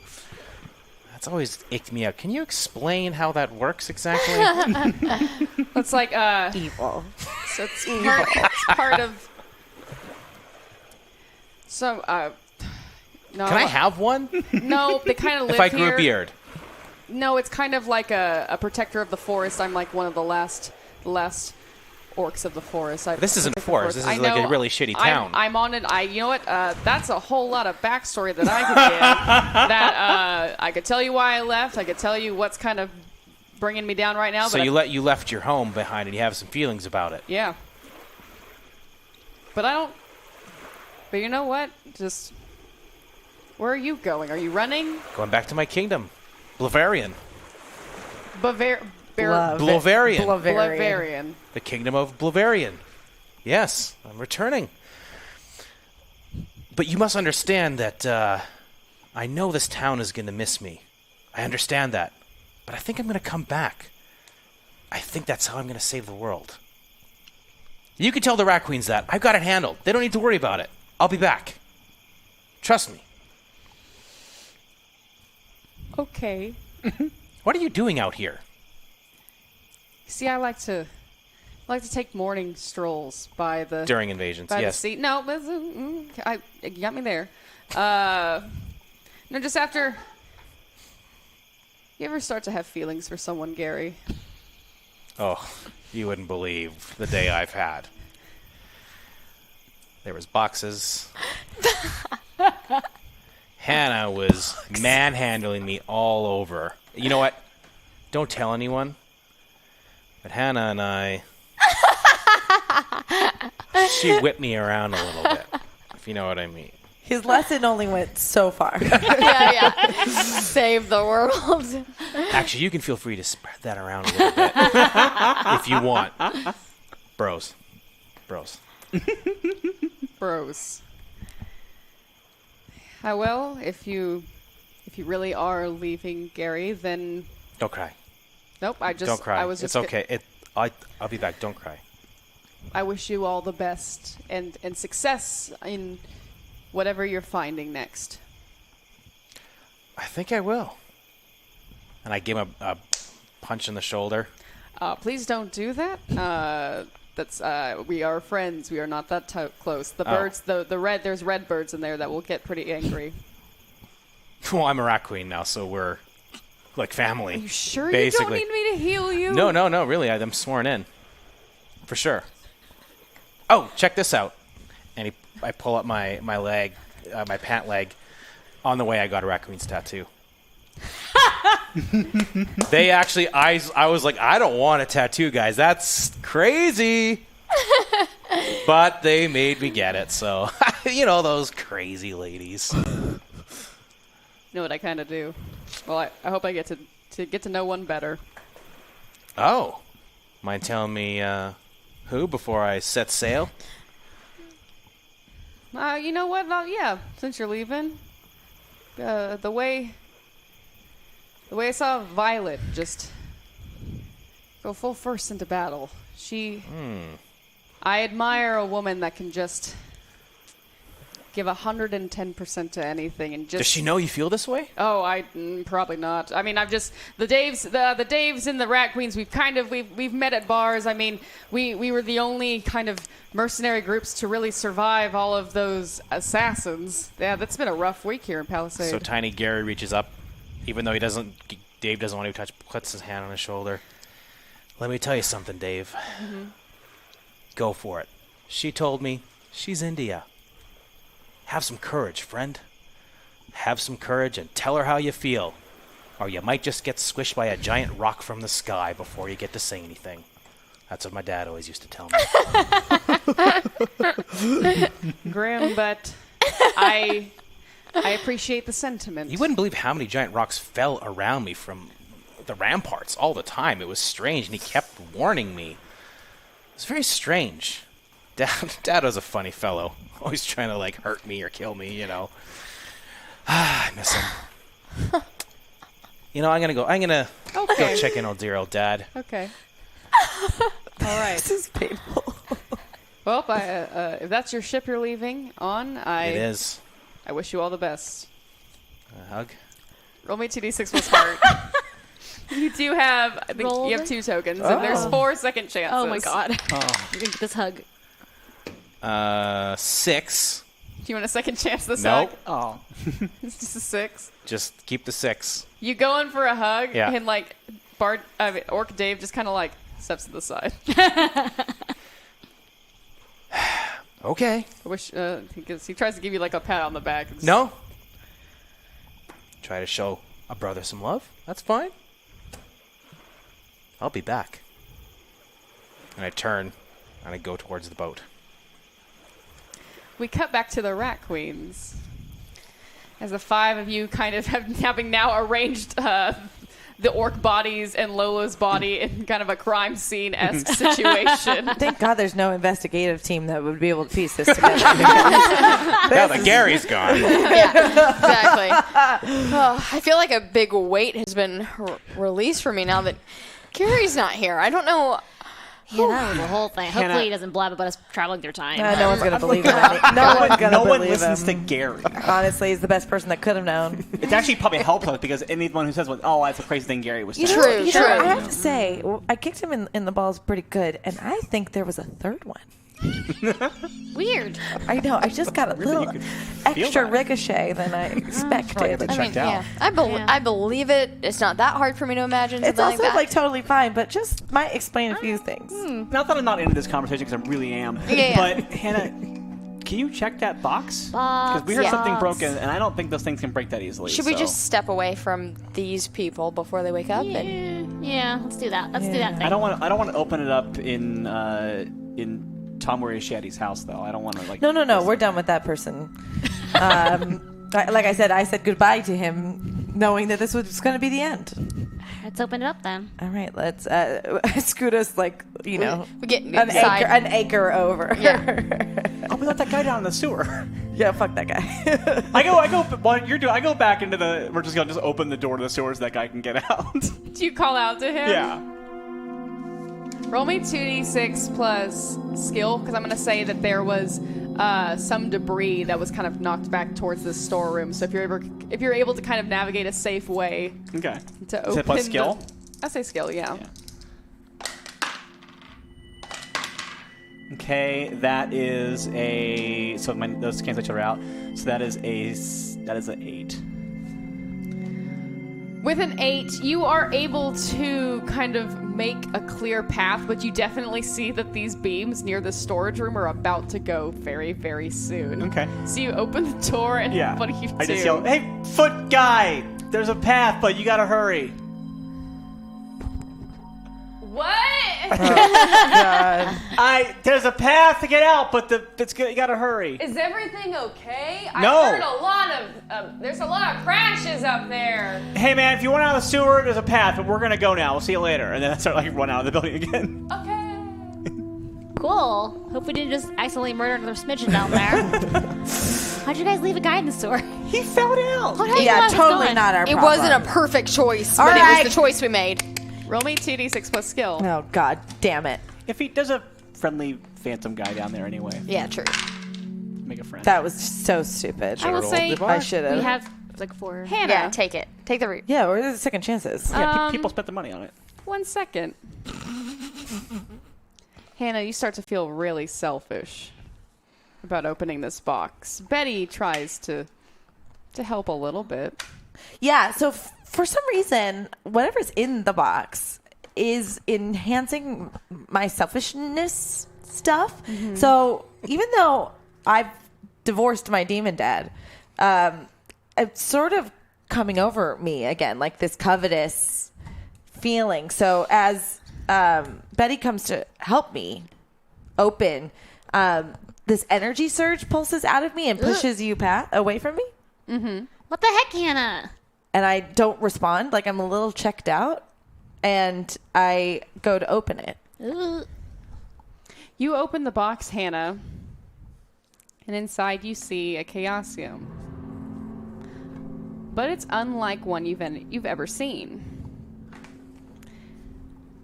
that's always icked me out. Can you explain how that works exactly? It's like Evil. so it's part of. So no. Can I have one? No, they kind of live If I here. grew a beard. No, it's kind of like a protector of the forest. I'm like one of the last orcs of the forest. This isn't a forest. This is like a really shitty town. I'm on it. You know what? That's a whole lot of backstory that I could give. That I could tell you why I left. I could tell you what's kind of bringing me down right now. So but you left your home behind and you have some feelings about it. Yeah. But I don't. But you know what? Just where are you going? Are you running? Going back to my kingdom. Blavarian. Bavarian. The kingdom of Blavarian. Yes, I'm returning. But you must understand that I know this town is going to miss me. I understand that. But I think I'm going to come back. I think that's how I'm going to save the world. You can tell the Rat Queens that. I've got it handled. They don't need to worry about it. I'll be back. Trust me. Okay. What are you doing out here? See, I like to take morning strolls by the During invasions, by yes. the sea. No, but, you got me there. No, just after. You ever start to have feelings for someone, Gary? Oh, you wouldn't believe the day I've had. There was boxes. Hannah was manhandling me all over. You know what? don't tell anyone. But Hannah and I, she whipped me around a little bit, if you know what I mean. His lesson only went so far. Yeah. Save the world. Actually, you can feel free to spread that around a little bit if you want. Bros. Bros. Well, if you really are leaving Gary, then Don't cry. nope. Don't cry. I was just it's okay. I'll be back. Don't cry. I wish you all the best and success in whatever you're finding next. I think I will. And I give him a punch in the shoulder. Please don't do that. We are friends. We are not that close. The birds, the red. There's red birds in there that will get pretty angry. Well, I'm a rat queen now, so we're like family. Are you sure basically. you don't need me to heal you? No, really. I'm sworn in. For sure. Oh, check this out. And I pull up my leg, my pant leg. On the way, I got a raccoon's tattoo. They actually, I was like, I don't want a tattoo, guys. That's crazy. But they made me get it. So, you know, those crazy ladies. You know what I kind of do. Well, I hope I get to know one better. Oh. Mind telling me who before I set sail? You know what? Yeah, since you're leaving, the way I saw Violet just go full force into battle. I admire a woman that can just give 110% to anything and just. Does she know you feel this way? Oh, probably not. I mean, I've just the Daves and the Rat Queens. We've met at bars. I mean, we were the only kind of mercenary groups to really survive all of those assassins. Yeah, that's been a rough week here in Palisade. So Tiny Gary reaches up, even though Dave doesn't want to touch, puts his hand on his shoulder. Let me tell you something, Dave. Mm-hmm. Go for it. She told me she's India. Have some courage, friend. Have some courage and tell her how you feel. Or you might just get squished by a giant rock from the sky before you get to say anything. That's what my dad always used to tell me. Grim, but I appreciate the sentiment. You wouldn't believe how many giant rocks fell around me from the ramparts all the time. It was strange, and he kept warning me. It was very strange. Dad was a funny fellow. Always trying to, like, hurt me or kill me, you know. I miss him. You know, I'm gonna go check in on dear old Dad. Okay. All right. This is painful. Well, if that's your ship you're leaving on, It is. I wish you all the best. A hug? Roll me 2d6 plus heart. You do have, I think you have 2 tokens, and there's 4 second chances. Oh my god. You're gonna get this hug. 6. Do you want a second chance this Nope. hug? Oh. It's just a 6. Just keep the 6. You go in for a hug, Yeah. and like Orc Dave just kind of like steps to the side. Okay. I wish he tries to give you like a pat on the back. No. Try to show a brother some love. That's fine. I'll be back. And I turn and I go towards the boat. We cut back to the Rat Queens. As the 5 of you kind of having now arranged the orc bodies and Lola's body in kind of a crime scene-esque situation. Thank God there's no investigative team that would be able to piece this together. Now that Gary's gone. Yeah, exactly. Oh, I feel like a big weight has been released for me now that Gary's not here. I don't know. Yeah, that was the whole thing. Hannah- Hopefully he doesn't blab about us traveling through time. No one's going to believe him. No one's going to No one believe listens him. to Gary. Honestly, he's the best person that could have known. It's actually probably helped us because anyone who says, "Oh, that's a crazy thing," Gary was saying. True. I have to say, I kicked him in the balls pretty good, and I think there was a third one. Weird. I know. I just got a little extra ricochet than I expected. I mean, checked out. yeah. I believe it. It's not that hard for me to imagine. It's something also like that. totally fine, but just might explain a few things. Not that I'm not into this conversation because I really am. Yeah. But Hannah, Can you check that box? Because we heard something broken, and I don't think those things can break that easily. Should we just step away from these people before they wake up? Yeah, let's do that. Let's do that thing. I don't want to open it up in Tom Shetty's house, though. I don't want to like. No. We're done with that person. Like I said goodbye to him, knowing that this was going to be the end. Let's open it up then. All right, let's scoot us we get an acre over. Yeah. Oh, we let that guy down in the sewer. Yeah, fuck that guy. I go. While you're doing, I go back into the. We're just gonna open the door to the sewer so that guy can get out. Do you call out to him? Yeah. Roll me 2d6 plus skill, because I'm going to say that there was some debris that was kind of knocked back towards the storeroom. So if you're able to kind of navigate a safe way Okay. to open. Is it plus skill? I say skill, yeah. Okay, that is a. So those cancel each other out. So that is an 8. With an 8, you are able to kind of make a clear path, but you definitely see that these beams near the storage room are about to go very, very soon. Okay. So you open the door, and what do you do? I just yell, "Hey, foot guy! There's a path, but you gotta hurry." What? God. There's a path to get out, but you gotta hurry. Is everything okay? No. I heard there's a lot of crashes up there. Hey man, if you want out of the sewer, there's a path, but we're gonna go now. We'll see you later. And then I start run out of the building again. Okay. Cool. Hope we didn't just accidentally murder another smidgen down there. How'd you guys leave a guy in the sewer? He fell down. Yeah, totally not our It problem. wasn't a perfect choice, All but right. it was the choice we made. Roll me 2d6 plus skill. Oh, God damn it. If there's a friendly phantom guy down there anyway. Yeah, true. Make a friend. That was so stupid. I will say I should We have. have like 4. Hannah. Yeah, take it. Take the route. Yeah, where's the second chances? Yeah, people spent the money on it. 1 second. Hannah, you start to feel really selfish about opening this box. Betty tries to help a little bit. Yeah, so for some reason, whatever's in the box is enhancing my selfishness stuff. Mm-hmm. So even though I've divorced my demon dad, it's sort of coming over me again, like this covetous feeling. So as Betty comes to help me open, this energy surge pulses out of me and pushes you away from me. Mm-hmm. What the heck, Hannah? And I don't respond, like I'm a little checked out, and I go to open it. You open the box, Hannah, and inside you see a chaosium. But it's unlike one you've ever seen.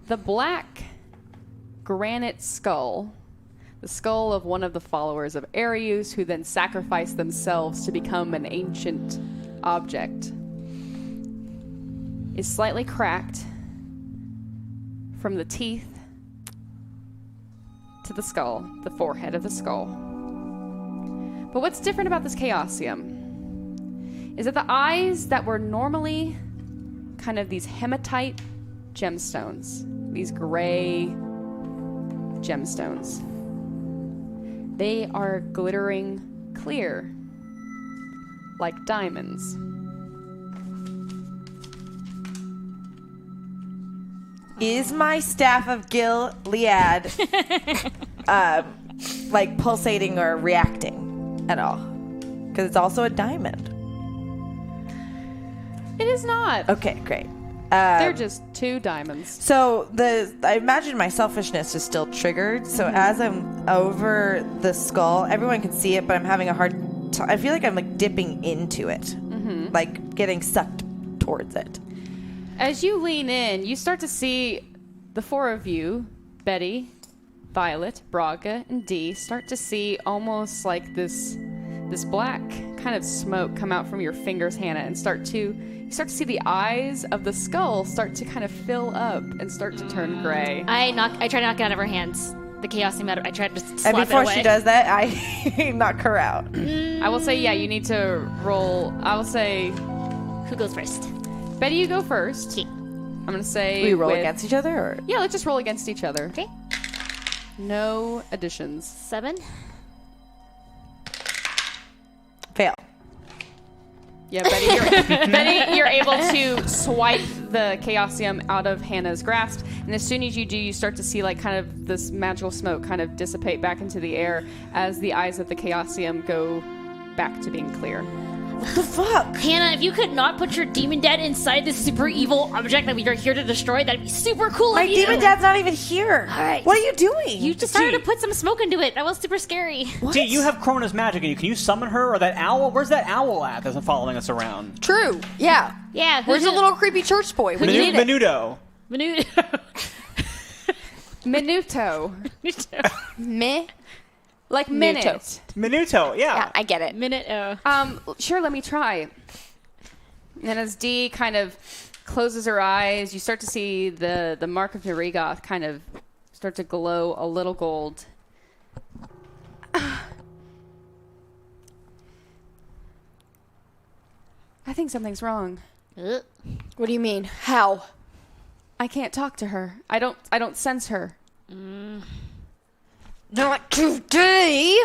The black granite skull, the skull of one of the followers of Arius, who then sacrificed themselves to become an ancient object, is slightly cracked from the teeth to the skull, the forehead of the skull. But what's different about this chaosium is that the eyes that were normally kind of these hematite gemstones, these gray gemstones, they are glittering clear like diamonds. Is my staff of Gilead like pulsating or reacting at all? Because it's also a diamond. It is not. Okay, great. They're just 2 diamonds. So I imagine my selfishness is still triggered. So as I'm over the skull, everyone can see it, but I'm having a hard time. I feel like I'm like dipping into it, like getting sucked towards it. As you lean in, you start to see the 4 of you, Betty, Violet, Braga, and Dee, start to see almost like this black kind of smoke come out from your fingers, Hannah, and you start to see the eyes of the skull start to kind of fill up and start to turn gray. I try to knock it out of her hands. The chaosium out of I try to just slap And before it away. she does that, I knock her out. I will say, yeah, you need to roll. I will say, Who goes first? Betty, you go first. Okay. I'm going to say... We roll against each other? Or? Yeah, let's just roll against each other. Okay. No additions. 7. Yeah, Betty, you're able to swipe the Chaosium out of Hannah's grasp, and as soon as you do, you start to see like kind of this magical smoke kind of dissipate back into the air as the eyes of the Chaosium go back to being clear. What the fuck? Hannah, if you could not put your demon dad inside this super evil object that we are here to destroy, that'd be super cool My of you. demon dad's not even here. All right. What are you doing? You decided to put some smoke into it. That was super scary. D, you have Krona's magic, and can you summon her or that owl? Where's that owl at that's following us around? True. Yeah. Yeah. Where's the little creepy church boy? We need it. Menudo. Minuto. Meh. Like minute. Menudo, yeah. Yeah, I get it. Sure, let me try. And as Dee kind of closes her eyes, you start to see the mark of Narigoth kind of start to glow a little gold. I think something's wrong. What do you mean? How? I can't talk to her. I don't sense her. Not today.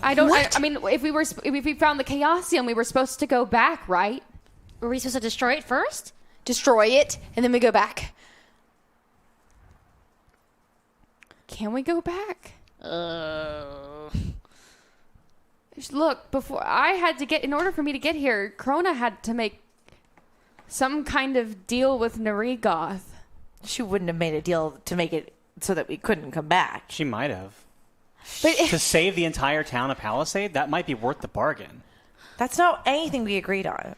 I mean, if we found the Chaosium, we were supposed to go back, right? Were we supposed to destroy it first? Destroy it, and then we go back. Can we go back? Look, before I had to get, in order for me to get here, Krona had to make some kind of deal with Narigoth. She wouldn't have made a deal to make it so that we couldn't come back. She might have. But To save the entire town of Palisade, that might be worth the bargain. That's not anything we agreed on.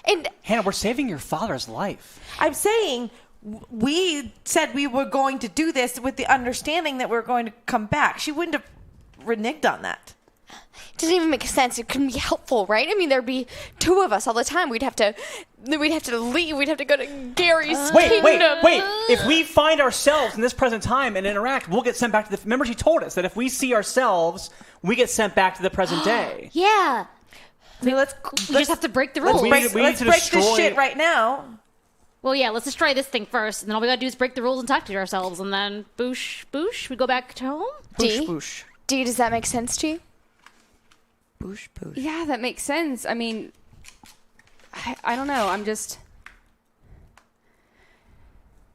and Hannah, we're saving your father's life. I'm saying we said we were going to do this with the understanding that we were going to come back. She wouldn't have reneged on that. it doesn't even make sense. It couldn't be helpful, right? I mean, there'd be two of us all the time. We'd have to leave. We'd have to go to Gary's kingdom. Wait. If we find ourselves in this present time and interact, we'll get sent back to the... Remember, she told us that if we see ourselves, we get sent back to the present day. Yeah. I mean, let's just have to break the rules. let's break to this destroy- shit right now. Well, yeah, let's destroy this thing first, and then all we gotta do is break the rules and talk to ourselves, and then boosh, boosh, we go back to home? Dee, does that make sense to you? Boosh, boosh. Yeah, that makes sense. I mean, I don't know. I'm just...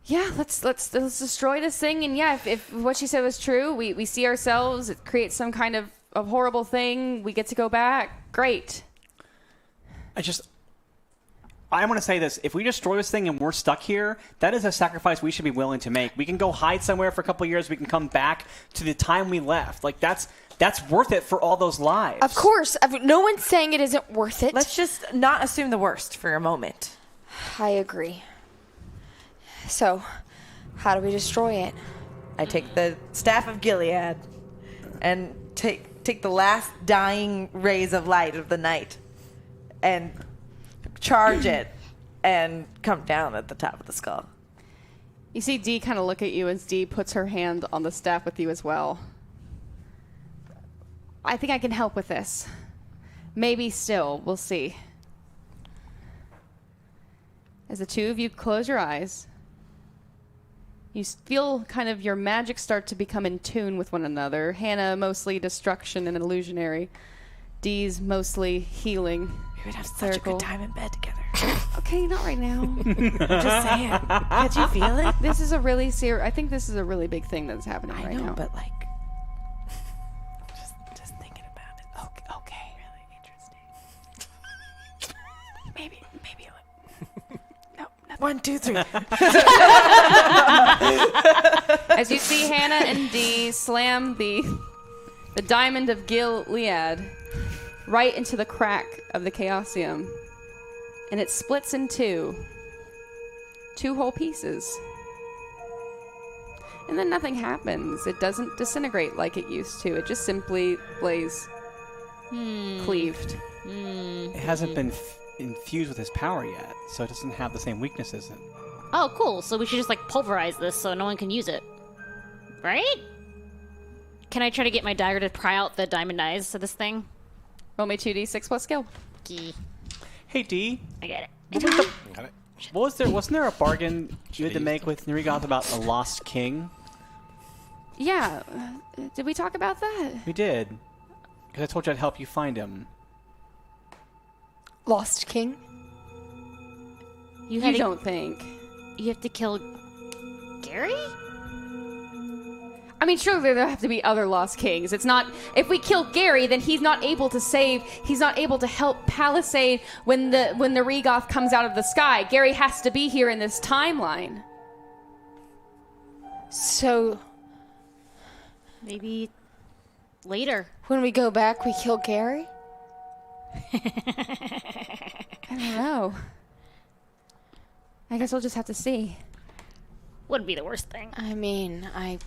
Yeah, let's destroy this thing. And yeah, if what she said was true, we see ourselves, it creates some kind of horrible thing, we get to go back. Great. I want to say this. If we destroy this thing and we're stuck here, that is a sacrifice we should be willing to make. We can go hide somewhere for a couple of years. We can come back to the time we left. Like, that's worth it for all those lives. Of course. No one's saying it isn't worth it. Let's just not assume the worst for a moment. I agree. So, how do we destroy it? I take the Staff of Gilead and take the last dying rays of light of the night and charge it and come down at the top of the skull. You see Dee kind of look at you as Dee puts her hand on the staff with you as well. I think I can help with this. Maybe still. We'll see. As the two of you close your eyes, you feel kind of your magic start to become in tune with one another. Hannah, mostly destruction and illusionary. Dee's mostly healing. We would have such a good time in bed together. Okay, not right now. I'm just saying. Can't you feel it? This is a really I think this is a really big thing that's happening I right know, now. but like, just thinking about it. Okay. Really interesting. maybe. No, nothing. 1, 2, 3. As you see Hannah and Dee slam the diamond of Gilead right into the crack of the Chaosium. And it splits in two whole pieces. And then nothing happens. It doesn't disintegrate like it used to. It just simply lays cleaved. It hasn't been infused with his power yet, so it doesn't have the same weaknesses. Oh, cool. So we should just, like, pulverize this so no one can use it. Right? Can I try to get my dagger to pry out the diamond eyes of this thing? Roll me 2d6 plus skill. Hey, Dee. I get it. Got it. Wasn't there a bargain you had to make with Narigoth about a lost king? Yeah. Did we talk about that? We did. Because I told you I'd help you find him. lost king? You don't think? You have to kill Gary? I mean, surely there have to be other lost kings. It's not. If we kill Gary, then he's not able to save. He's not able to help Palisade when the Regoth comes out of the sky. Gary has to be here in this timeline. So Maybe later. when we go back, we kill Gary? I don't know. I guess we'll just have to see. Wouldn't be the worst thing. I mean, I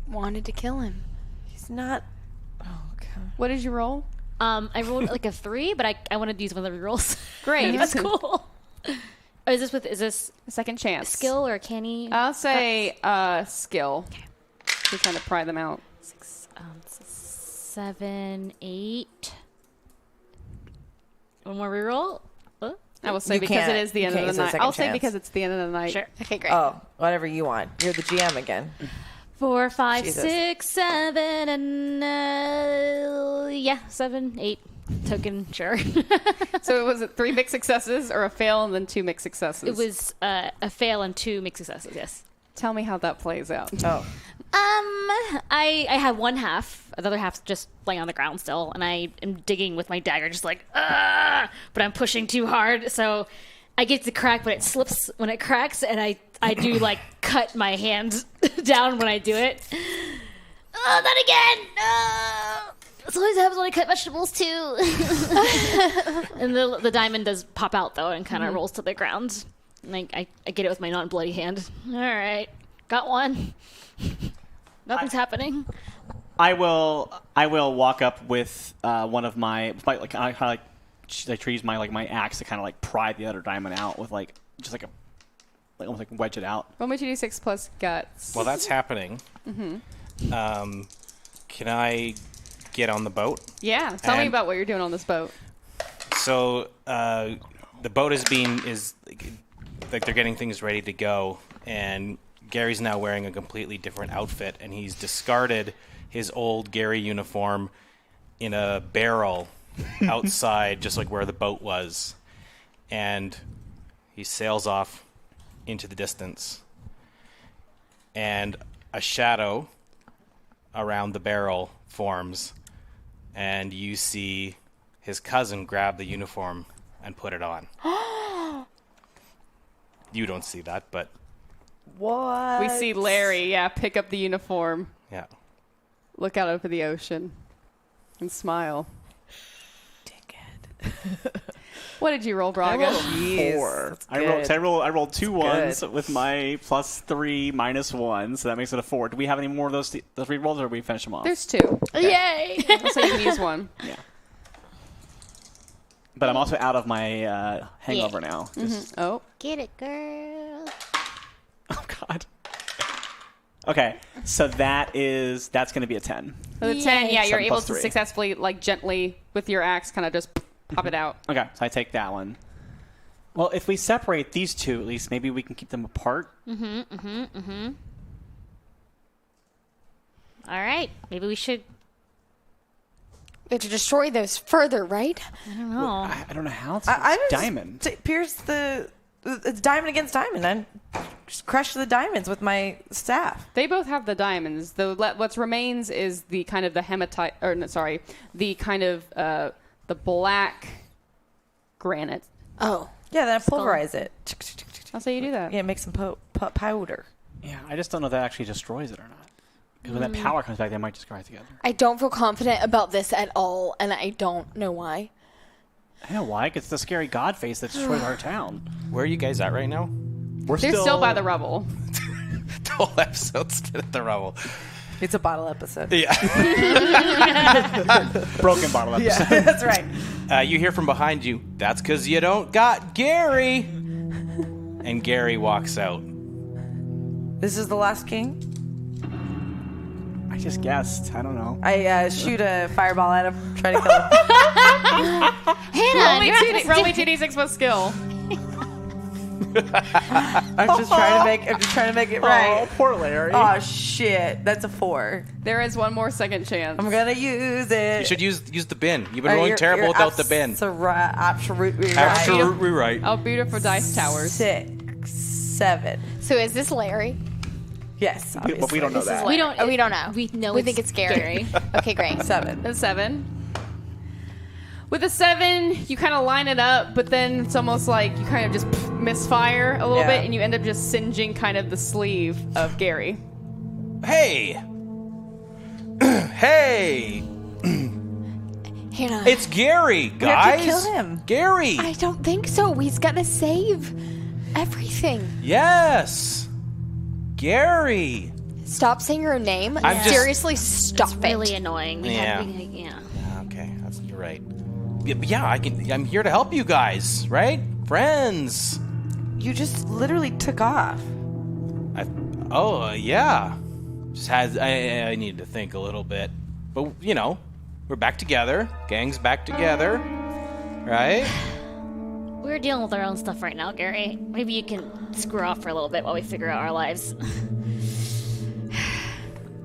wanted to kill him. He's not. Oh, God. What did you roll? I rolled like a 3, but I wanted to use one of the rerolls. Great. That's cool. Oh, is this A second chance. skill or canny? I'll say skill. To kind of pry them out. 7, 8. One more reroll. Oh, I will say You because it can't- is the you end can't of the use a night. second I'll say chance. because it's the end of the night. sure. Okay, great. Oh, whatever you want. You're the GM again. 4, 5, Jesus. 6, 7, and 7, 8. Token, sure. So was it 3 mixed successes or a fail and then 2 mixed successes? It was a fail and 2 mixed successes. Yes. Tell me how that plays out. Oh. I have one half. The other half's just laying on the ground still, and I am digging with my dagger, just like, ah! But I'm pushing too hard, so I get to crack, but it slips when it cracks, and I do like cut my hand down when I do it. Oh, not again! This always happens when I cut vegetables too. And the diamond does pop out though, and kind of rolls to the ground. And I get it with my non-bloody hand. All right, got one. Nothing's happening. I will walk up with one of my like I kind of like use my axe to kind of like pry the other diamond out with like just like almost like wedge it out. Roll me 2d6 plus guts. While that's happening, can I get on the boat? Yeah, tell me And- about what you're doing on this boat. So the boat is like they're getting things ready to go, and Gary's now wearing a completely different outfit, and he's discarded his old Gary uniform in a barrel outside, just like where the boat was, and he sails off into the distance, and a shadow around the barrel forms, and you see his cousin grab the uniform and put it on. You don't see that, but What? We see Larry, pick up the uniform, yeah. look out over the ocean, and smile. Dickhead. What did you roll, Braga? Jeez, 4. that's I good. rolled 2 That's 1s with my +3 -1, so that makes it a 4. Do we have any more of those rerolls, or did we finish them off? There's 2. Yay! So you can use one. Yeah. But I'm also out of my hangover now. Just- Oh. Get it, girl. Oh God. Okay, so that's going to be a 10. So the 10, you're 7 able plus to 3. successfully, like, gently, with your axe, kind of just pop it out. Okay, so I take that one. Well, if we separate these two, at least maybe we can keep them apart. All right, maybe we should. We have to destroy those further, right? I don't know. I don't know how it's I just diamond. pierce it's diamond against diamond. I just crush the diamonds with my staff. They both have the diamonds. What remains is the kind of the hematite, the kind of the black granite. Oh. Yeah, then I pulverize it. I'll say you do that. Yeah, make some powder. Yeah, I just don't know if that actually destroys it or not. Because when that power comes back, they might just go right together. I don't feel confident about this at all, and I don't know why. I know why. It's the scary god face that destroyed our town. Where are you guys at right now? We're They're still by the rubble. The whole episode's been at the rubble. It's a bottle episode. Yeah. broken bottle episode. Yeah, that's right. You hear from behind you, that's because you don't got Gary. And Gary walks out. This is the last king. I just guessed. I don't know. I shoot a fireball at him, try to kill him. Hannah, you're not Roll me supposed to 2d6 plus skill. I'm just trying to make it right. Oh, poor Larry. Oh shit, that's a 4. There is one more second chance. I'm gonna use it. You should use the bin. You've been rolling terrible without the bin. Absolutely right. Absolutely right. Oh, beautiful dice towers. 6, 7. So is this Larry? Yes, But we don't know that. We don't know. We know We think it's Gary. Okay, great. 7. A 7. With a 7, you kind of line it up, but then it's almost like you kind of just misfire a little Yeah. bit, and you end up just singeing kind of the sleeve of Gary. Hey! Hey! Hannah. It's Gary, We have guys! to kill him. Gary! I don't think so. He's gonna save everything. Yes! Gary! Stop saying her name. I'm just- Seriously, stop it. really annoying. Yeah. Yeah. Okay, you're right. Yeah, I'm here to help you guys, right? Friends! You just literally took off. Yeah. Just I needed to think a little bit. But, we're back together. Gang's back together. Right? We're dealing with our own stuff right now, Gary. Maybe you can screw off for a little bit while we figure out our lives.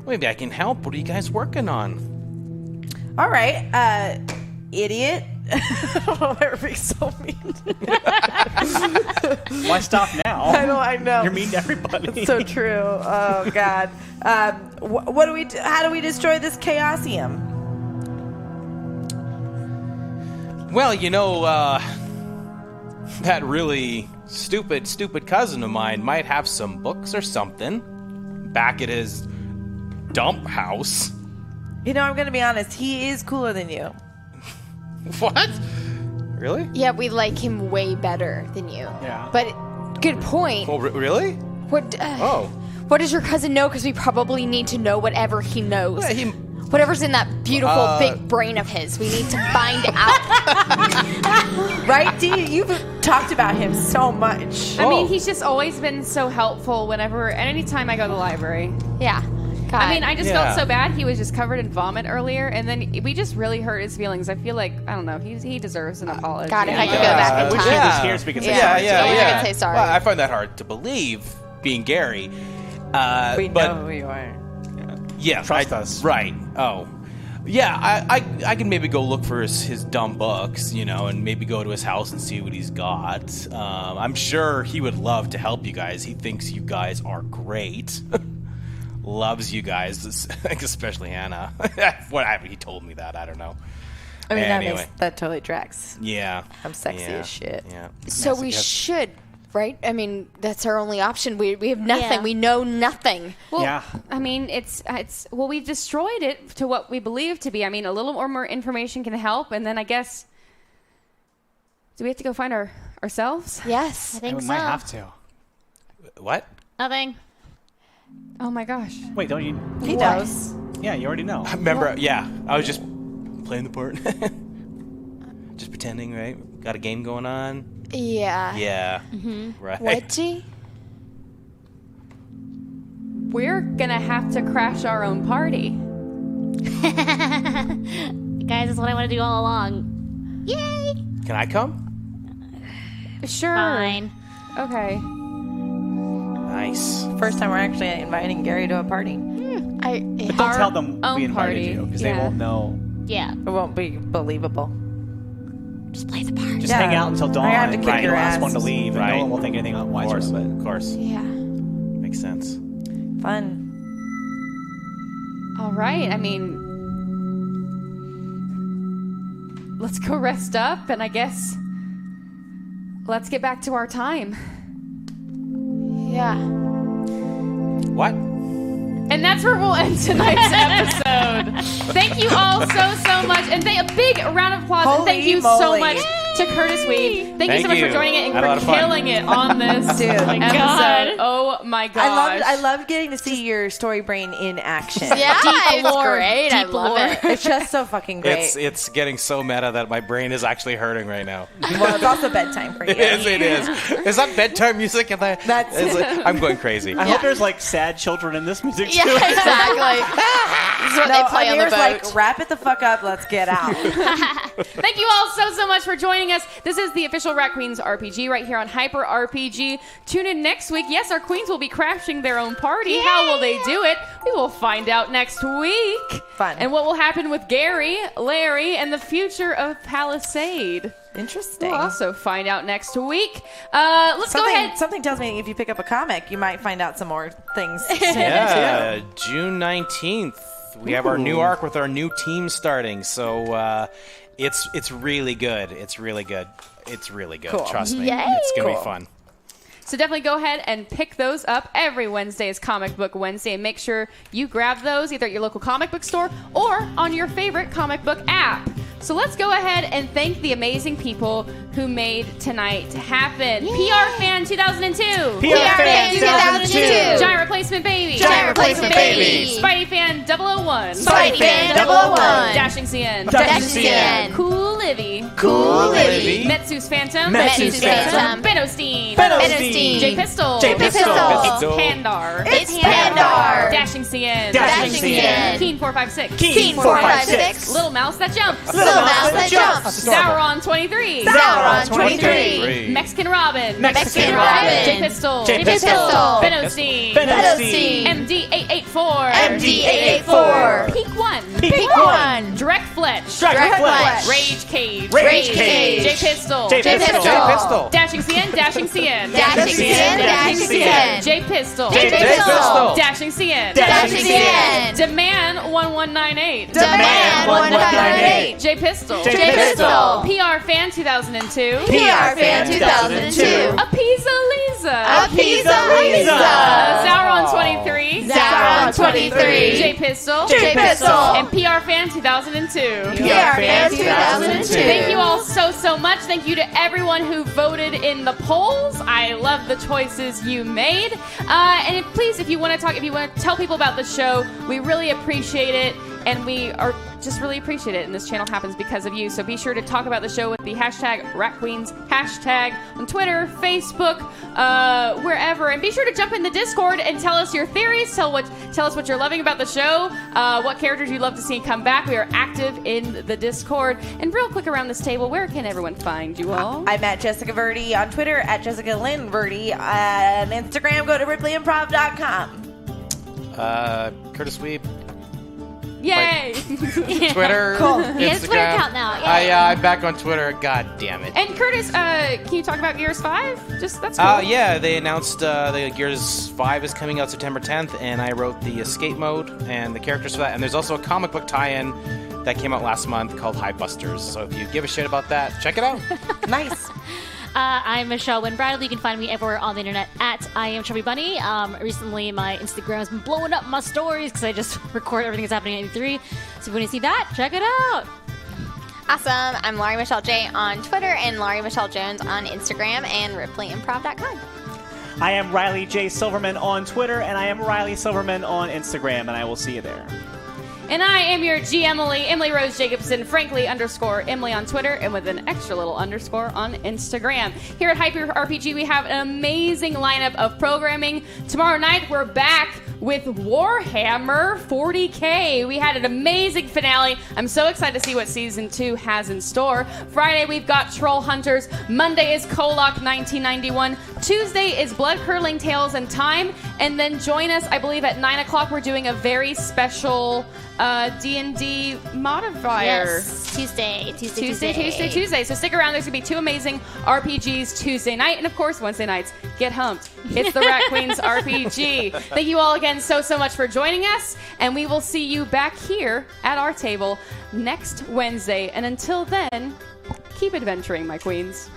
Maybe I can help. What are you guys working on? All right, idiot. They're being so mean. Why stop now? I know. You're mean to everybody. So true. Oh God. What do we? How do we destroy this chaosium? Well, that really stupid cousin of mine might have some books or something back at his dump house. I'm gonna be honest. He is cooler than you. What? Really? Yeah, we like him way better than you. Yeah. But good point. Oh, really? What? Oh. What does your cousin know? Because we probably need to know whatever he knows. Yeah, he- Whatever's in that beautiful big brain of his, we need to find out. Right, Dee? You've talked about him so much. I mean, Oh. he's just always been so helpful anytime I go to the library. Yeah. God. I mean, I just Yeah. felt so bad. He was just covered in vomit earlier, and then we just really hurt his feelings. I feel like, I don't know, he deserves an apology. God, if I could go back in Wish time. he was here so we could say Yeah. sorry. Yeah, I could say sorry. Well, I find that hard to believe, being Gary. We but know who you are. yeah, Trust us. Right. Oh. Yeah, I can maybe go look for his dumb books, and maybe go to his house and see what he's got. I'm sure he would love to help you guys. He thinks you guys are great. Loves you guys, especially Hannah. Whatever, he told me that. I don't know. I mean, Anyway. that totally tracks. Yeah. I'm sexy Yeah. as shit. Yeah. So we should, right? I mean, that's our only option. We have nothing. Yeah. We know nothing. Well, Yeah. I mean, we've destroyed it to what we believe to be. I mean, a little more information can help, and then I guess, do we have to go find ourselves? Yes. I think We so. might have to. What? Nothing. Oh my gosh. Wait, don't you? He knows. Yeah, you already know. Remember, yeah, I was just playing the part. Just pretending, right? Got a game going on? Yeah. Yeah. Right. What, G? We're gonna have to crash our own party. Guys, that's what I want to do all along. Yay! Can I come? Sure. Fine. Okay. Nice. First time we're actually inviting Gary to a party. But don't tell them own we invited party. you, because Yeah. they won't know. Yeah. It won't be believable. Just play the part. Just Yeah. hang out until dawn. I have to kick Right. your The last ass. one to leave, and Right. no one will think anything Of otherwise. course. Of course. Yeah. Makes sense. Fun. All right. I mean, let's go rest up, and I guess let's get back to our time. Yeah. What? And that's where we'll end tonight's episode. Thank you all so much. And a big round of applause. and thank Holy you so moly. much to Kurtis Wiebe. Thank you so Thank much you. for joining it and Had a lot for of fun. killing it on this Dude. Oh my episode. God. Oh my gosh. I loved getting to see your story brain in action. Yeah, it's lore. great. I Deep love lore. it. It's just so fucking great. It's getting so meta that my brain is actually hurting right now. Well, it's also bedtime for you. Yes, it is. Is that bedtime music? That's- I'm going crazy. I hope there's like sad children in this music Yeah, too. exactly. This is what they play on the Amir's boat. like, wrap it the fuck up, let's get out. Thank you all so much for joining joining us. This is the official Rat Queens RPG right here on Hyper RPG. Tune in next week. Yes, our queens will be crashing their own party. Yay! How will they do it? We will find out next week. Fun. And what will happen with Gary, Larry, and the future of Palisade. Interesting. We'll also find out next week. Let's go ahead. Something tells me if you pick up a comic, you might find out some more things. Yeah, June 19th. We have our new arc with our new team starting. So it's really good. It's really good. It's really good. Cool. Trust me. Yay. It's going to Cool. be fun. So definitely go ahead and pick those up. Every Wednesday is Comic Book Wednesday, and make sure you grab those either at your local comic book store or on your favorite comic book app. So let's go ahead and thank the amazing people who made tonight happen. PR Fan 2002. PR Fan 2002. Giant Replacement Baby. Giant Replacement Baby. Spidey Fan 001. Spidey Fan 001. Dashing CN. Dashing CN. Cool Livy. Cool Livy. Metsu's Phantom. Metsu's Phantom. Benostine. Benostine. J Pistol. J Pistol. It's Pandar. It's Pandar. Dashing CN. Dashing CN. Keen 456. Keen 456. Little Mouse That Jumps. Little Mouse That Jumps. Sauron 23. Sauron 23. Mexican Robin. Mexican Robin. J Pistol. J Pistol. Benostine. Benostine. MD 884. MD 884. Peak 1. Pick one. Direct Fletch. Direct Fletch. Rage Cage. Rage Cage. J Pistol. J Pistol. J Pistol. Dashing CN. Dashing CN. Dashing CN. Dashing CN. J Pistol. J Pistol. Dashing CN. Dashing CN. Demand 1198. Demand 1198. J Pistol. J Pistol. PR Fan 2002. PR Fan 2002. Apisa Lisa. Apisa Lisa. Sauron 23. Sauron 23. J Pistol. J Pistol. And PR Fan 2002. PR Fan 2002. Thank you all so much. Thank you to everyone who voted in the polls. I love the choices you made. And please, if you want to tell people about the show, we really appreciate it. And we are just really appreciate it. And this channel happens because of you. So be sure to talk about the show with the hashtag RatQueens hashtag on Twitter, Facebook, wherever. And be sure to jump in the Discord and tell us your theories. Tell us what you're loving about the show. What characters you'd love to see come back. We are active in the Discord. And real quick around this table, where can everyone find you all? I'm at Jessica Verdi on Twitter, at Jessica Lynn Verdi on Instagram. Go to RipleyImprov.com. Kurtis Wiebe. Yay! Twitter, Cool. Instagram. He has a Twitter account now. Yay. I'm back on Twitter. God damn it. And Kurtis, can you talk about Gears 5? That's cool. Yeah, they announced the Gears 5 is coming out September 10th, and I wrote the escape mode and the characters for that. And there's also a comic book tie-in that came out last month called High Busters. So if you give a shit about that, check it out. Nice. I'm Michelle Wynn Bradley. You can find me everywhere on the internet at I Am Chubby Bunny. Recently, my Instagram has been blowing up my stories because I just record everything that's happening at E3. So if you want to see that, check it out. Awesome. I'm Laurie Michelle J on Twitter and Laurie Michelle Jones on Instagram and RipleyImprov.com. I am Riley J. Silverman on Twitter, and I am Riley Silverman on Instagram, and I will see you there. And I am your G. Emily Rose Jacobson, frankly _Emily on Twitter, and with an extra little underscore on Instagram. Here at Hyper RPG, we have an amazing lineup of programming. Tomorrow night, we're back with Warhammer 40K. We had an amazing finale. I'm so excited to see what Season 2 has in store. Friday, we've got Troll Hunters. Monday is Kolok 1991. Tuesday is Bloodcurdling Tales and Time. And then join us, I believe, at 9 o'clock. We're doing a very special D&D modifier. Yes, Tuesday. So stick around. There's going to be 2 amazing RPGs Tuesday night. And, of course, Wednesday nights, get humped. It's the Rat Queens RPG. Thank you all again so much for joining us. And we will see you back here at our table next Wednesday. And until then, keep adventuring, my queens.